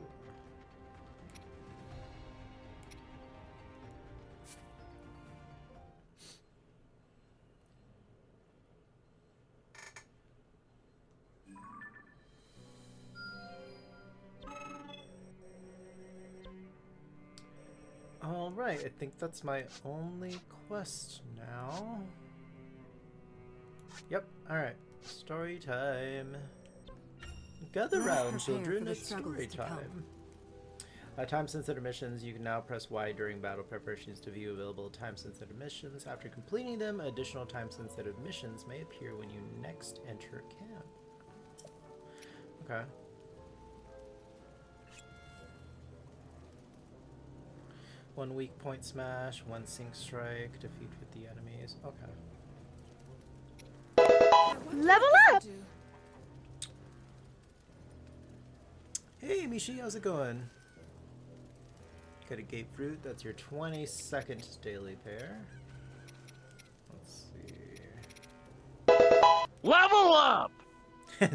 All right, I think that's my only quest now. Yep. All right. Story time. Gather round, children, it's story time. Time-sensitive missions. You can now press Y during battle preparations to view available time-sensitive missions. After completing them, additional time-sensitive missions may appear when you next enter camp. Okay. One weak point smash, one sync strike, defeat 50 enemies. Okay. Level up! Hey Mishi, how's it going? Got a grapefruit, that's your 22nd daily pair. Let's see. Level up!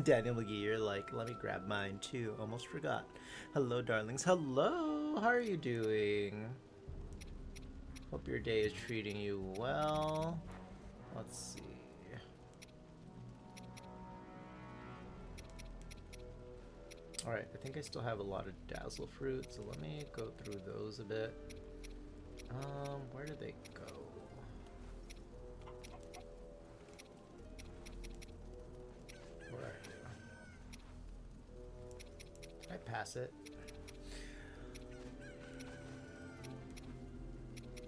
Daniel McGee, you're like, let me grab mine too. Almost forgot. Hello, darlings. Hello, how are you doing? Hope your day is treating you well. Let's see. Alright, I think I still have a lot of dazzle fruit, so let me go through those a bit. Where did they go? Where are you? Did I pass it?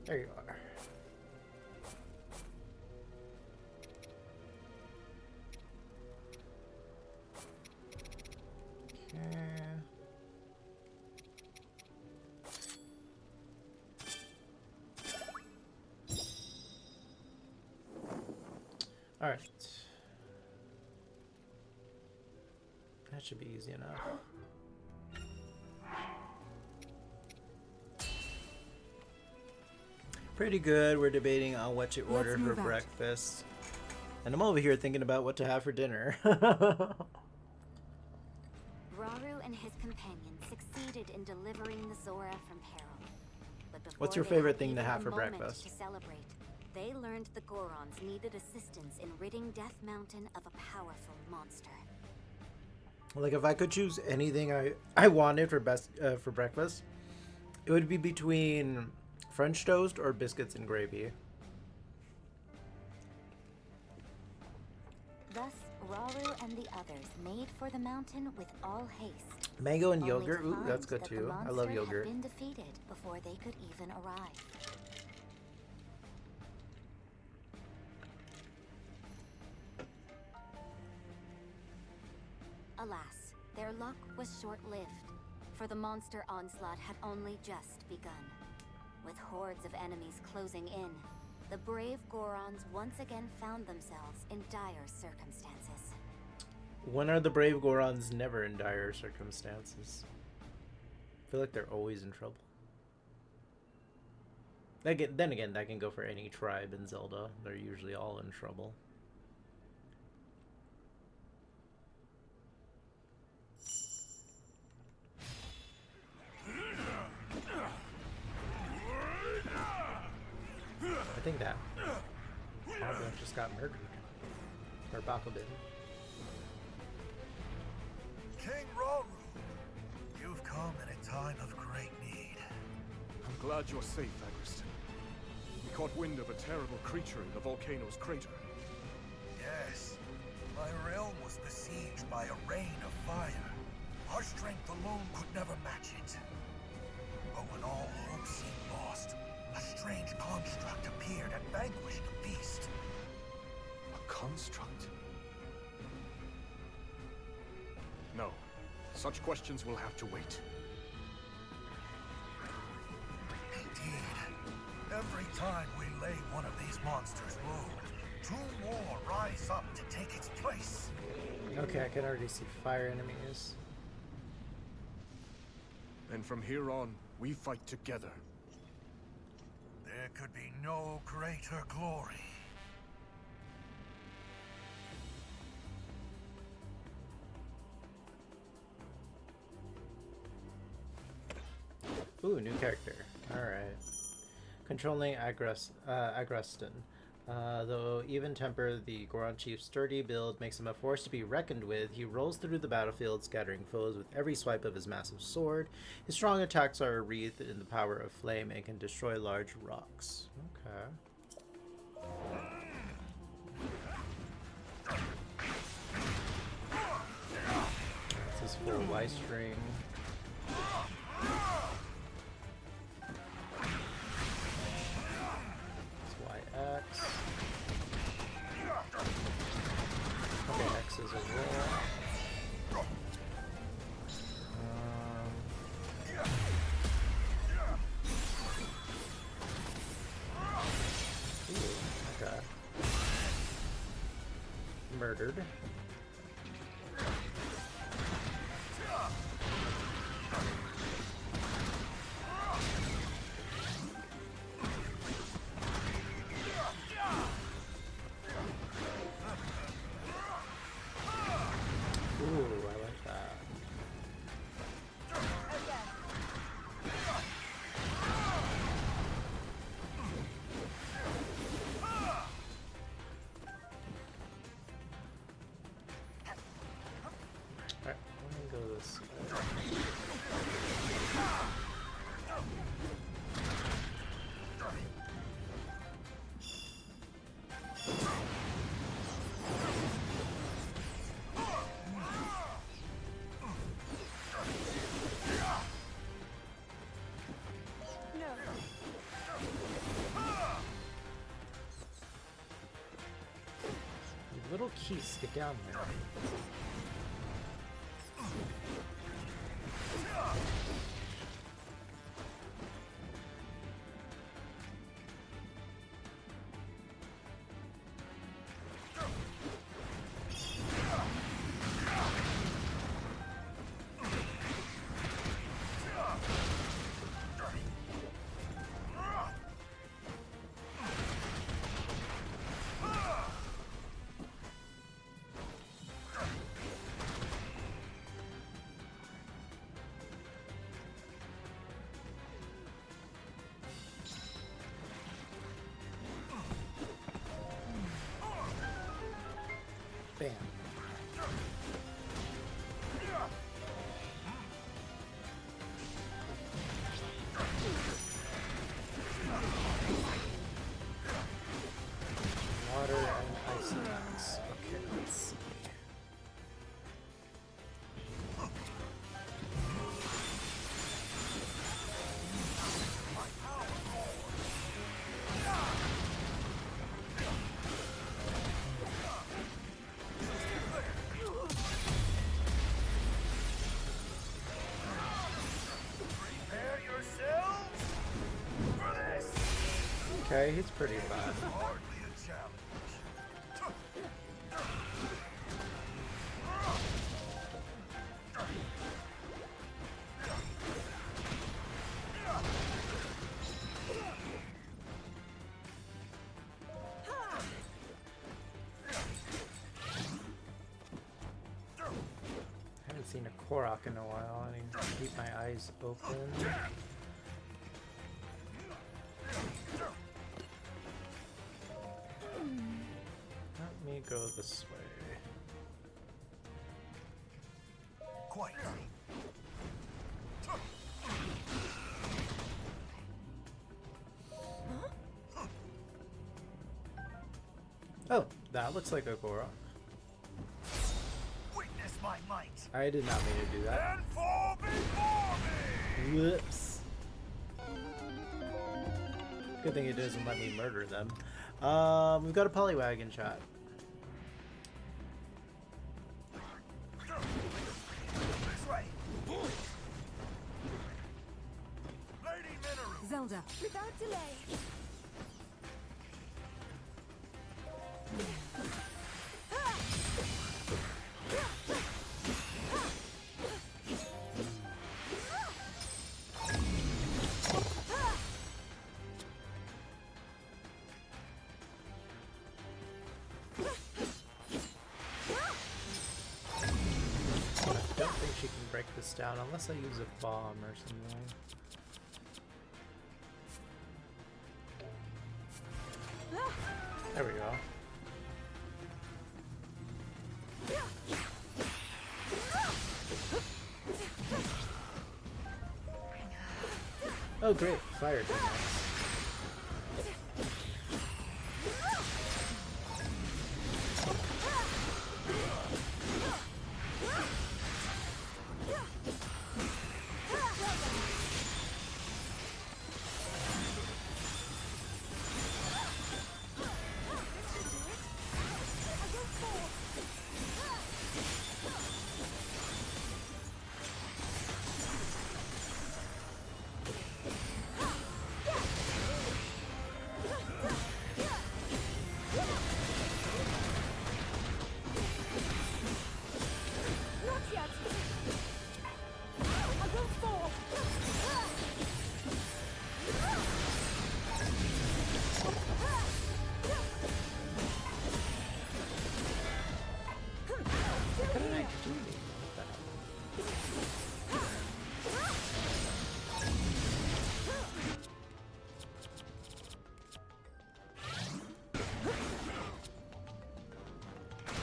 There you are. All right. That should be easy enough. Pretty good. We're debating on what to order for breakfast. And I'm over here thinking about what to have for dinner. Rauru and his companions succeeded in delivering the Zora from peril. But before What's your they favorite had thing to even have a for moment breakfast? To celebrate, they learned the Gorons needed assistance in ridding Death Mountain of a powerful monster. Like if I could choose anything I wanted for breakfast, it would be between French toast or biscuits and gravy. Thus, Rauru and the others made for the mountain with all haste. Mango and only yogurt, to ooh, find that's good that the too. I love monster yogurt. had been defeated before they could even arrive. Alas, their luck was short-lived, for the monster onslaught had only just begun. With hordes of enemies closing in, the brave Gorons once again found themselves in dire circumstances. When are the brave Gorons never in dire circumstances? I feel like they're always in trouble. Then again, that can go for any tribe in Zelda. They're usually all in trouble. I think that Barbara just got murdered. Or Baku did. King Rauru, you've come in a time of great need. I'm glad you're safe, Agriston. We caught wind of a terrible creature in the volcano's crater. Yes, my realm was besieged by a rain of fire. Our strength alone could never match it. But when all hope seemed lost, a strange construct appeared and vanquished the beast. A construct? No. Such questions will have to wait. Indeed. Every time we lay one of these monsters low, two more rise up to take its place. Okay, I can already see fire enemies. And from here on, we fight together. There could be no greater glory. Ooh, new character. Alright. Controlling Agreston. Though even temper, the Goron chief's sturdy build makes him a force to be reckoned with. He rolls through the battlefield, scattering foes with every swipe of his massive sword. His strong attacks are wreathed in the power of flame and can destroy large rocks. Okay. This is full Y string. X. Okay, X is a roll. Ooh, okay. Murdered. Keys, get down there. Bam. Water and ice attacks. Okay, let's see. Prepare yourselves for this. Okay, he's pretty bad. Hardly a challenge. I haven't seen a Korok in a while. I need to keep my eyes open. Let me go this way. Quite. Oh, that looks like a Korok. Witness my might. I did not mean to do that. And fall before me. Whoops. Good thing it doesn't let me murder them. We've got a Poliwagon shot. This way. Lady Mineru. Zelda, without delay. I don't think she can break this down unless I use a bomb or something. There we go. Oh great, fire attacks.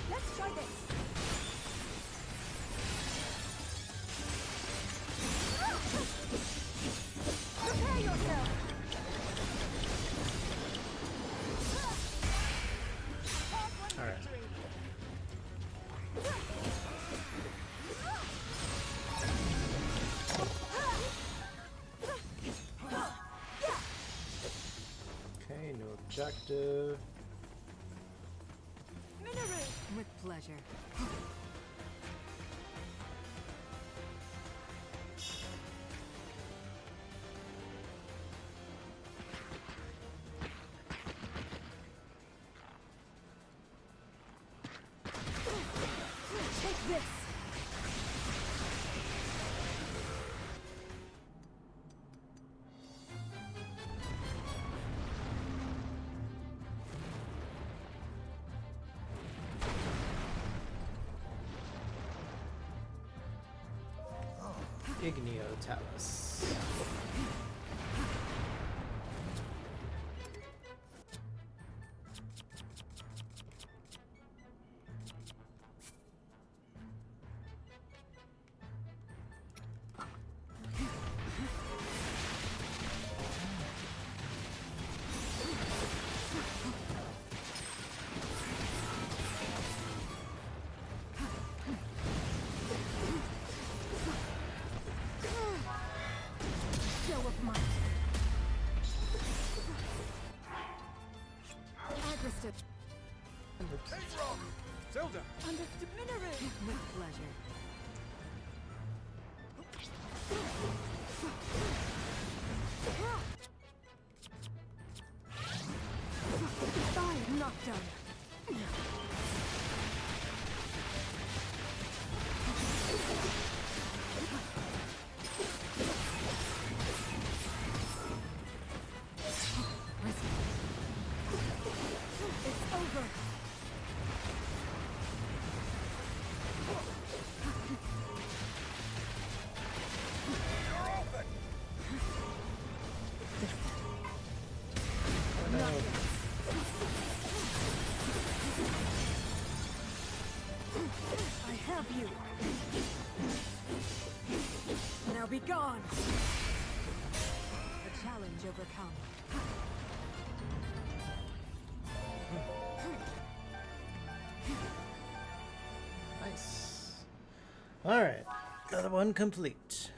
Let's try this. Prepare yourself. All right. Okay, no objective. With pleasure. Take this. Igneo Talus. Zelda! With pleasure. I'm not done. It's over. I have you. Now be gone. A challenge overcome. Nice. Alright, another one complete.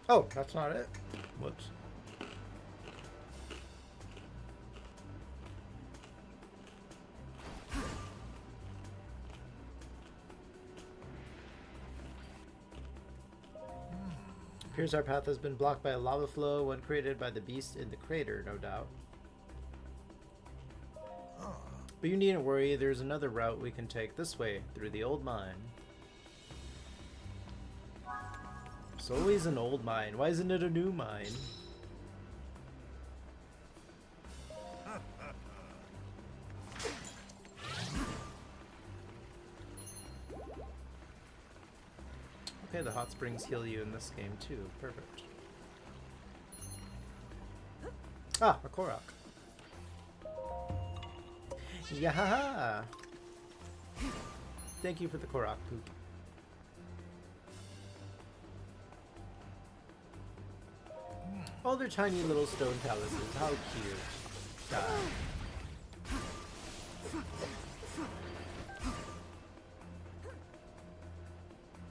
Oh, that's not it. Whoops. Appears our path has been blocked by a lava flow, one created by the beast in the crater, no doubt. But you needn't worry, there's another route we can take this way, through the old mine. It's always an old mine. Why isn't it a new mine? Okay, the hot springs heal you in this game too. Perfect. Ah, a Korok. Yahaha! Thank you for the Korok poop. Oh, they're tiny little stone palaces. How cute. God.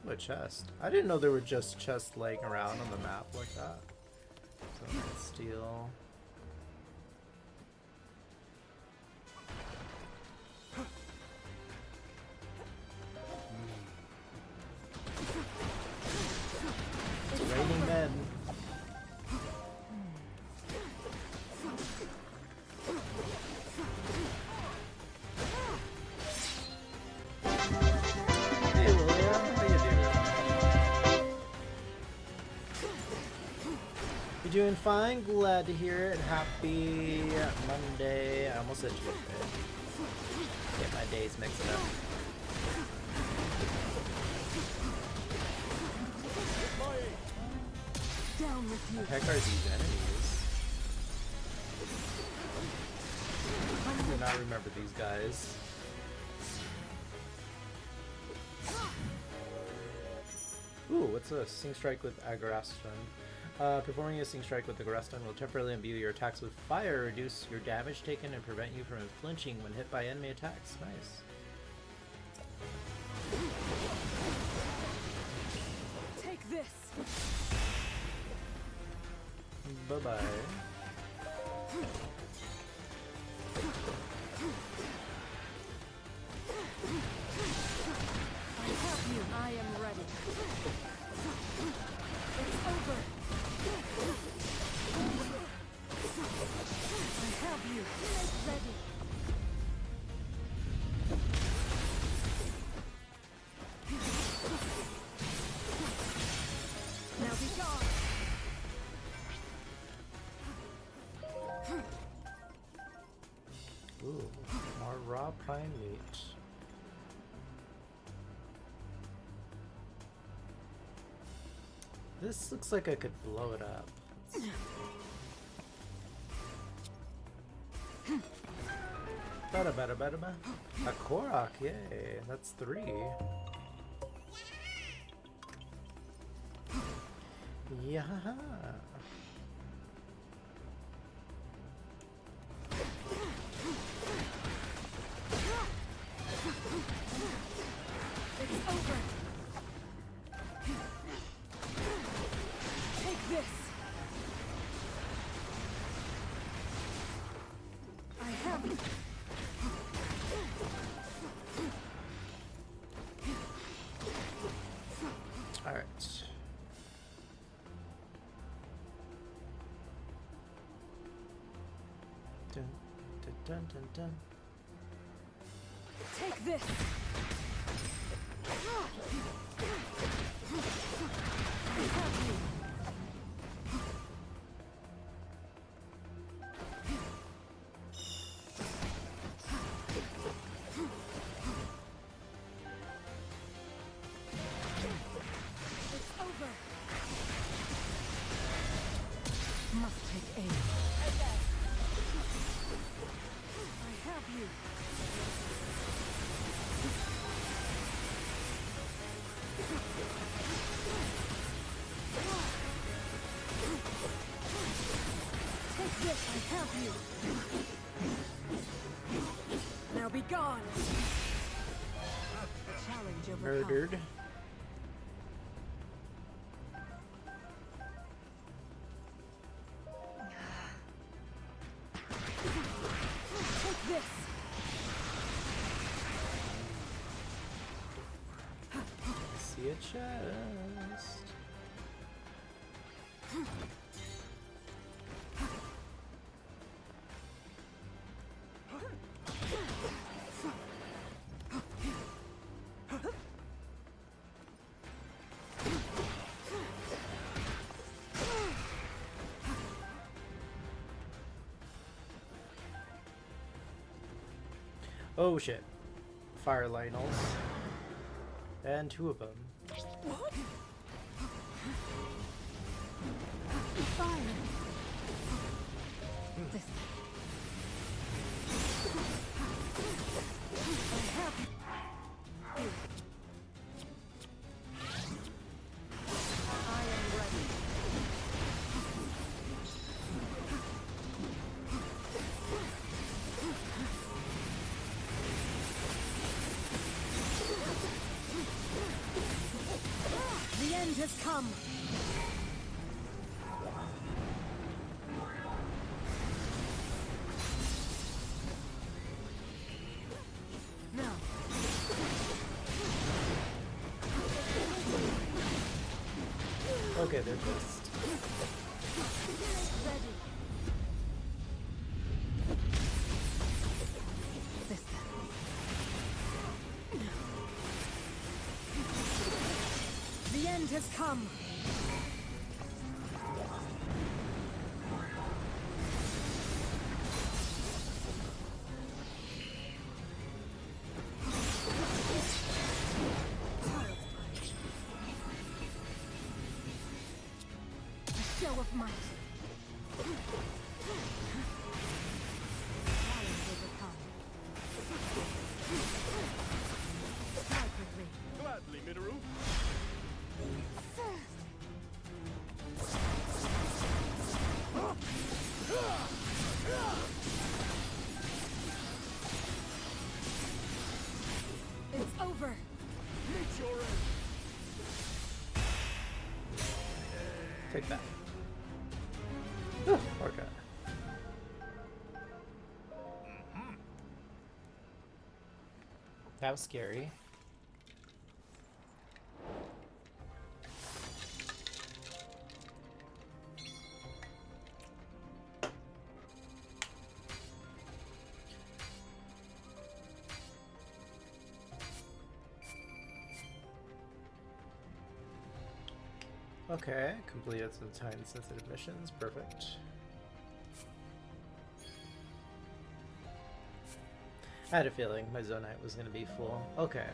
What chest? I didn't know there were just chests laying around on the map like that. So let's steal. It's raining men. Doing fine, glad to hear it. Happy Monday. I almost said Tuesday. Get my days mixed up. Down with you. What the heck are these enemies? I do not remember these guys. Ooh, what's this? Sing Strike with Agaraston. Performing a Sing Strike with the Agaraston will temporarily imbue your attacks with fire, reduce your damage taken, and prevent you from flinching when hit by enemy attacks. Nice. Take this. Bye-bye. I am ready. It's over. I have you. Make ready. Now be gone. Ooh, more raw pine meat. This looks like I could blow it up. Bada bada bada ba. A Korok, yay. That's 3. Yeah. It's over. Take this. I have it. All right. Dun, dun, dun, dun, dun. Take this. I have you. It's over. Must take aim. I have you. Take this, I have you. Now be gone. Challenge overcome. Murdered. Take this. I see a chest. Oh shit. Fire Lionels. And 2 of them. What? Fire. This. I have you. I am ready. The end has come. Now. Okay, they're pissed. Ready. This. The end has come. A show of might. Challenge overcome. Strike with me. Gladly, Minoru. It's over. Meet your end. Take that. Poor guy. That was scary. Okay, completed some time-sensitive missions. Perfect. I had a feeling my Zonite was going to be full. Okay,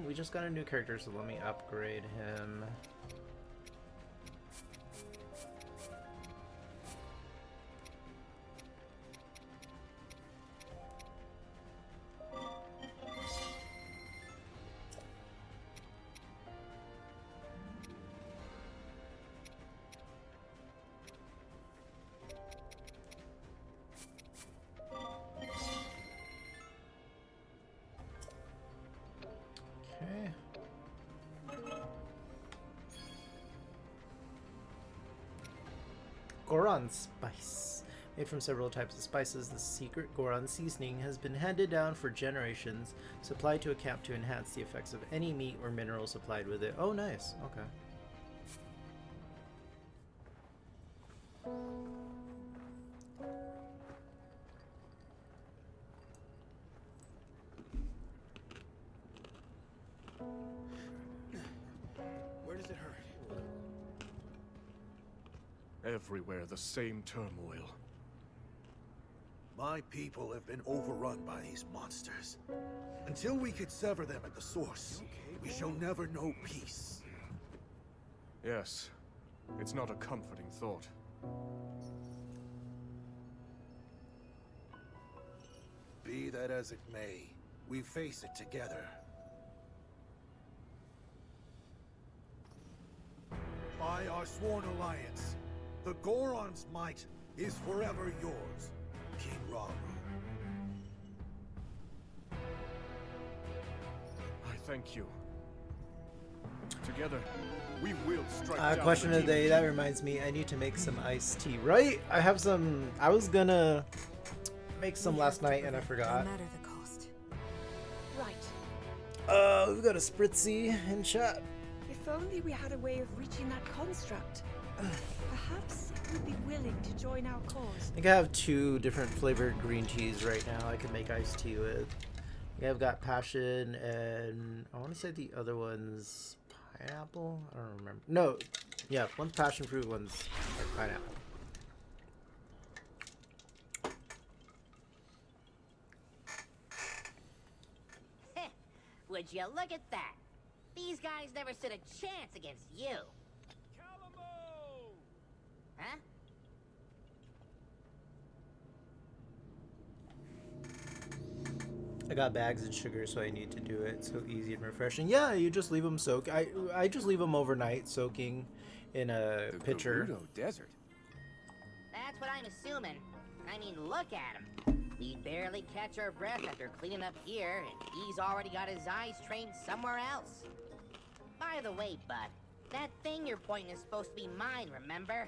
we just got a new character, so let me upgrade him. Goron spice. Made from several types of spices, the secret Goron seasoning has been handed down for generations, supplied to a camp to enhance the effects of any meat or mineral supplied with it. Oh, nice. Okay. Where does it hurt? Everywhere the same turmoil. My people have been overrun by these monsters. Until we can sever them at the source, we shall never know peace. Yes, it's not a comforting thought. Be that as it may, we face it together. By our sworn alliance, the Goron's might is forever yours, King Rauru. I thank you. Together, we will strike down Question the of the day, demon that reminds me, I need to make some iced tea, right? I have some, I was gonna make some last night and I forgot. No matter the cost. Right. We've got a spritzy in chat. If only we had a way of reaching that construct. Perhaps it would be willing to join our cause. I think I have 2 different flavored green teas right now I could make iced tea with. Yeah, I've got passion and I want to say the other one's pineapple. I don't remember. No, yeah, one's passion fruit, one's pineapple. Would you look at that? These guys never stood a chance against you. Huh? I got bags of sugar, so I need to do it. So easy and refreshing. Yeah, you just leave them soak. I just leave them overnight, soaking in a pitcher. Gerudo Desert. That's what I'm assuming. I mean, look at him. We barely catch our breath after cleaning up here, and he's already got his eyes trained somewhere else. By the way, bud, that thing you're pointing is supposed to be mine, remember?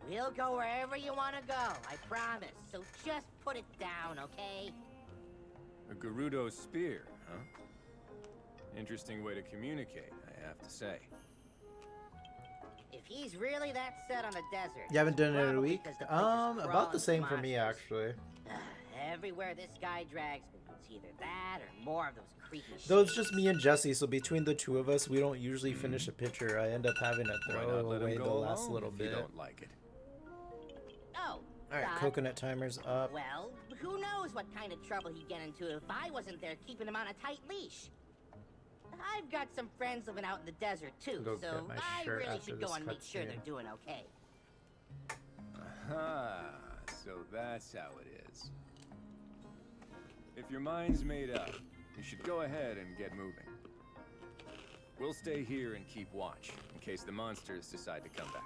We'll go wherever you want to go, I promise. So just put it down, okay? A Gerudo spear, huh? Interesting way to communicate, I have to say. If he's really that set on the desert... You haven't done it in a probably week? because the place is About the crawling same with for me, monsters. actually. Everywhere this guy drags me, it's either that or more of those creepy Though it's just me and Jesse, so between the 2 of us, we don't usually finish a pitcher. I end up having to Why throw not let away him the go last alone little if bit. you don't like it? Oh, Alright, coconut timer's up. well, who knows what kind of trouble he'd get into if I wasn't there keeping him on a tight leash. I've got some friends living out in the desert too, Go so get my I shirt really after should go this and make sure cutscene. they're doing okay. Aha, so that's how it is. If your mind's made up, you should go ahead and get moving. We'll stay here and keep watch, in case the monsters decide to come back.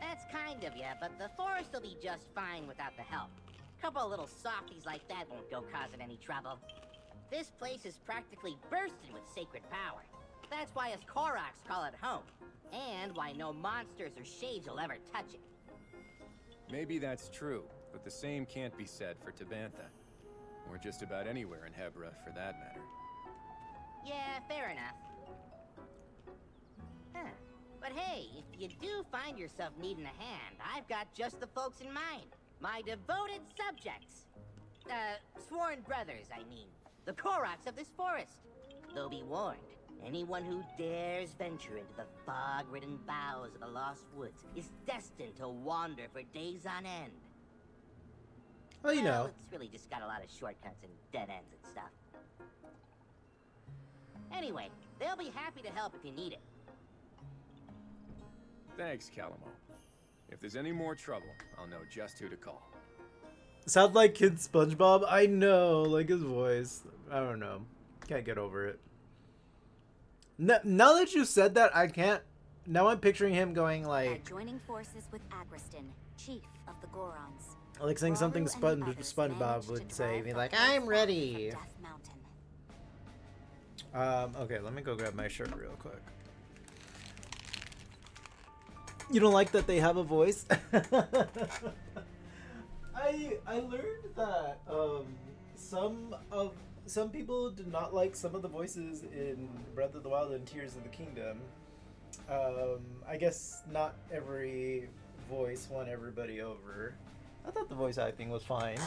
That's kind of ya, but the forest will be just fine without the help. Couple of little softies like that won't go causing any trouble. This place is practically bursting with sacred power. That's why us Koroks call it home, and why no monsters or shades will ever touch it. Maybe that's true, but the same can't be said for Tabantha. Or just about anywhere in Hebra, for that matter. Yeah, fair enough. Huh. But hey, if you do find yourself needing a hand, I've got just the folks in mind. My devoted subjects. Sworn brothers, I mean. The Koroks of this forest. Though be warned, anyone who dares venture into the fog-ridden boughs of the Lost Woods is destined to wander for days on end. Well, you know. It's really just got a lot of shortcuts and dead ends and stuff. Anyway, they'll be happy to help if you need it. Thanks, Calamo. If there's any more trouble, I'll know just who to call. Sound like Kid SpongeBob? I know, like his voice. I don't know. Can't get over it. Now that you said that, I can't. Now I'm picturing him going like. Joining forces with Agriston, chief of the Gorons. Like saying something SpongeBob would say. Be like, I'm ready. Okay, let me go grab my shirt real quick. You don't like that they have a voice? I learned that some people did not like some of the voices in Breath of the Wild and Tears of the Kingdom. I guess not every voice won everybody over. I thought the voice acting was fine.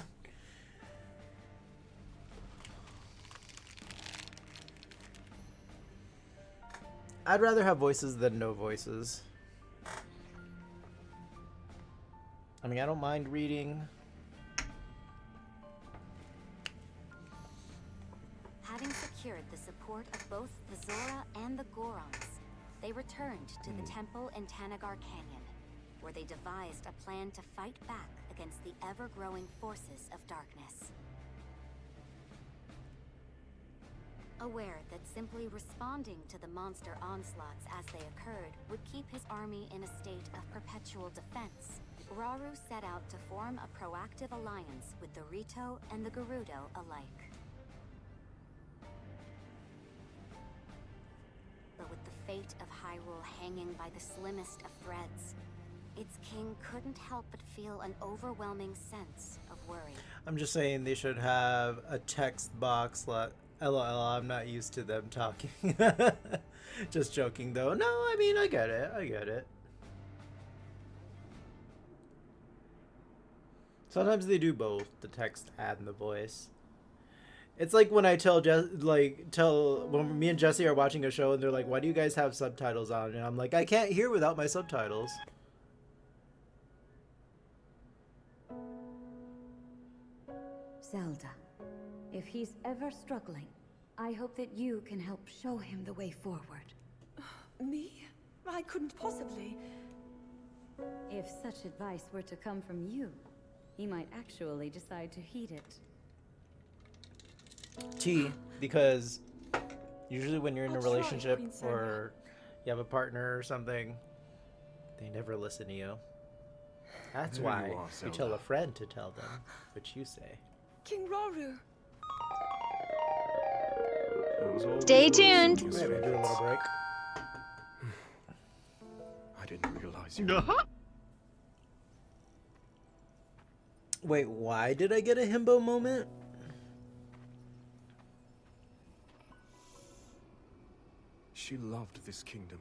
I'd rather have voices than no voices. I mean, I don't mind reading. Having secured the support of both the Zora and the Gorons, they returned to the temple in Tanagar Canyon, where they devised a plan to fight back against the ever-growing forces of darkness. Aware that simply responding to the monster onslaughts as they occurred would keep his army in a state of perpetual defense, Rauru set out to form a proactive alliance with the Rito and the Gerudo alike. But with the fate of Hyrule hanging by the slimmest of threads, its king couldn't help but feel an overwhelming sense of worry. I'm just saying they should have a text box like LOL, I'm not used to them talking. Just joking though. No, I mean, I get it. I get it. Sometimes they do both, the text and the voice. It's like when I when me and Jesse are watching a show and they're like, why do you guys have subtitles on? And I'm like, I can't hear without my subtitles. Zelda, if he's ever struggling, I hope that you can help show him the way forward. Me? I couldn't possibly. If such advice were to come from you, he might actually decide to heed it. T, because usually when you're in a relationship or you have a partner or something, they never listen to you. That's There why you are, you tell Zelda. a friend to tell them what you say. King Rauru. Stay tuned. Wait, we'll do a little break. I didn't realize you. Wait, why did I get a himbo moment? She loved this kingdom,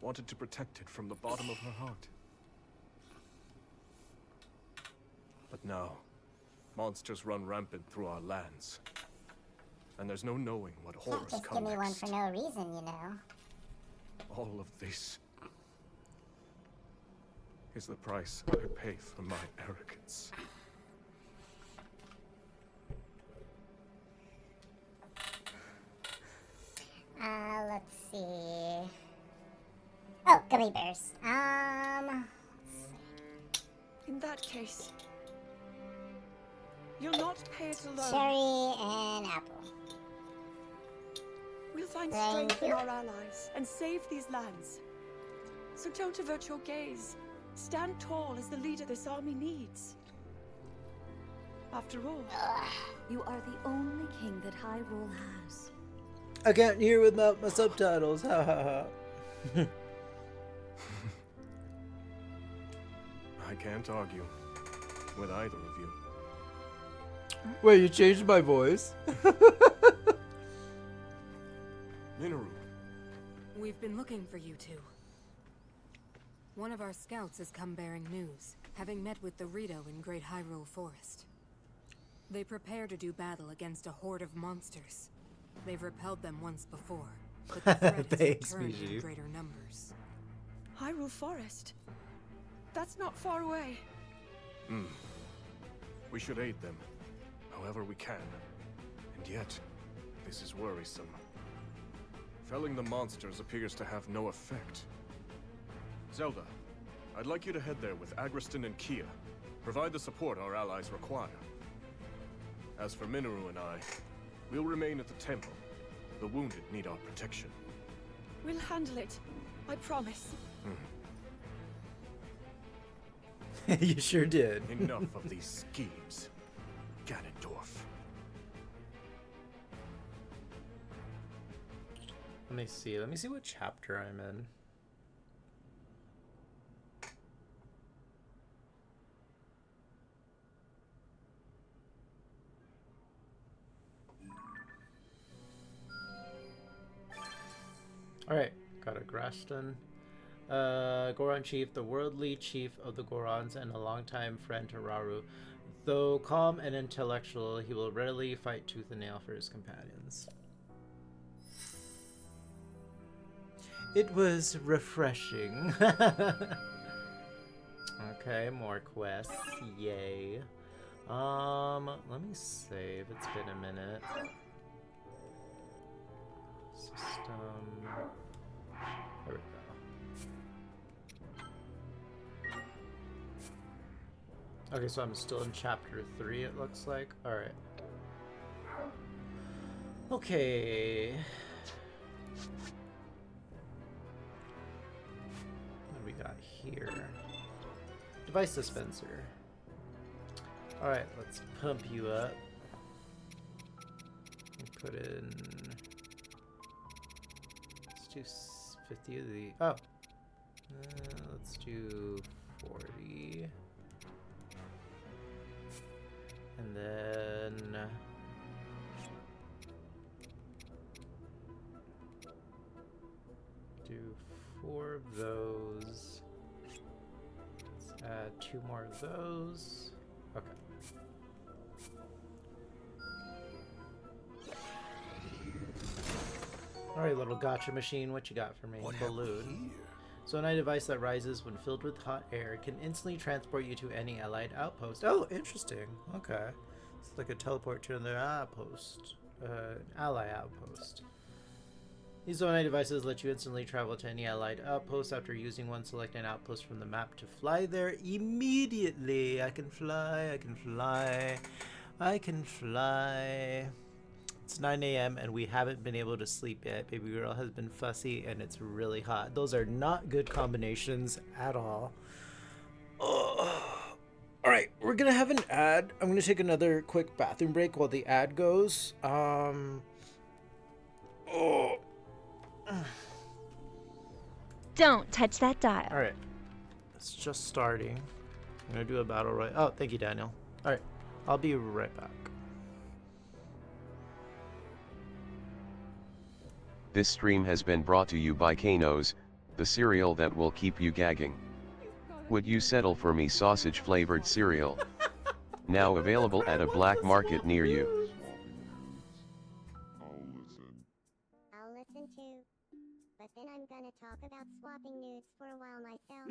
wanted to protect it from the bottom of her heart. But now, monsters run rampant through our lands. And there's no knowing what horrors Can't just come give me one next. for no reason, you know. All of this is the price I pay for my arrogance. Let's see. Oh, gummy bears. In that case, you'll not pay it alone. Cherry and apple. We'll find Thank strength in you. our allies and save these lands. So don't avert your gaze. Stand tall as the leader this army needs. After all, You are the only king that Hyrule has. I can't hear without my subtitles. Ha ha ha. I can't argue with either of you. Wait, you changed my voice? Minoru. We've been looking for you two. One of our scouts has come bearing news, having met with the Rito in Great Hyrule Forest. They prepare to do battle against a horde of monsters. They've repelled them once before, but the threat has returned in greater numbers. Hyrule Forest? That's not far away. We should aid them, however we can. And yet, this is worrisome. Felling the monsters appears to have no effect. Zelda, I'd like you to head there with Agriston and Kia. Provide the support our allies require. As for Minoru and I, we'll remain at the temple. The wounded need our protection. We'll handle it. I promise. You sure did. Enough of these schemes, Ganondorf. Let me see. Let me see what chapter I'm in. Alright, got a Graston. Goron Chief, the worldly chief of the Gorons and a longtime friend to Rauru. Though calm and intellectual, he will readily fight tooth and nail for his companions. It was refreshing. Okay, more quests. Yay. Let me save. It's been a minute. System. There we go. Okay, so I'm still in chapter 3, it looks like. Alright. Okay. What do we got here? Device dispenser. Alright, let's pump you up. Put in... Let's do 50 of the... Oh! Let's do 40. And then... do 4 of those. Let's add 2 more of those. Okay. Alright, little gotcha machine, what you got for me? Balloon. So a device that rises when filled with hot air can instantly transport you to any allied outpost. Oh, interesting. Okay. It's like a teleport to another outpost. Ally outpost. These Zonai devices let you instantly travel to any allied outpost. After using one, select an outpost from the map to fly there immediately. I can fly, I can fly, I can fly. It's 9 a.m. and we haven't been able to sleep yet. Baby girl has been fussy and it's really hot. Those are not good combinations at all. Alright, we're gonna have an ad. I'm gonna take another quick bathroom break while the ad goes. Don't touch that dial. Alright. It's just starting. I'm gonna do a battle royale. Oh, thank you, Daniel. Alright. I'll be right back. This stream has been brought to you by Kano's, the cereal that will keep you gagging. Would you settle for me sausage-flavored cereal? Now available at a black market near you. I'll listen too. But then I'm gonna talk about swapping nudes for a while myself.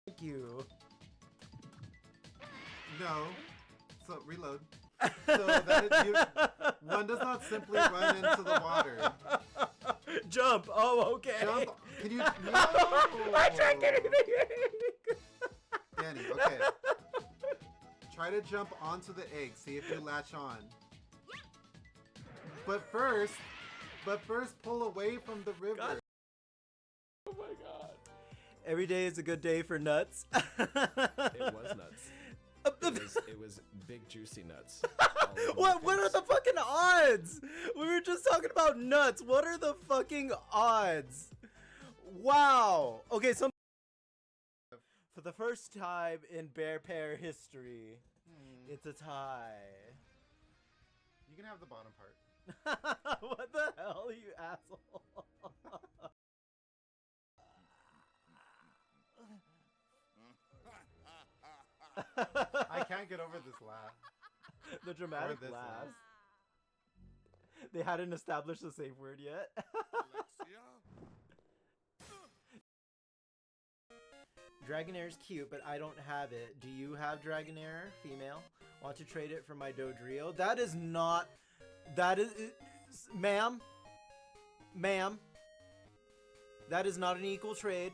Thank you. No. So, reload. So that is you, one does not simply run into the water. Jump. Oh, okay. Jump. Can you? No. I tried getting Danny, okay. Try to jump onto the egg. See if you latch on. But first pull away from the river. God. Oh my god. Every day is a good day for nuts. It was nuts. It was big juicy nuts. What are the fucking odds? We were just talking about nuts. What are the fucking odds? Wow. Okay, For the first time in bear pair history, it's a tie. You can have the bottom part. What the hell, you asshole? I can't get over this laugh. The dramatic Or this laugh. They hadn't established a safe word yet. Dragonair's cute, but I don't have it. Do you have Dragonair, female? Want to trade it for my Dodrio? That is not... That is... Ma'am? Ma'am? That is not an equal trade.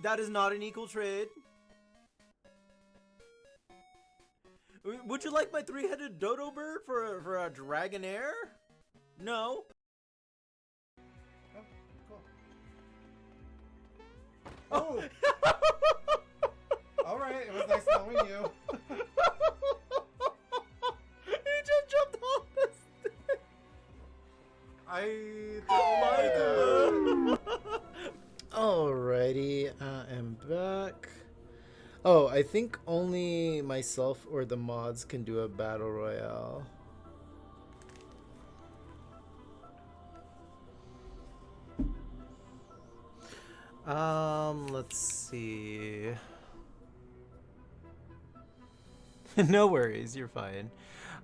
That is not an equal trade. Would you like my three-headed dodo bird for a Dragonair? No. Oh! Alright, it was nice knowing you. He just jumped off this thing. Alrighty, I am back. Oh, I think only myself or the mods can do a battle royale. Let's see. No worries, you're fine.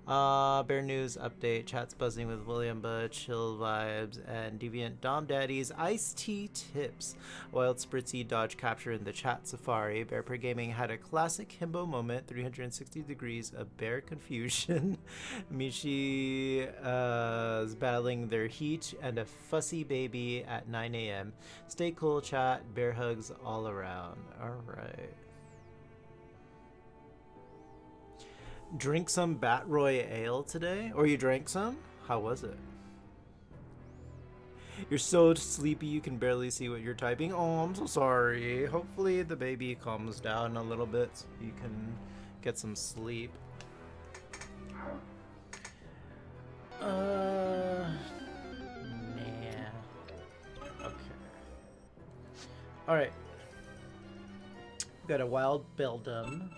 Bear News update. Chat's buzzing with William Bud, chill vibes, and deviant Dom Daddy's iced tea tips. Wild Spritzy dodge capture in the chat safari. Bear Per Gaming had a classic himbo moment, 360 degrees of bear confusion. Michi is battling their heat and a fussy baby at 9 a.m. Stay cool, chat. Bear hugs all around. Alright. Drink some Batroy ale today? Or you drank some? How was it? You're so sleepy you can barely see what you're typing. Oh, I'm so sorry. Hopefully the baby calms down a little bit so you can get some sleep. Nah. Okay. Alright. Got a wild Beldum.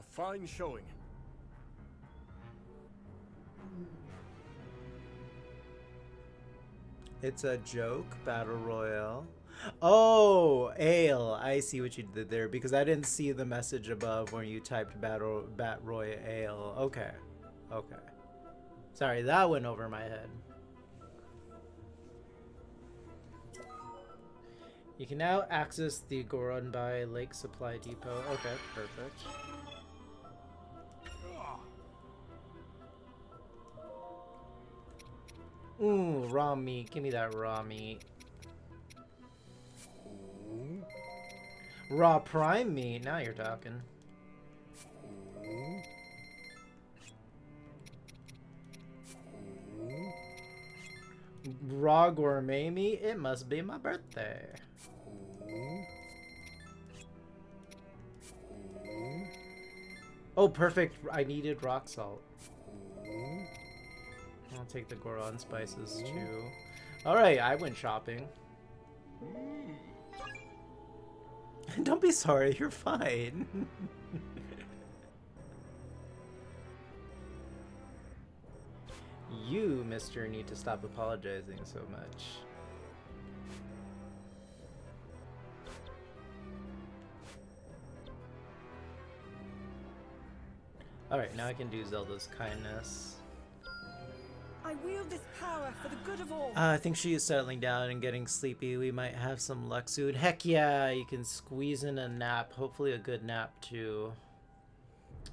Fine showing. It's a joke battle royale. Oh, ale. I see what you did there because I didn't see the message above when you typed bat royale. Okay. Okay. Sorry, that went over my head. You can now access the Goronbai Lake Supply Depot. Okay, perfect. Ooh, raw meat. Give me that raw meat. Raw prime meat. Now you're talking. Raw gourmet meat. It must be my birthday. Oh, perfect. I needed rock salt. I'll take the Goron spices too. Alright, I went shopping. Don't be sorry, you're fine. You, mister, need to stop apologizing so much. Alright, now I can do Zelda's kindness. I wield this power for the good of all. I think she is settling down and getting sleepy. We might have some luck soon. Heck yeah, you can squeeze in a nap. Hopefully a good nap too.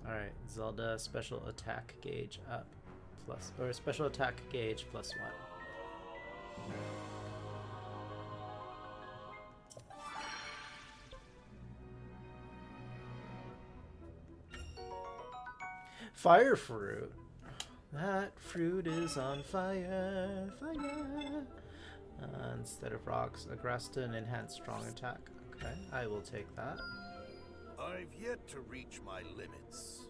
Alright, Zelda special attack gauge up. Plus, or special attack gauge +1. Fire fruit. That fruit is on fire, fire. Instead of rocks, Agresta enhanced strong attack. Okay, I will take that. I've yet to reach my limits.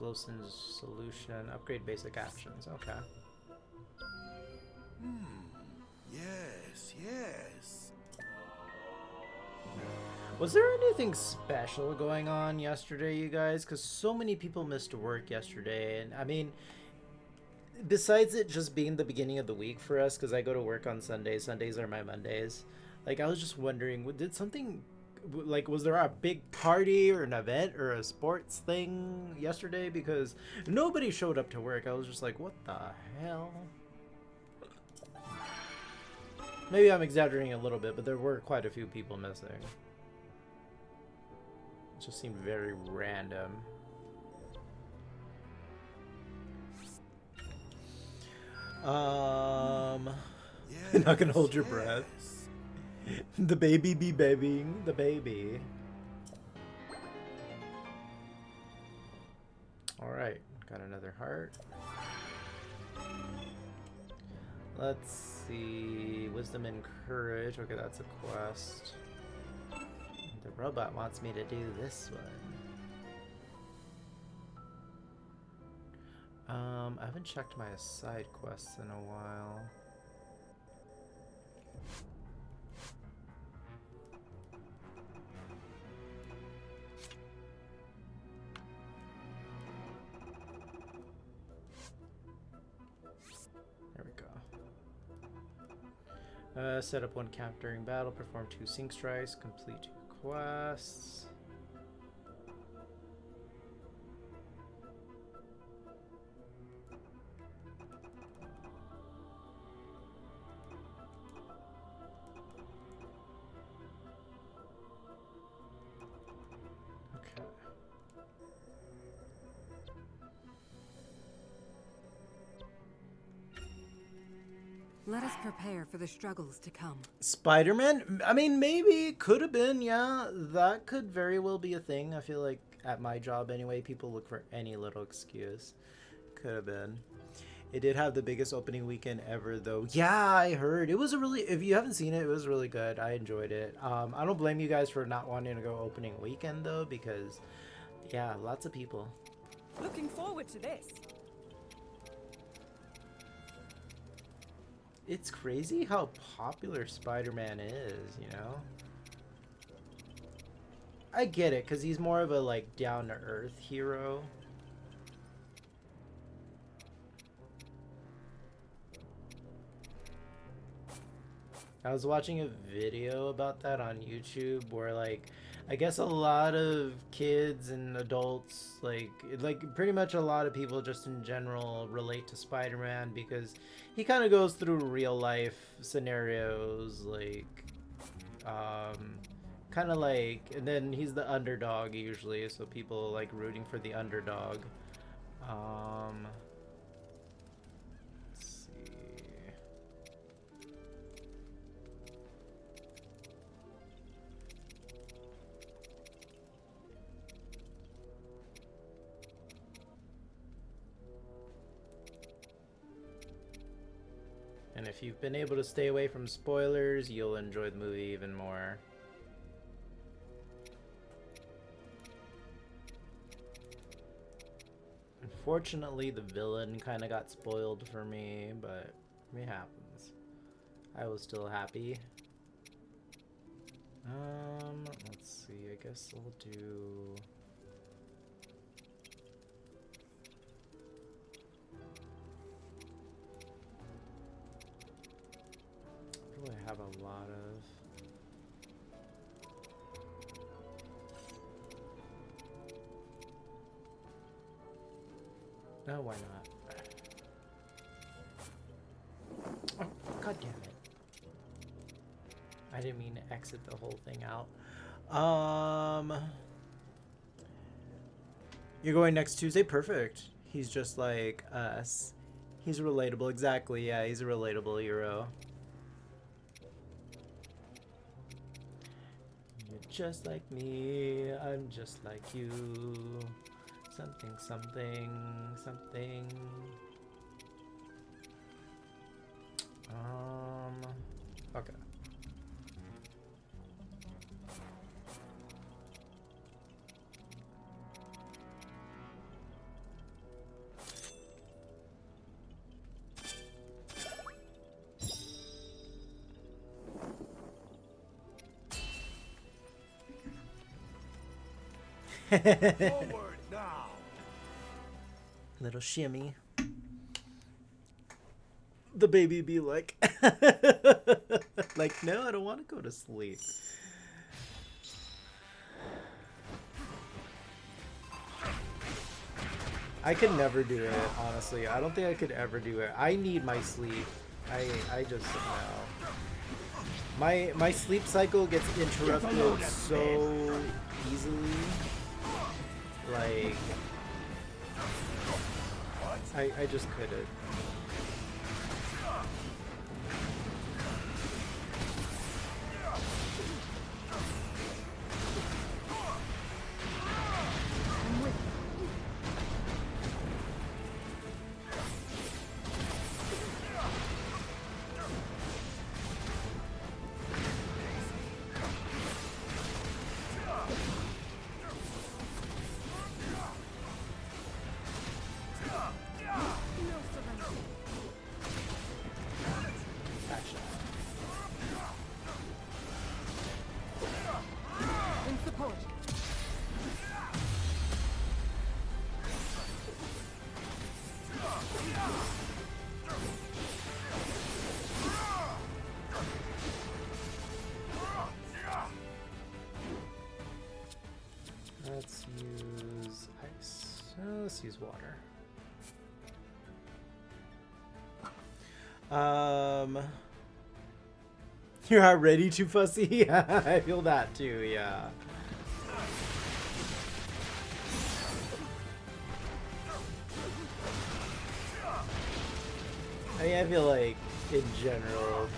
explosives solution. Upgrade basic actions. Okay. Yes, yes. Was there anything special going on yesterday, you guys? Because so many people missed work yesterday. And I mean, besides it just being the beginning of the week for us, because I go to work on Sundays. Sundays are my Mondays. Like, I was just wondering, did something, like, was there a big party or an event or a sports thing yesterday? Because nobody showed up to work. I was just like, what the hell? Maybe I'm exaggerating a little bit, but there were quite a few people missing. It just seemed very random. You're not gonna hold your breath. The baby be babying the baby. Alright, got another heart. Let's see. Wisdom and courage. Okay, that's a quest. The robot wants me to do this one. I haven't checked my side quests in a while. There we go. Set up one camp during battle, perform 2 sync strikes, complete 2 quests. Let us prepare for the struggles to come. Spider-Man? I mean, maybe. Could have been, yeah. That could very well be a thing. I feel like at my job anyway, people look for any little excuse. Could have been. It did have the biggest opening weekend ever, though. Yeah, I heard. It was a really... If you haven't seen it, it was really good. I enjoyed it. I don't blame you guys for not wanting to go opening weekend, though, because, yeah, lots of people. Looking forward to this. It's crazy how popular Spider-Man is, you know? I get it, because he's more of a, like, down-to-earth hero. I was watching a video about that on YouTube where, like, I guess a lot of kids and adults, like pretty much a lot of people just in general relate to Spider-Man because he kind of goes through real life scenarios, like, kind of like, and then he's the underdog usually, so people like rooting for the underdog. Let's see. And if you've been able to stay away from spoilers, you'll enjoy the movie even more. Unfortunately, the villain kind of got spoiled for me, but it happens. I was still happy. Let's see, I guess I'll do... What do I have a lot of? Oh, why not? Oh, god damn it. I didn't mean to exit the whole thing out. You're going next Tuesday? Perfect. He's just like us. He's relatable. Exactly, yeah, he's a relatable hero. You're just like me, I'm just like you. Something, something, something. Okay. Forward now. Little shimmy. The baby be like, like, no, I don't want to go to sleep. I could never do it, honestly. I don't think I could ever do it. I need my sleep. I just, no. My sleep cycle gets interrupted so easily. Like, I just couldn't. Let's use ice. Let's use water. You're not ready to fussy? I feel that too, yeah. I mean, I feel like in general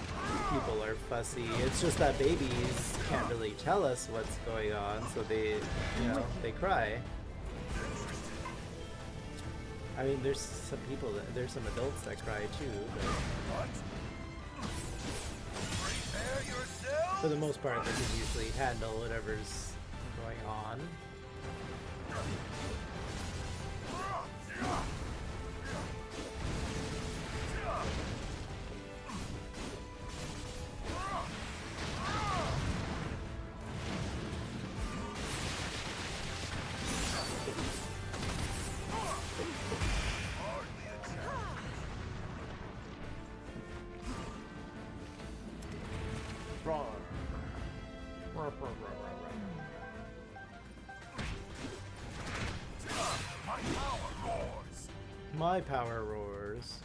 people are fussy. It's just that babies can't really tell us what's going on, so they, you know, they cry. I mean, there's some people that, there's some adults that cry too, but for the most part, they can usually handle whatever's going on. My power roars.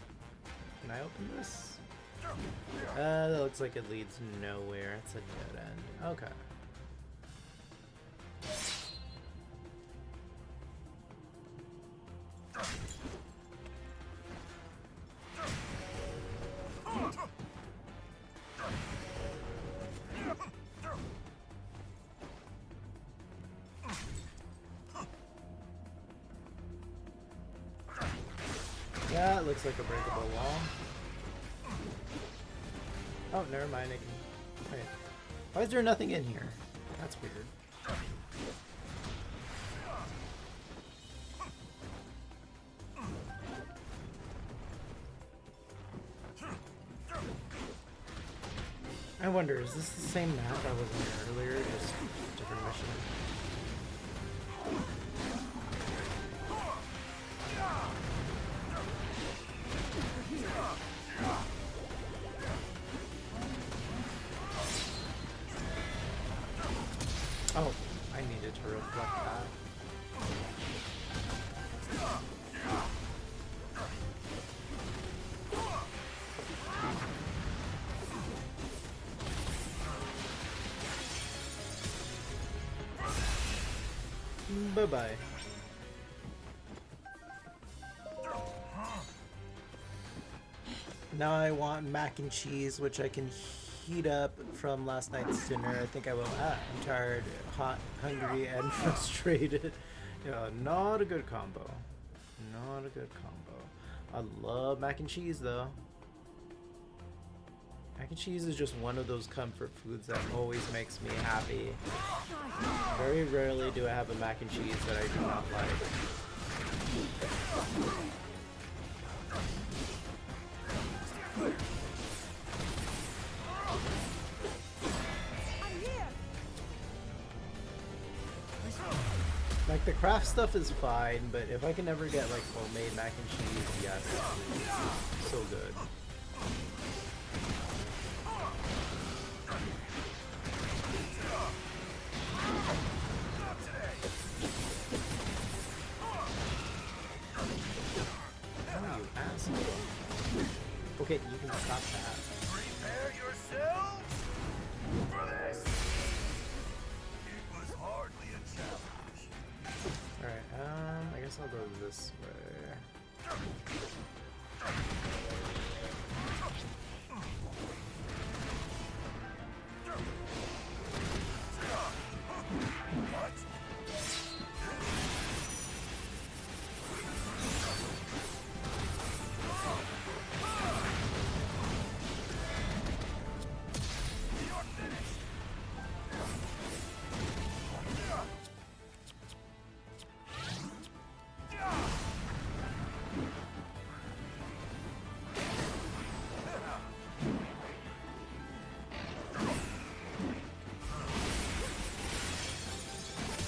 Can I open this? That looks like it leads nowhere. It's a dead end. Okay. Yeah, it looks like a breakable wall. Oh, never mind. Wait. Why is there nothing in here? That's weird. I wonder, is this the same map I was in earlier? Just different mission? Oh, I needed to reflect that. Bye-bye. Now I want mac and cheese, which I can heat up from last night's dinner. I think I will. I'm tired, hot, hungry, and frustrated. Yeah, not a good combo. Not a good combo. I love mac and cheese, though. Mac and cheese is just one of those comfort foods that always makes me happy. Very rarely do I have a mac and cheese that I do not like. Mac Like, the craft stuff is fine, but if I can ever get, like, homemade mac and cheese, yes. So good. Oh, you asshole. Okay, you can stop that. Prepare yourselves for this. It was hardly a challenge. Alright, I guess I'll go this way.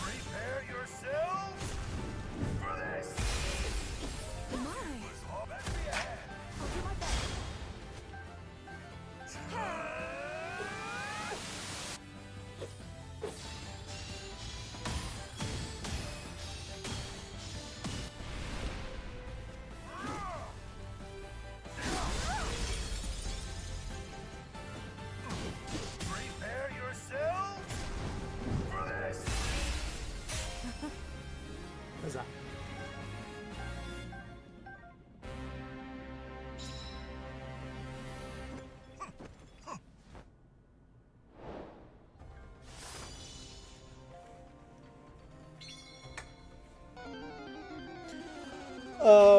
Prepare yourselves for this. Let me ahead. Prepare yourselves for this. What's that?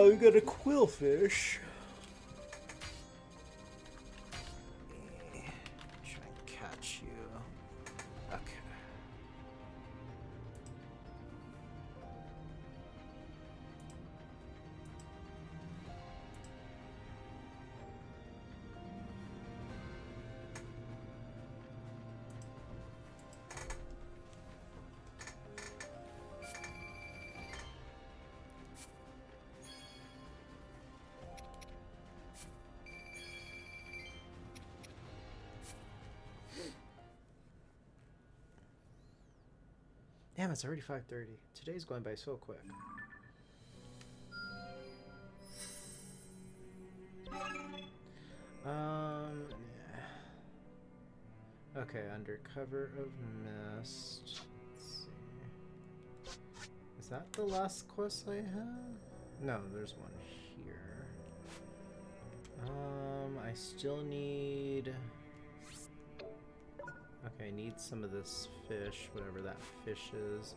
We got a quillfish. Try and catch you. Okay. Damn, it's already 5:30. Today's going by so quick. Yeah. Okay, under cover of mist. Let's see. Is that the last quest I have? No, there's one here. I still need... Okay, I need some of this fish, whatever that fish is.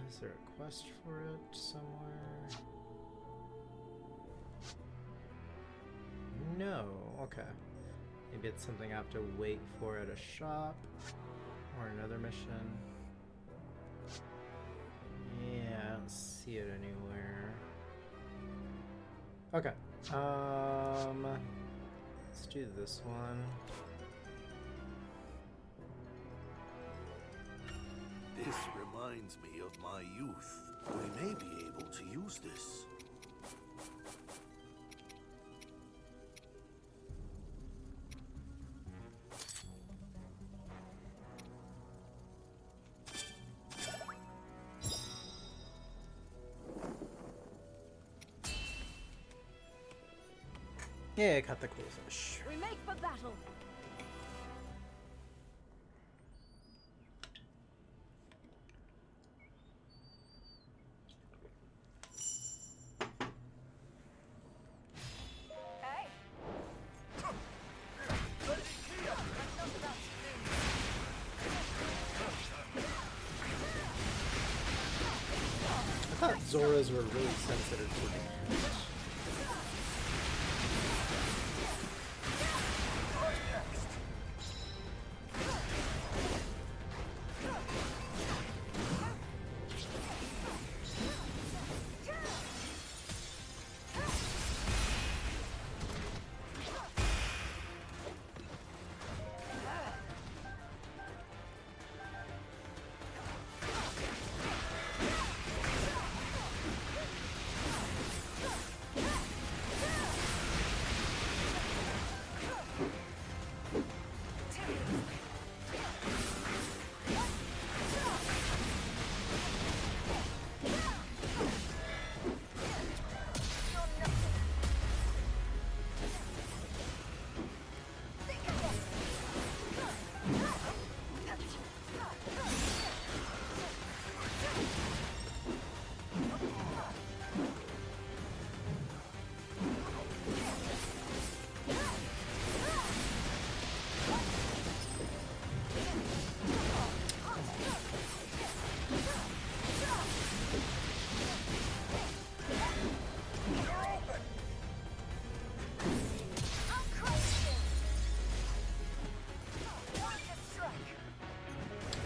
Is there a quest for it somewhere? No, okay. Maybe it's something I have to wait for at a shop or another mission. Yeah, I don't see it anywhere. Okay. Let's do this one. This reminds me of my youth. We may be able to use this. Yeah, I caught the cool fish. We make for battle. I thought Zoras were really sensitive to me.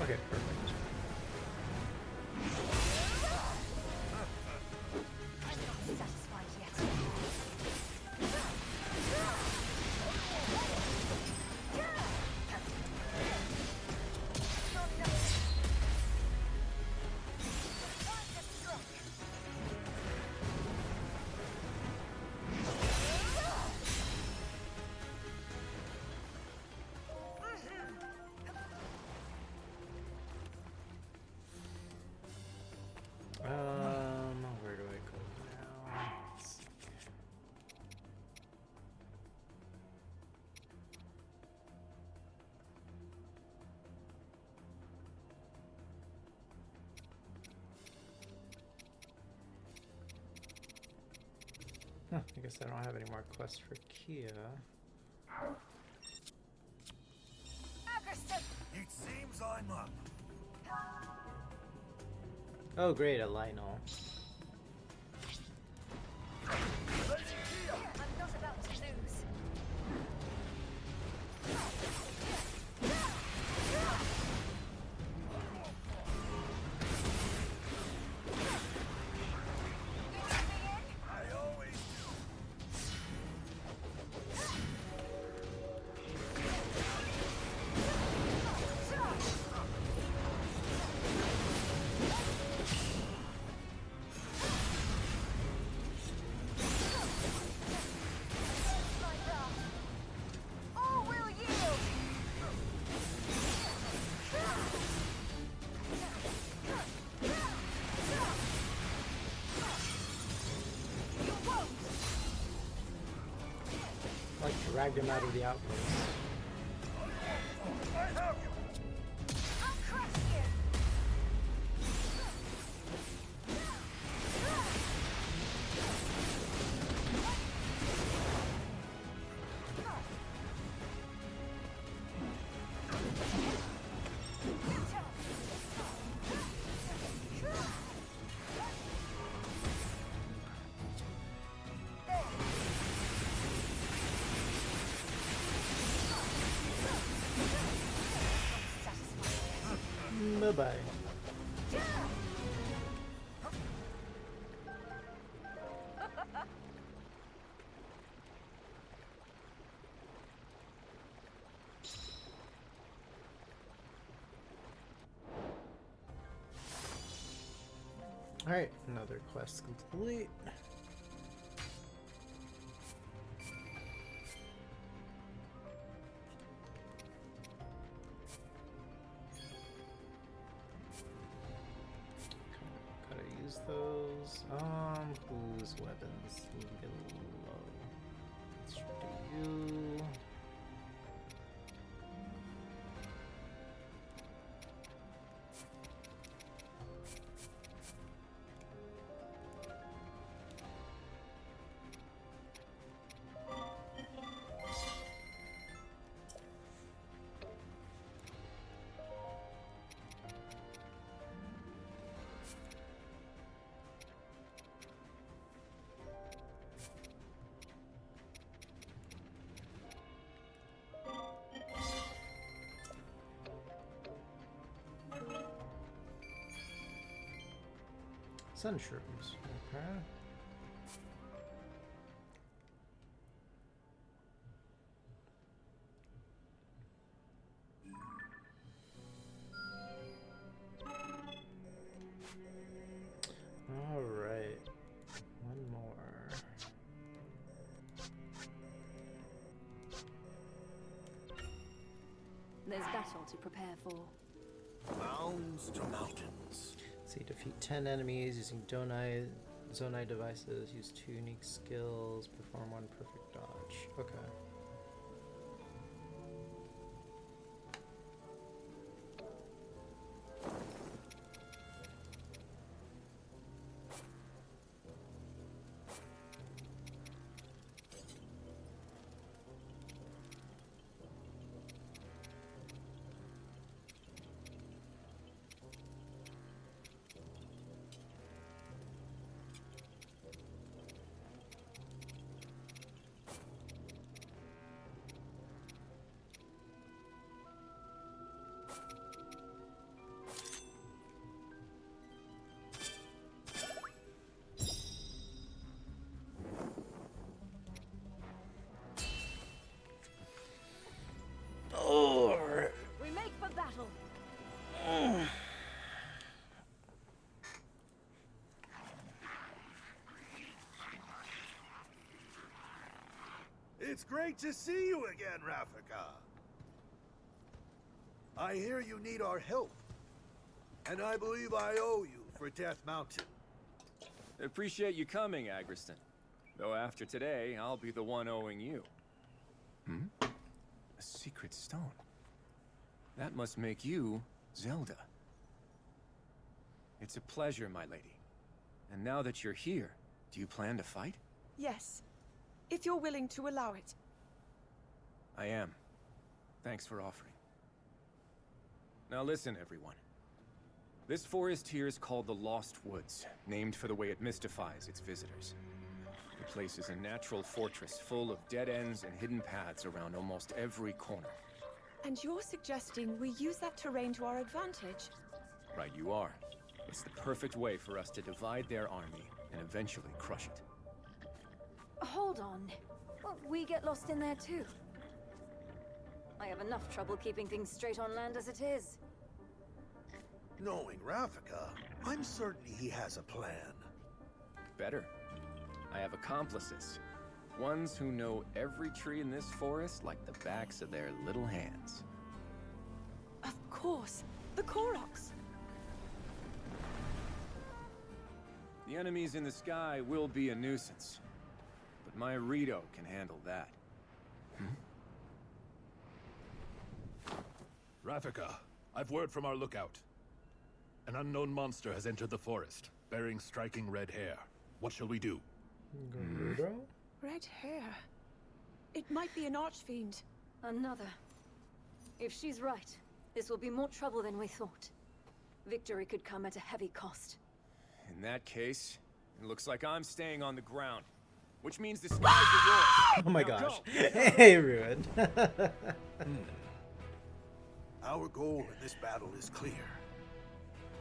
Okay, perfect. I'm not satisfied yet. Where do I go now? Let's see. Huh, I guess I don't have any more quests for Kia. It seems I'm up. Oh great, a Lionel. I'm not about to lose. I always do. All will yield. You won't. Like dragged him out of the outpost. I have you. I'll crush you. Bye bye. Alright, another quest complete. Gotta use those. Whose weapons need to get low? Let's do you. Sun shrooms. Okay. All right. One more. There's battle to prepare for. Mounds to mountains. So you defeat 10 enemies using Zonai devices, use 2 unique skills, perform 1 perfect dodge. Okay. It's great to see you again, Rafika. I hear you need our help. And I believe I owe you for Death Mountain. Appreciate you coming, Agriston. Though after today, I'll be the one owing you. A secret stone. That must make you Zelda. It's a pleasure, my lady. And now that you're here, do you plan to fight? Yes, if you're willing to allow it. I am. Thanks for offering. Now listen, everyone. This forest here is called the Lost Woods, named for the way it mystifies its visitors. The place is a natural fortress full of dead ends and hidden paths around almost every corner. And you're suggesting we use that terrain to our advantage? Right you are. It's the perfect way for us to divide their army and eventually crush it. Hold on. Won't we get lost in there too? I have enough trouble keeping things straight on land as it is. Knowing Rafika, I'm certain he has a plan. Better. I have accomplices. Ones who know every tree in this forest like the backs of their little hands. Of course. The Koroks. The enemies in the sky will be a nuisance. But my Rito can handle that. Rafika, I've word from our lookout. An unknown monster has entered the forest, bearing striking red hair. What shall we do? Red hair. It might be an archfiend. Another. If she's right, this will be more trouble than we thought. Victory could come at a heavy cost. In that case, it looks like I'm staying on the ground. Which means the skies are yours. Oh my Now gosh. go. Hey, Ruined. Our goal in this battle is clear.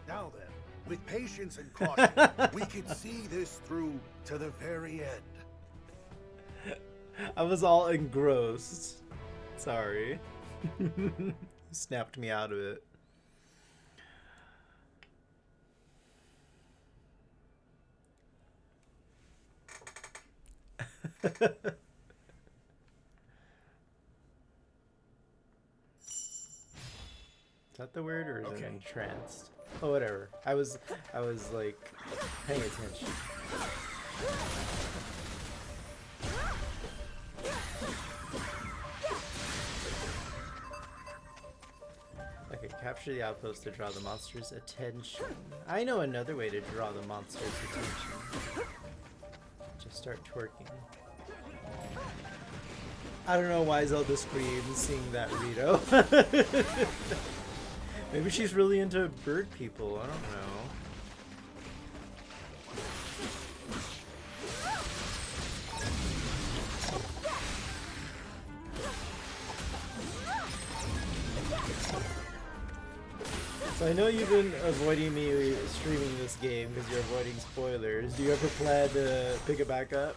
Now then, with patience and caution, we can see this through to the very end. I was all engrossed. Sorry. Snapped me out of it. Is that the word, or is it entranced? Oh, whatever. I was like paying attention. Okay, capture the outpost to draw the monster's attention. I know another way to draw the monster's attention. Just start twerking. I don't know why Zelda screams seeing that Rito. Maybe she's really into bird people, I don't know. So I know you've been avoiding me streaming this game because you're avoiding spoilers. Do you ever plan to pick it back up?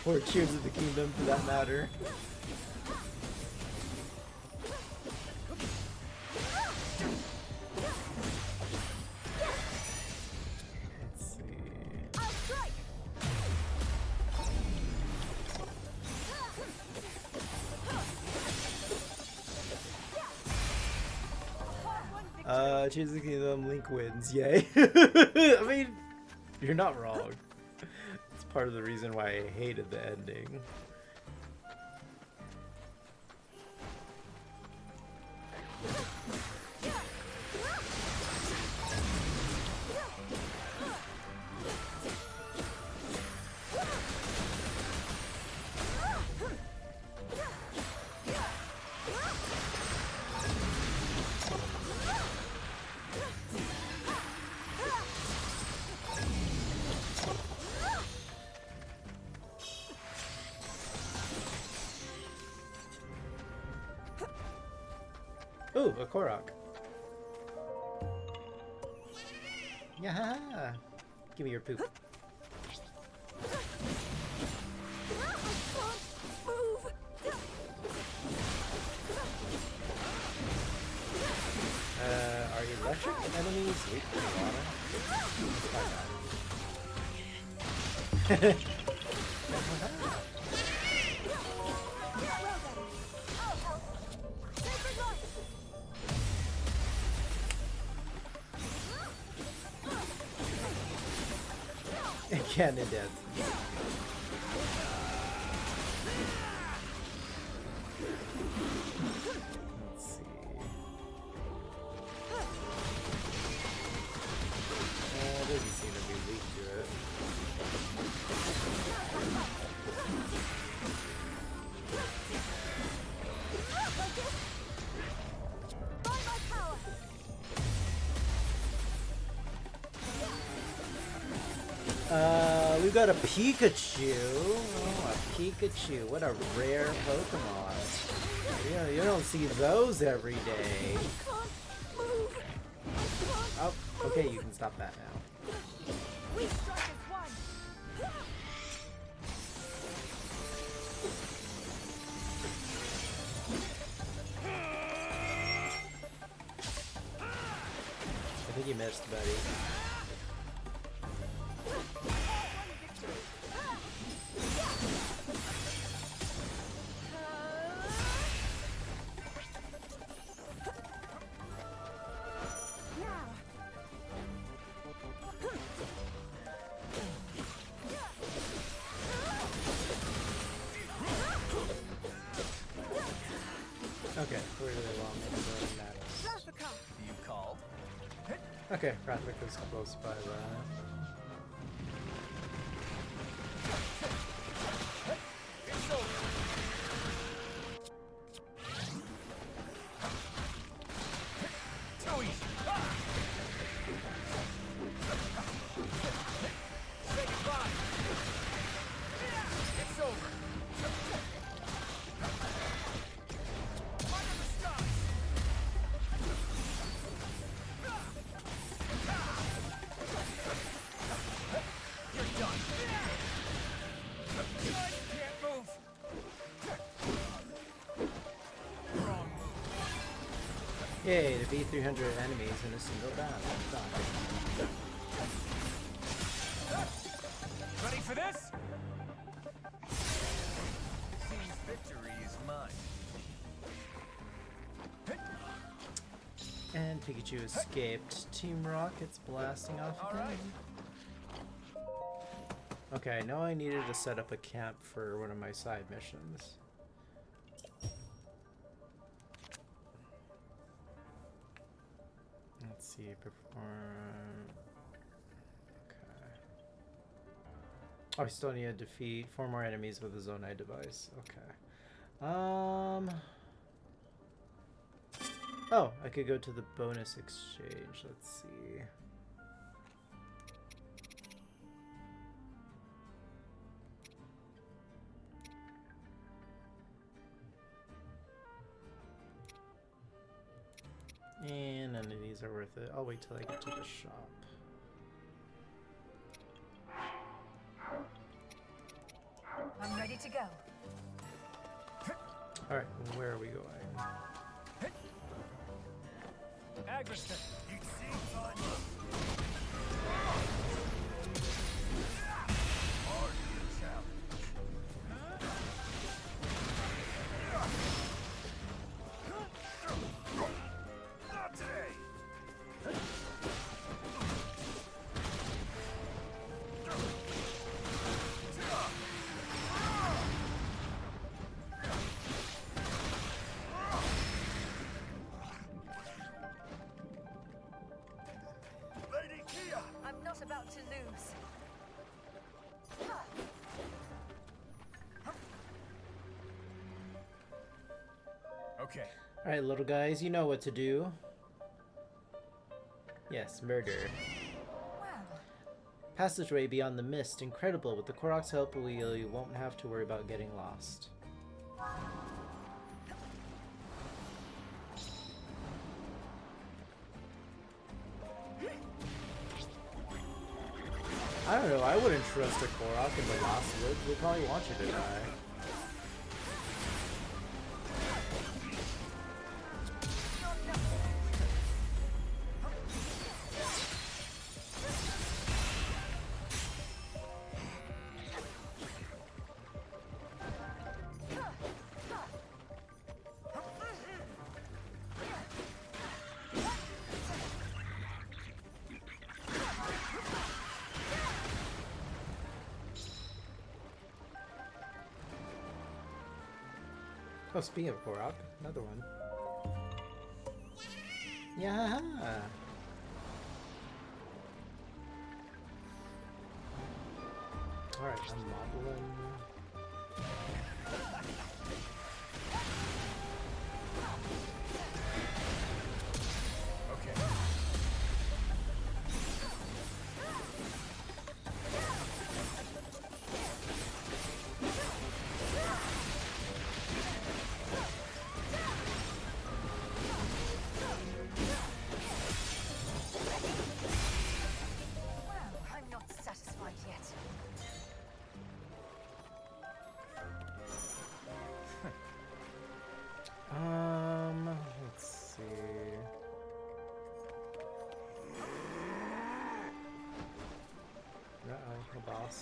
Or Tears of the Kingdom for that matter? Tears of the Kingdom, Link wins, yay. I mean, you're not wrong. It's part of the reason why I hated the ending. Ooh, a Korok. Yeah. Give me your poop. electric enemies weak to water? Cannon dance. Let's see. It doesn't seem to be weak to it. We got a Pikachu. Oh, a Pikachu. What a rare Pokemon. Yeah, you don't see those every day. Oh, okay, you can stop that now. We strike as one. I think you missed, buddy. Okay, we're really long. You called? Okay, Rathwick is close by that. Yay, defeat 300 enemies in a single battle. Done. Ready for this? Seems victory is mine. And Pikachu escaped. Team Rocket's blasting off again. Okay, I know I needed to set up a camp for one of my side missions. Let's see, perform. Okay. Oh, I still need to defeat 4 more enemies with a Zonai device. Okay. Oh, I could go to the bonus exchange. Let's see. And none of these are worth it. I'll wait till I get to the shop. I'm ready to go. Alright, where are we going? Agriston. It seems I'm hardly a challenge. Not today. Lady Kia! I'm not about to lose. Okay. Alright, little guys, you know what to do. Yes, murder. Passageway beyond the mist. Incredible. With the Korok's help, you won't have to worry about getting lost. I don't know, I wouldn't trust a Korok in the Lost Woods. They probably want you to die. Oh, speaking of Korok, another one. Yeah. Alright, I'm modeling. Okay. Well, I'm not satisfied yet. Let's see. Uh-oh, the boss.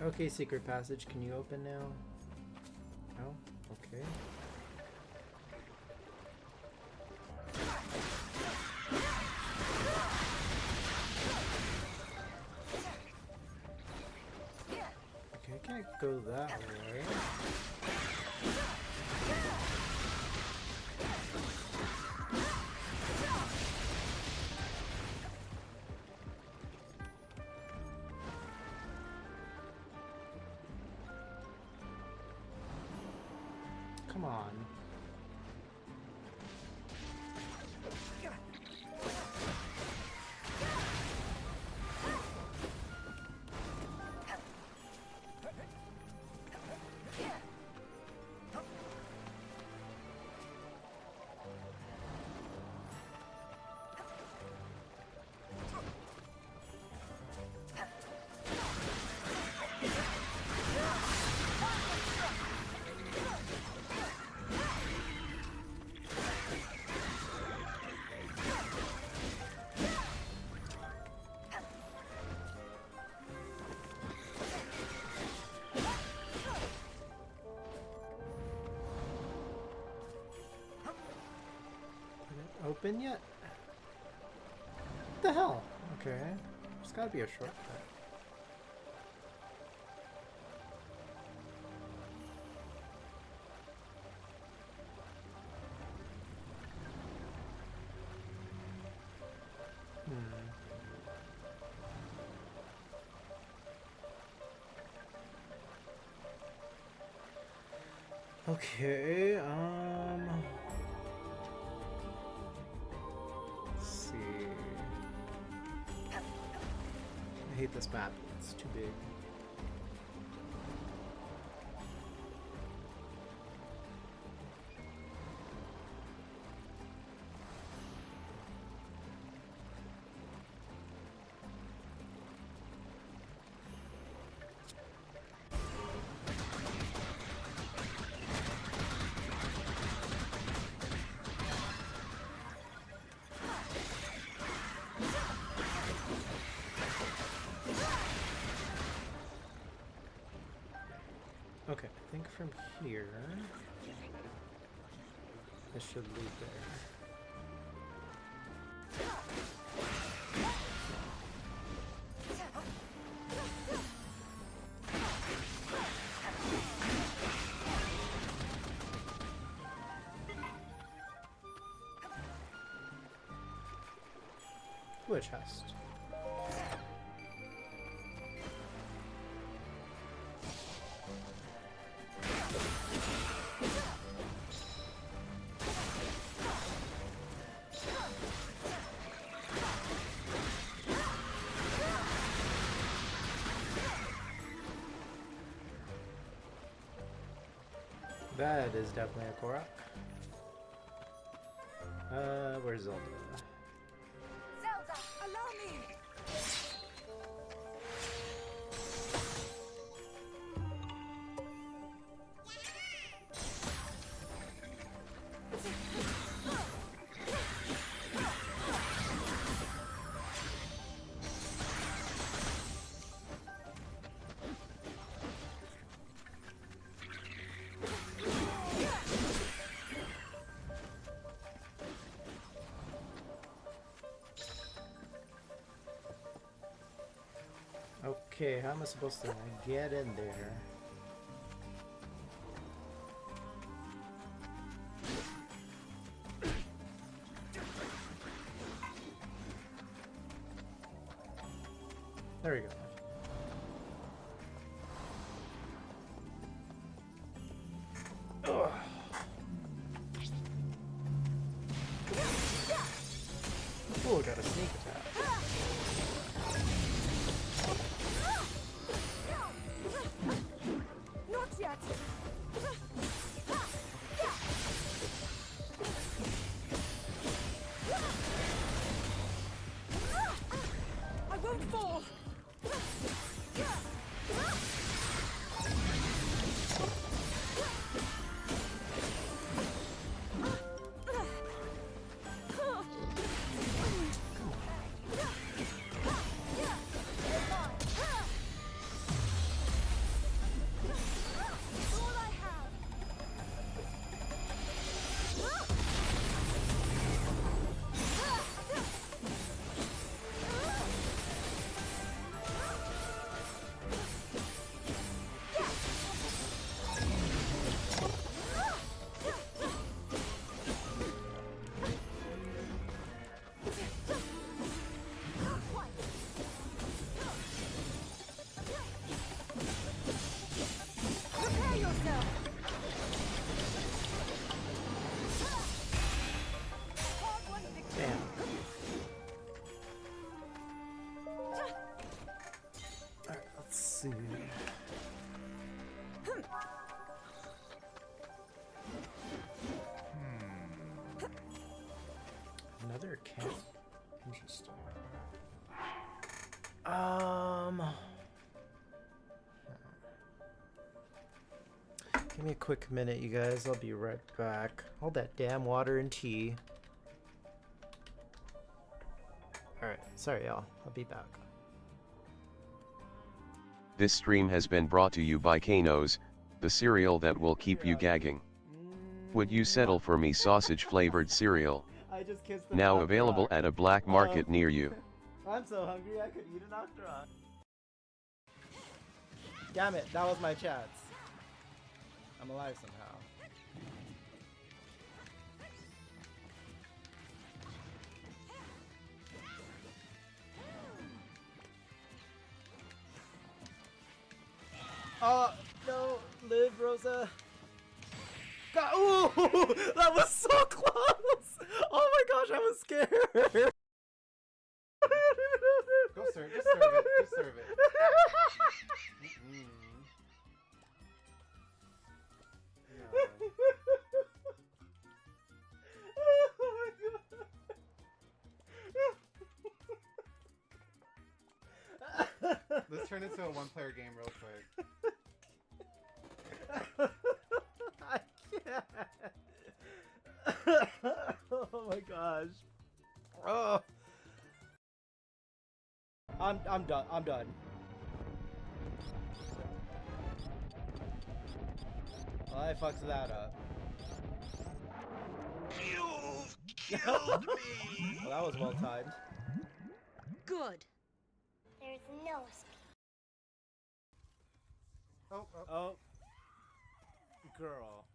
Okay, secret passage, can you open now? No? Okay. Okay, I can't go that way. Come on. Open yet? What the hell? Okay. There's gotta be a shortcut. Okay, let's see. I hate this map. It's too big. Okay, I think from here, this should lead there. Witch chest. That is definitely a Korok. Where's Zelda? Zelda, allow me! Okay, how am I supposed to get in there? There we go. Ugh. Oh, got a sneak attack. Not yet! I won't fall! See. Another camp. Interesting. Give me a quick minute, you guys. I'll be right back. All that damn water and tea. Alright, sorry y'all. I'll be back. This stream has been brought to you by Kano's, the cereal that will keep you gagging. Would you settle for me sausage-flavored cereal? Now available at a black market near you. I'm so hungry I could eat an octron. Damn it, that was my chance. I'm alive somehow. Oh, no, live, Rosa. God, ooh, that was so close. Oh my gosh, I was scared. Go serve, just serve it, just serve it. Let's turn it to a one-player game real quick. I can't. Oh my gosh. Oh. I'm done. I'm done. Well, I fucked that up. You've killed me! Well, that was well timed. Good. There's no escape. Oh. Girl.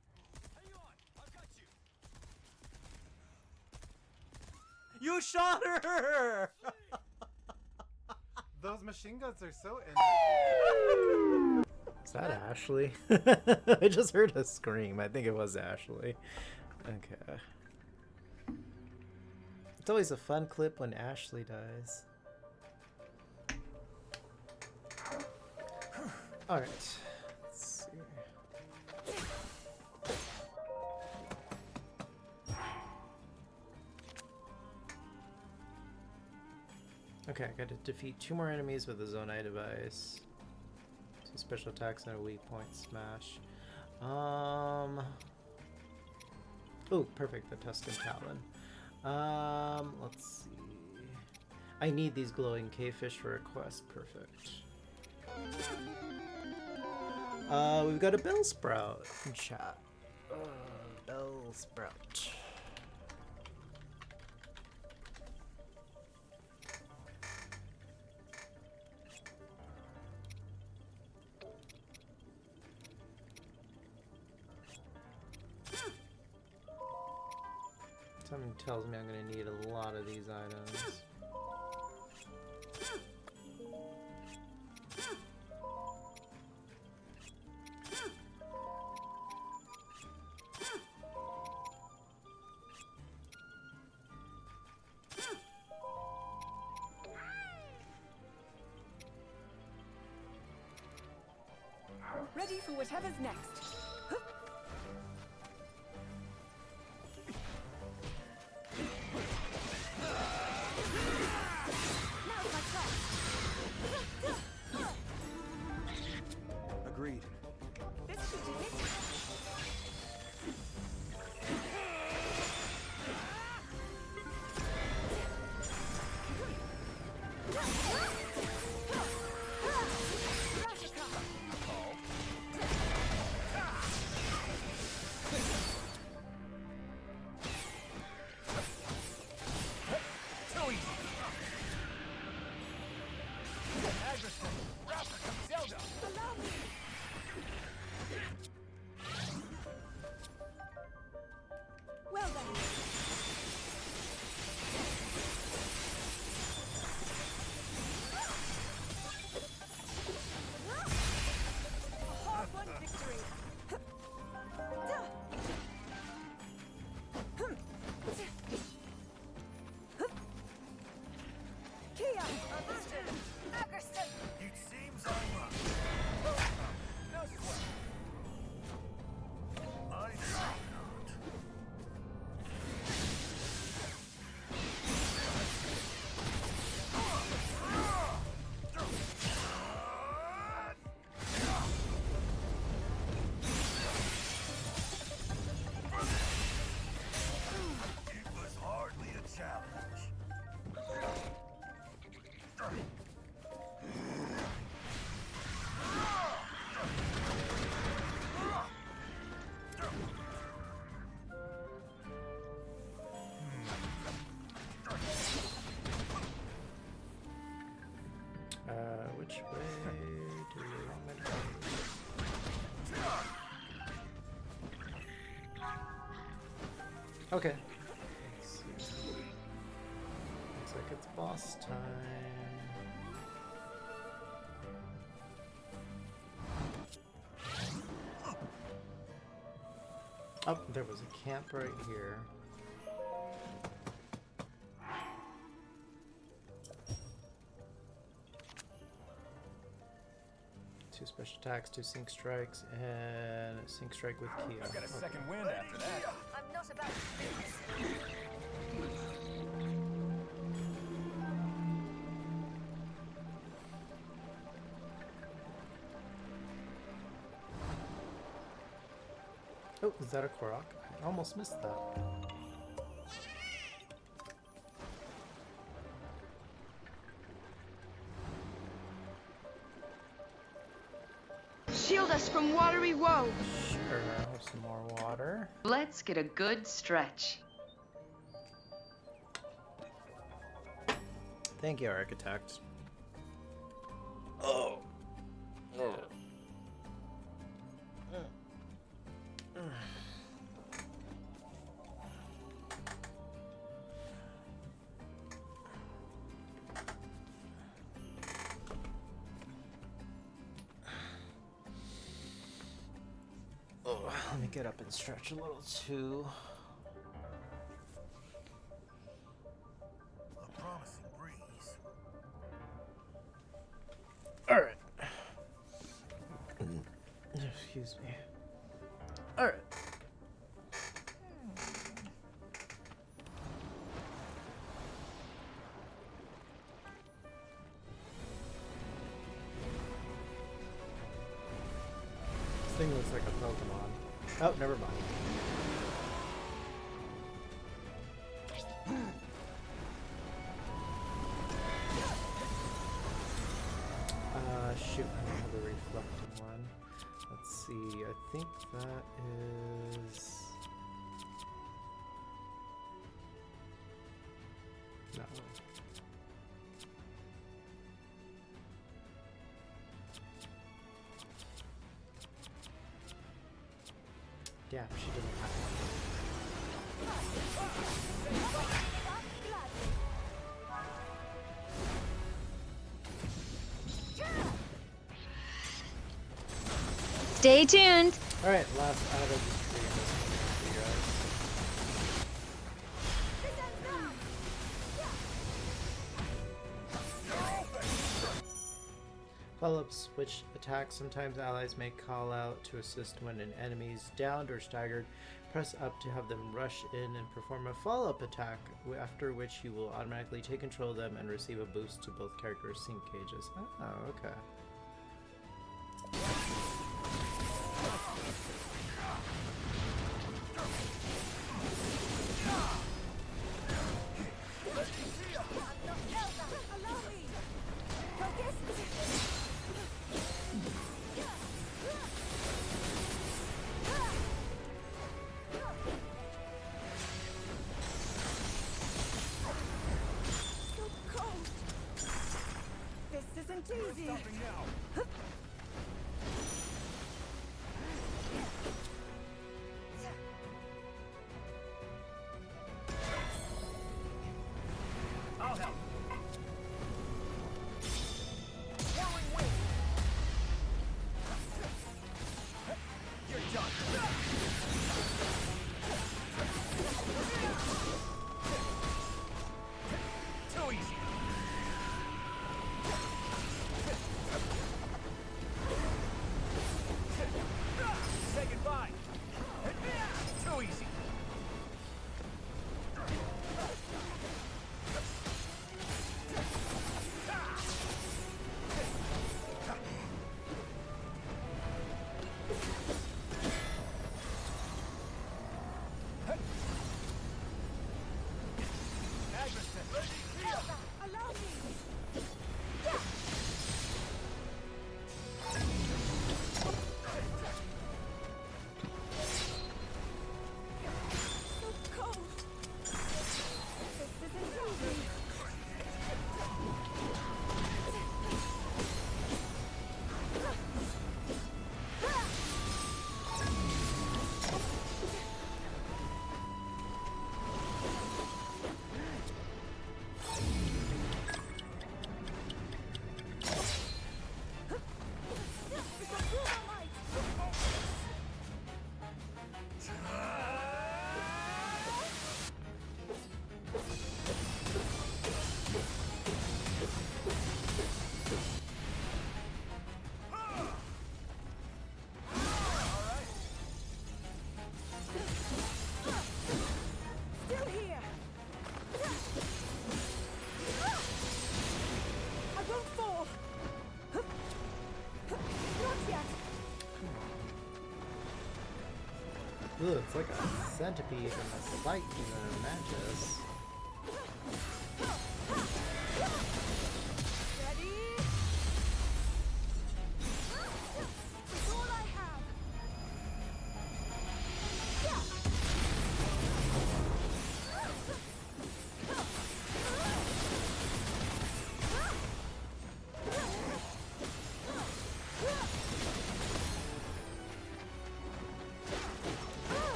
You shot her! Those machine guns are so inaccurate. Is that Ashley? I just heard a scream. I think it was Ashley. Okay. It's always a fun clip when Ashley dies. Alright. Let's see. Okay, I gotta defeat 2 more enemies with a Zonai device. 2 special attacks and a weak point smash. Oh, perfect, the Tuscan Talon. Let's see. I need these glowing cavefish for a quest. Perfect. We've got a Bellsprout in chat. Bellsprout. Something tells me I'm going to need a lot of these items. Ready for whatever's next. Agreed. This should do it. Well then. A hard-won victory. Kia! Agerston! It seems I'm up. No sweat. I think not. It was hardly a challenge. Which way do you want me to go? Okay. Let's see. Looks like it's boss time. Oh, there was a camp right here. Two special attacks, 2 sync strikes, and a sync strike with Kia. I've got a second wind after that. I'm not about to lose. Oh, is that a Korok? I almost missed that. Shield us from watery woe. Sure, I'll have some more water. Let's get a good stretch. Thank you, Architect. Oh. Oh. Oh, let me get up and stretch a little too. A promising breeze. All right. Excuse me. All right. like a Pokemon. Oh, never mind. Shoot, I don't have the reflecting one. Let's see, I think that is... No. Damn, she doesn't have one. Stay tuned. Alright, last out of the tree for you guys. Follow-up switch attack. Sometimes allies may call out to assist when an enemy is downed or staggered. Press up to have them rush in and perform a follow-up attack, after which you will automatically take control of them and receive a boost to both characters' sync gauges. Oh, okay. Easy. I'll help. You're done. Too easy. Say goodbye. Too easy. Allow me. Still here. I won't fall. Not yet. Ooh, it's like a centipede and a spike even a mantis. Ready? It's all I have.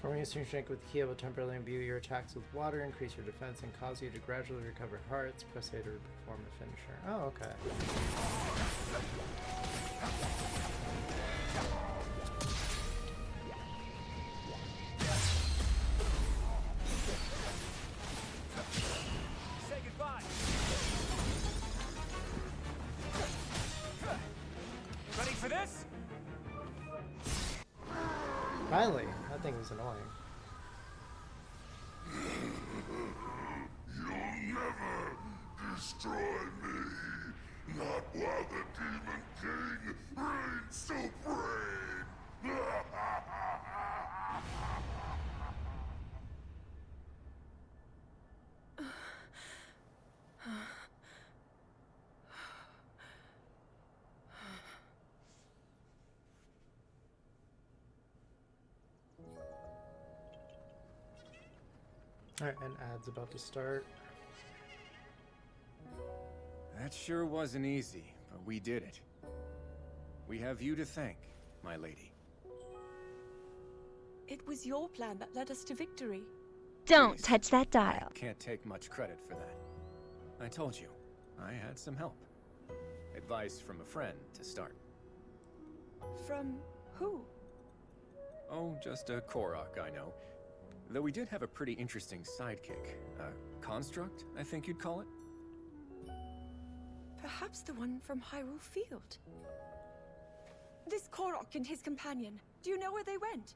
Forming a stream strike with the key will temporarily imbue your attacks with water, increase your defense, and cause you to gradually recover hearts. Press A to perform a finisher. Oh, okay. Say goodbye. Ready for this? Finally, that thing was annoying. You'll never destroy me. Not while the Demon King reigns supreme. Alright, and ad's about to start. That sure wasn't easy, but we did it. We have you to thank, my lady. It was your plan that led us to victory. Don't touch that dial. Can't take much credit for that. I told you, I had some help. Advice from a friend to start. From who? Oh, just a Korok, I know. Though we did have a pretty interesting sidekick. A construct, I think you'd call it? Perhaps the one from Hyrule Field. This Korok and his companion, do you know where they went?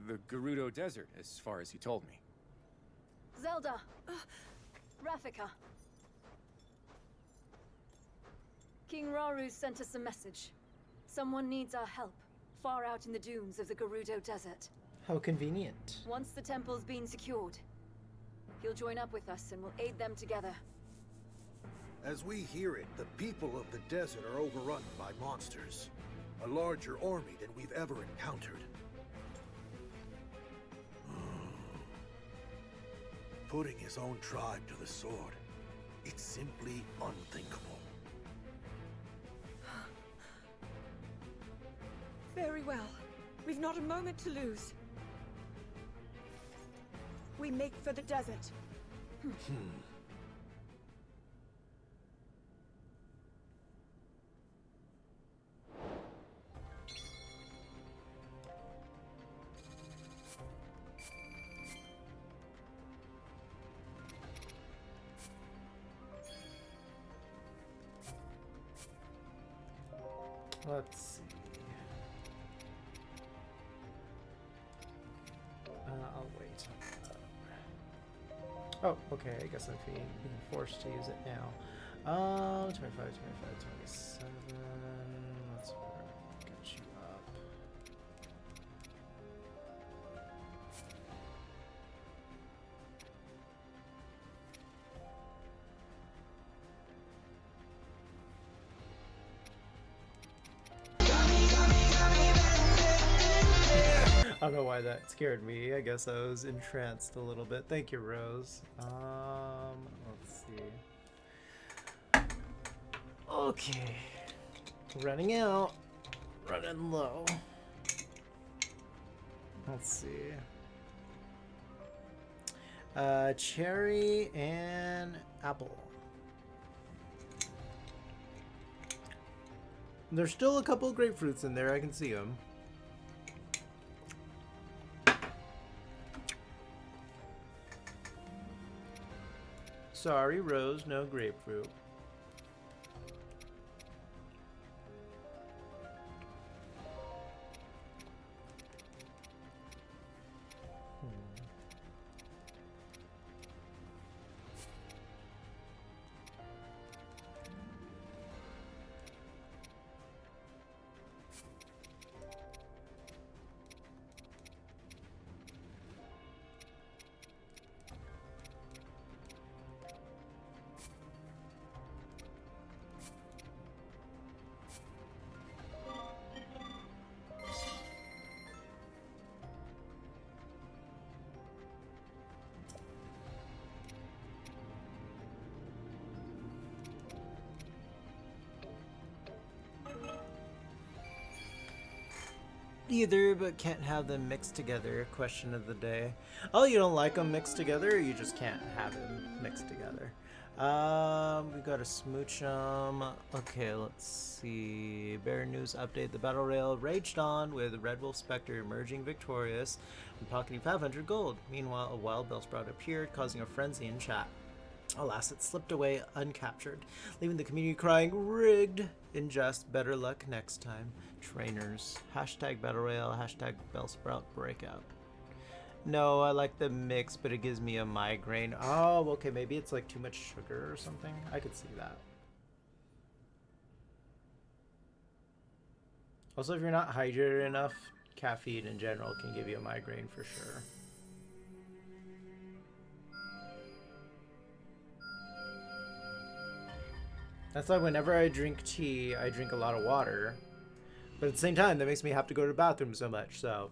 The Gerudo Desert, as far as he told me. Zelda! Rafika. King Rauru sent us a message. Someone needs our help, far out in the dunes of the Gerudo Desert. How convenient. Once the temple's been secured, he'll join up with us and we'll aid them together. As we hear it, the people of the desert are overrun by monsters. A larger army than we've ever encountered. Putting his own tribe to the sword. It's simply unthinkable. Very well. We've not a moment to lose. We make for the desert. Let's see. I'll wait. Oh, okay. I guess I'm being forced to use it now. 25, 25, 27. Let's get you up. I don't know why that scared me. I guess I was entranced a little bit. Thank you, Rose. Let's see. Okay. Running out. Running low. Let's see. Cherry and apple. There's still a couple of grapefruits in there. I can see them. Sorry, Rose, no grapefruit. either, but can't have them mixed together. Question of the day. Oh, you don't like them mixed together, or you just can't have them mixed together? We got a smooch 'em. Okay, let's see. Bear news update. The battle rail raged on with Red Wolf Spectre emerging victorious and pocketing 500 gold. Meanwhile, a wild Bellsprout appeared, causing a frenzy in chat. Alas, it slipped away uncaptured, leaving the community crying, rigged, in jest, better luck next time. Trainers. Hashtag battle rail, hashtag Bellsprout breakout. No, I like the mix, but it gives me a migraine. Oh, okay, maybe it's like too much sugar or something. I could see that. Also, if you're not hydrated enough, caffeine in general can give you a migraine for sure. That's why whenever I drink tea, I drink a lot of water. But at the same time, that makes me have to go to the bathroom so much, so...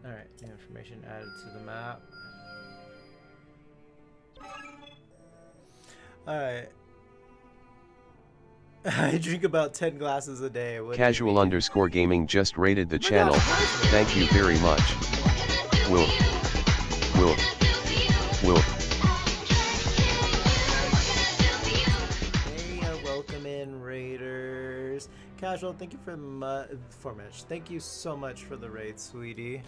Alright, new information added to the map. Alright. I drink about 10 glasses a day. Casual_gaming just rated the channel. Thank you very much. Wolf. Hey, welcome in, Raiders. Casual, thank you for the Thank you so much for the raid, sweetie.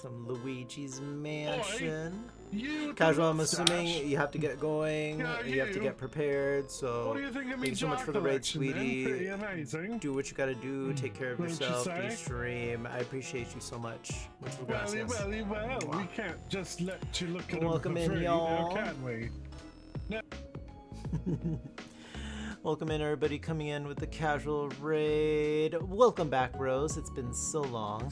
Some Luigi's Mansion. Casual, I'm assuming you have to get going, you have to get prepared, so thank you so much for the raid, sweetie. Do what you gotta do, take care of yourself, do stream. I appreciate you so much. Muchas gracias. Well, we can't just let you look at them Welcome for in, free, y'all. now can we? No. Welcome in, everybody coming in with the casual raid. Welcome back, Rose. It's been so long.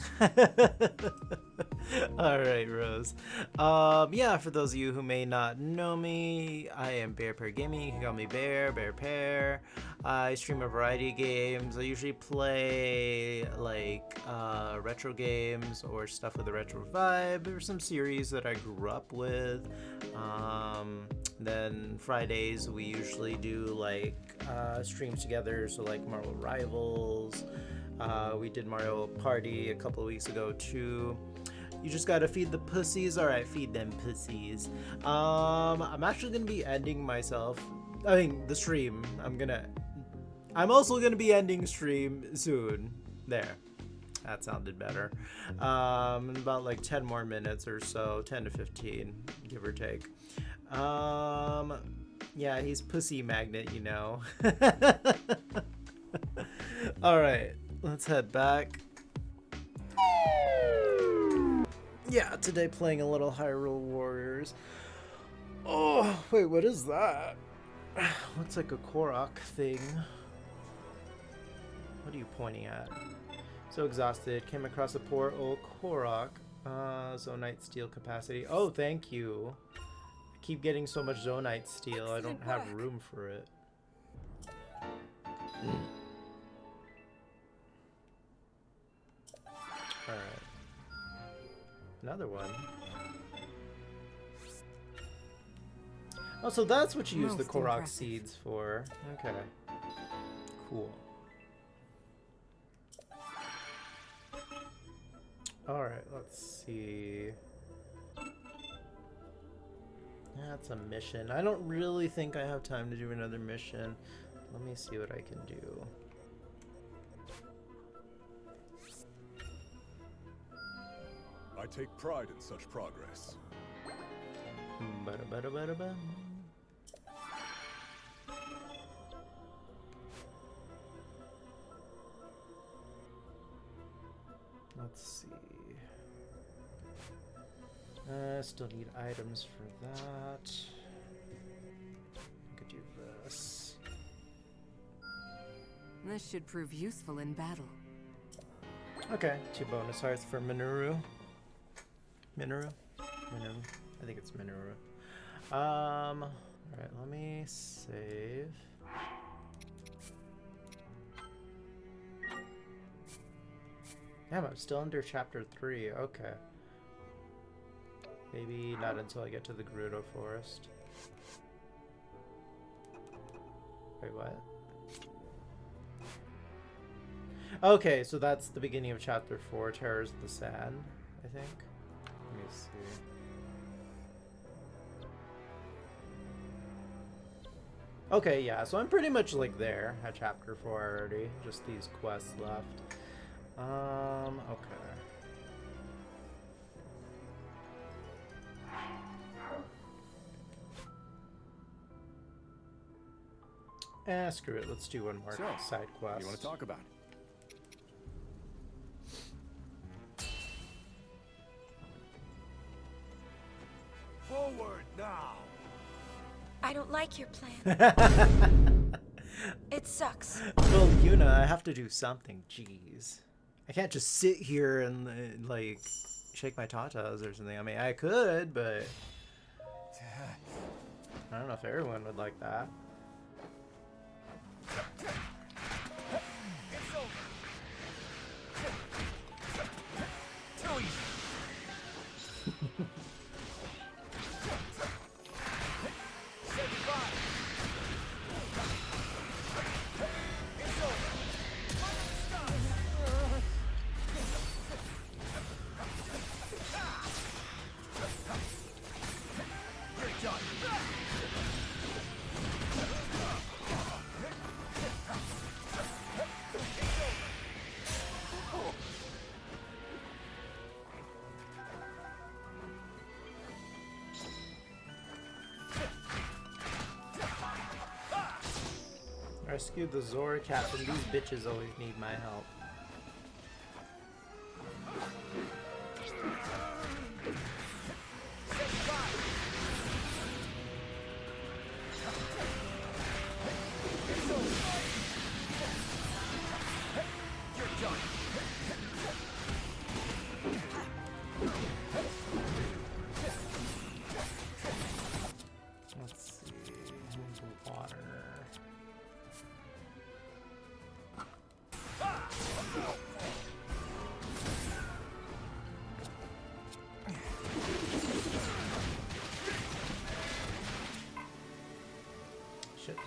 All right, Rose. Yeah, for those of you who may not know me, I am Bear Pear Gaming. You can call me Bear Pear. I stream a variety of games. I usually play like retro games or stuff with a retro vibe. There's some series that I grew up with. Then Fridays we usually do like streams together, so like Marvel Rivals. We did Mario Party a couple of weeks ago too. You just gotta feed the pussies. All right, feed them pussies. I'm actually gonna be ending the stream. I'm also gonna be ending stream soon. There, that sounded better. In about like 10 more minutes or so, 10 to 15, give or take. Yeah, he's pussy magnet, you know. All right, let's head back. Yeah, today playing a little Hyrule Warriors. Oh, wait, what is that? Looks like a Korok thing. What are you pointing at? So exhausted. Came across a poor old Korok. Zonite steel capacity. Oh, thank you. I keep getting so much Zonite steel. I don't have room for it. Alright. Another one. Oh, so that's what you use the Korok seeds for. Okay. Cool. Alright, let's see. That's a mission. I don't really think I have time to do another mission. Let me see what I can do. I take pride in such progress. Ba-da-ba-da-ba-da-ba. Let's see. Still need items for that. I could do this. This should prove useful in battle. Okay, 2 bonus hearts for Minoru. Minoru? I think it's Minoru. Alright, let me save. Damn, I'm still under chapter 3. Okay. Maybe not until I get to the Gerudo Forest. Wait, what? Okay, so that's the beginning of Chapter 4, Terrors of the Sand, I think. Let me see. Okay, yeah, so I'm pretty much like there at Chapter 4 already. Just these quests left. Okay. Screw it. Let's do one more side quest. What do you want to talk about? Forward now! I don't like your plan. It sucks. Well, Yuna, I have to do something. Jeez. I can't just sit here and, like, shake my tatas or something. I mean, I could, but I don't know if everyone would like that. It's over. Too easy. Say goodbye. It's over. You're done. Rescue the Zora Captain. These bitches always need my help. Let's see. Water. Shit.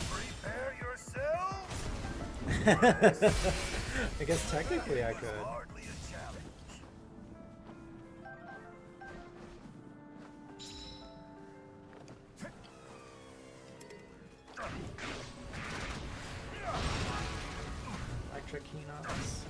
Prepare yourselves. I guess technically I could. Hardly a challenge. Electric Hinox.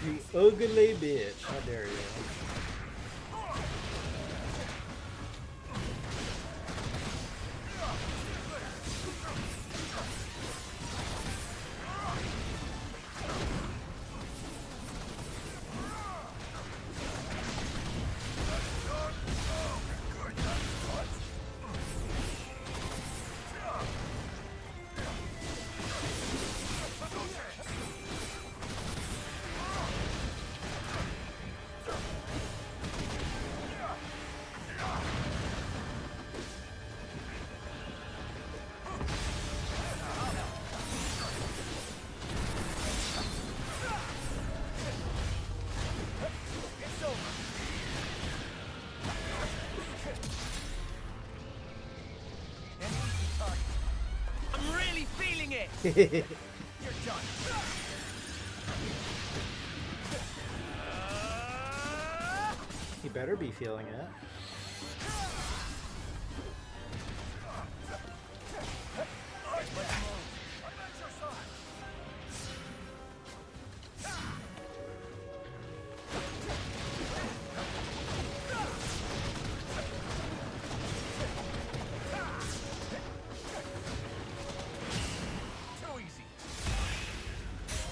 You ugly bitch. How dare you? I'm really feeling it. You're done. He better be feeling it.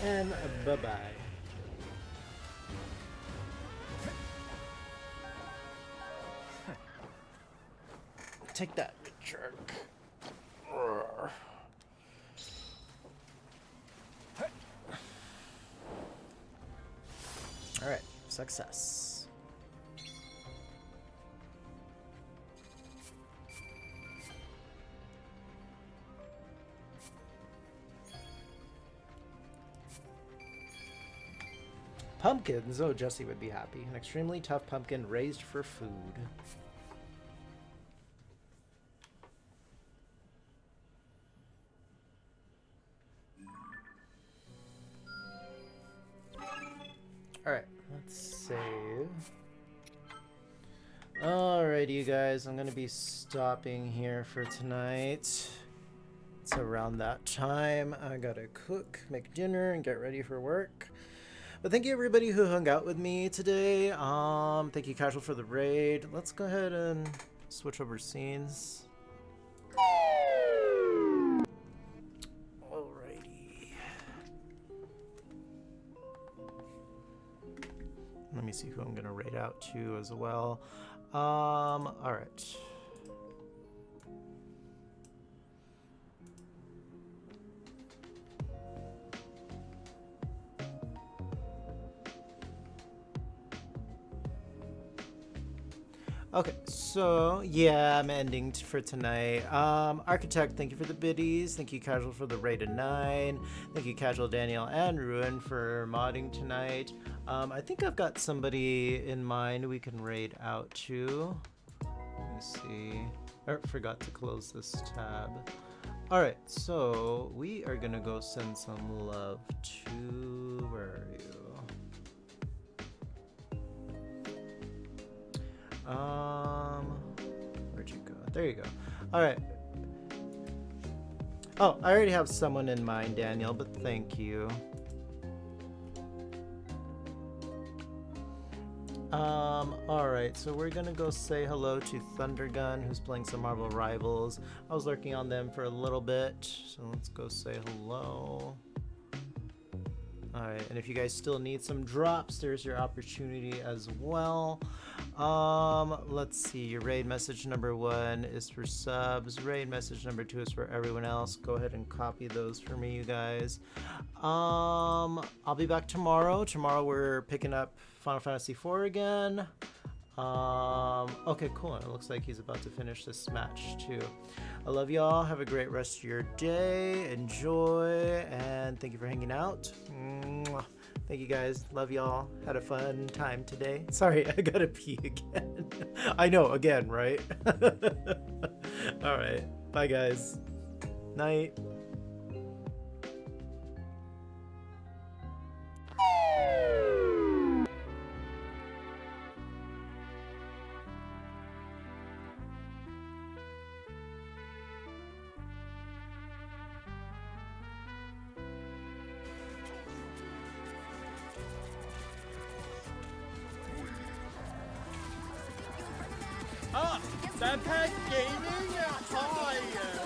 And bye-bye. Take that, jerk. Success. Pumpkins. Oh, Jesse would be happy. An extremely tough pumpkin raised for food. Alright, let's save. Alrighty, you guys. I'm going to be stopping here for tonight. It's around that time. I gotta cook, make dinner, and get ready for work. But thank you everybody who hung out with me today. Thank you Casual for the raid. Let's go ahead and switch over scenes. Alrighty. Let me see who I'm gonna raid out to as well. Alright. Okay, so yeah, I'm ending for tonight. Architect, thank you for the biddies. Thank you, Casual, for the raid of 9. Thank you, Casual, Daniel, and Ruin for modding tonight. I think I've got somebody in mind we can raid out to. Let me see. I forgot to close this tab. Alright, so we are gonna go send some love to... Where are you? Where'd you go? There you go. Alright. Oh, I already have someone in mind, Daniel, but thank you. Alright, so we're gonna go say hello to Thundergun, who's playing some Marvel Rivals. I was lurking on them for a little bit, so let's go say hello. Alright, and if you guys still need some drops, there's your opportunity as well. Let's see, your raid message number 1 is for subs. Raid message number 2 is for everyone else. Go ahead and copy those for me, you guys. I'll be back tomorrow. Tomorrow we're picking up Final Fantasy IV again. Okay, cool. It looks like he's about to finish this match too. I love y'all. Have a great rest of your day. Enjoy, and thank you for hanging out. Mwah. Thank you guys. Love y'all. Had a fun time today. Sorry, I gotta pee again. I know, again, right? Alright. Bye, guys. Night. Backpack Gaming? Hi!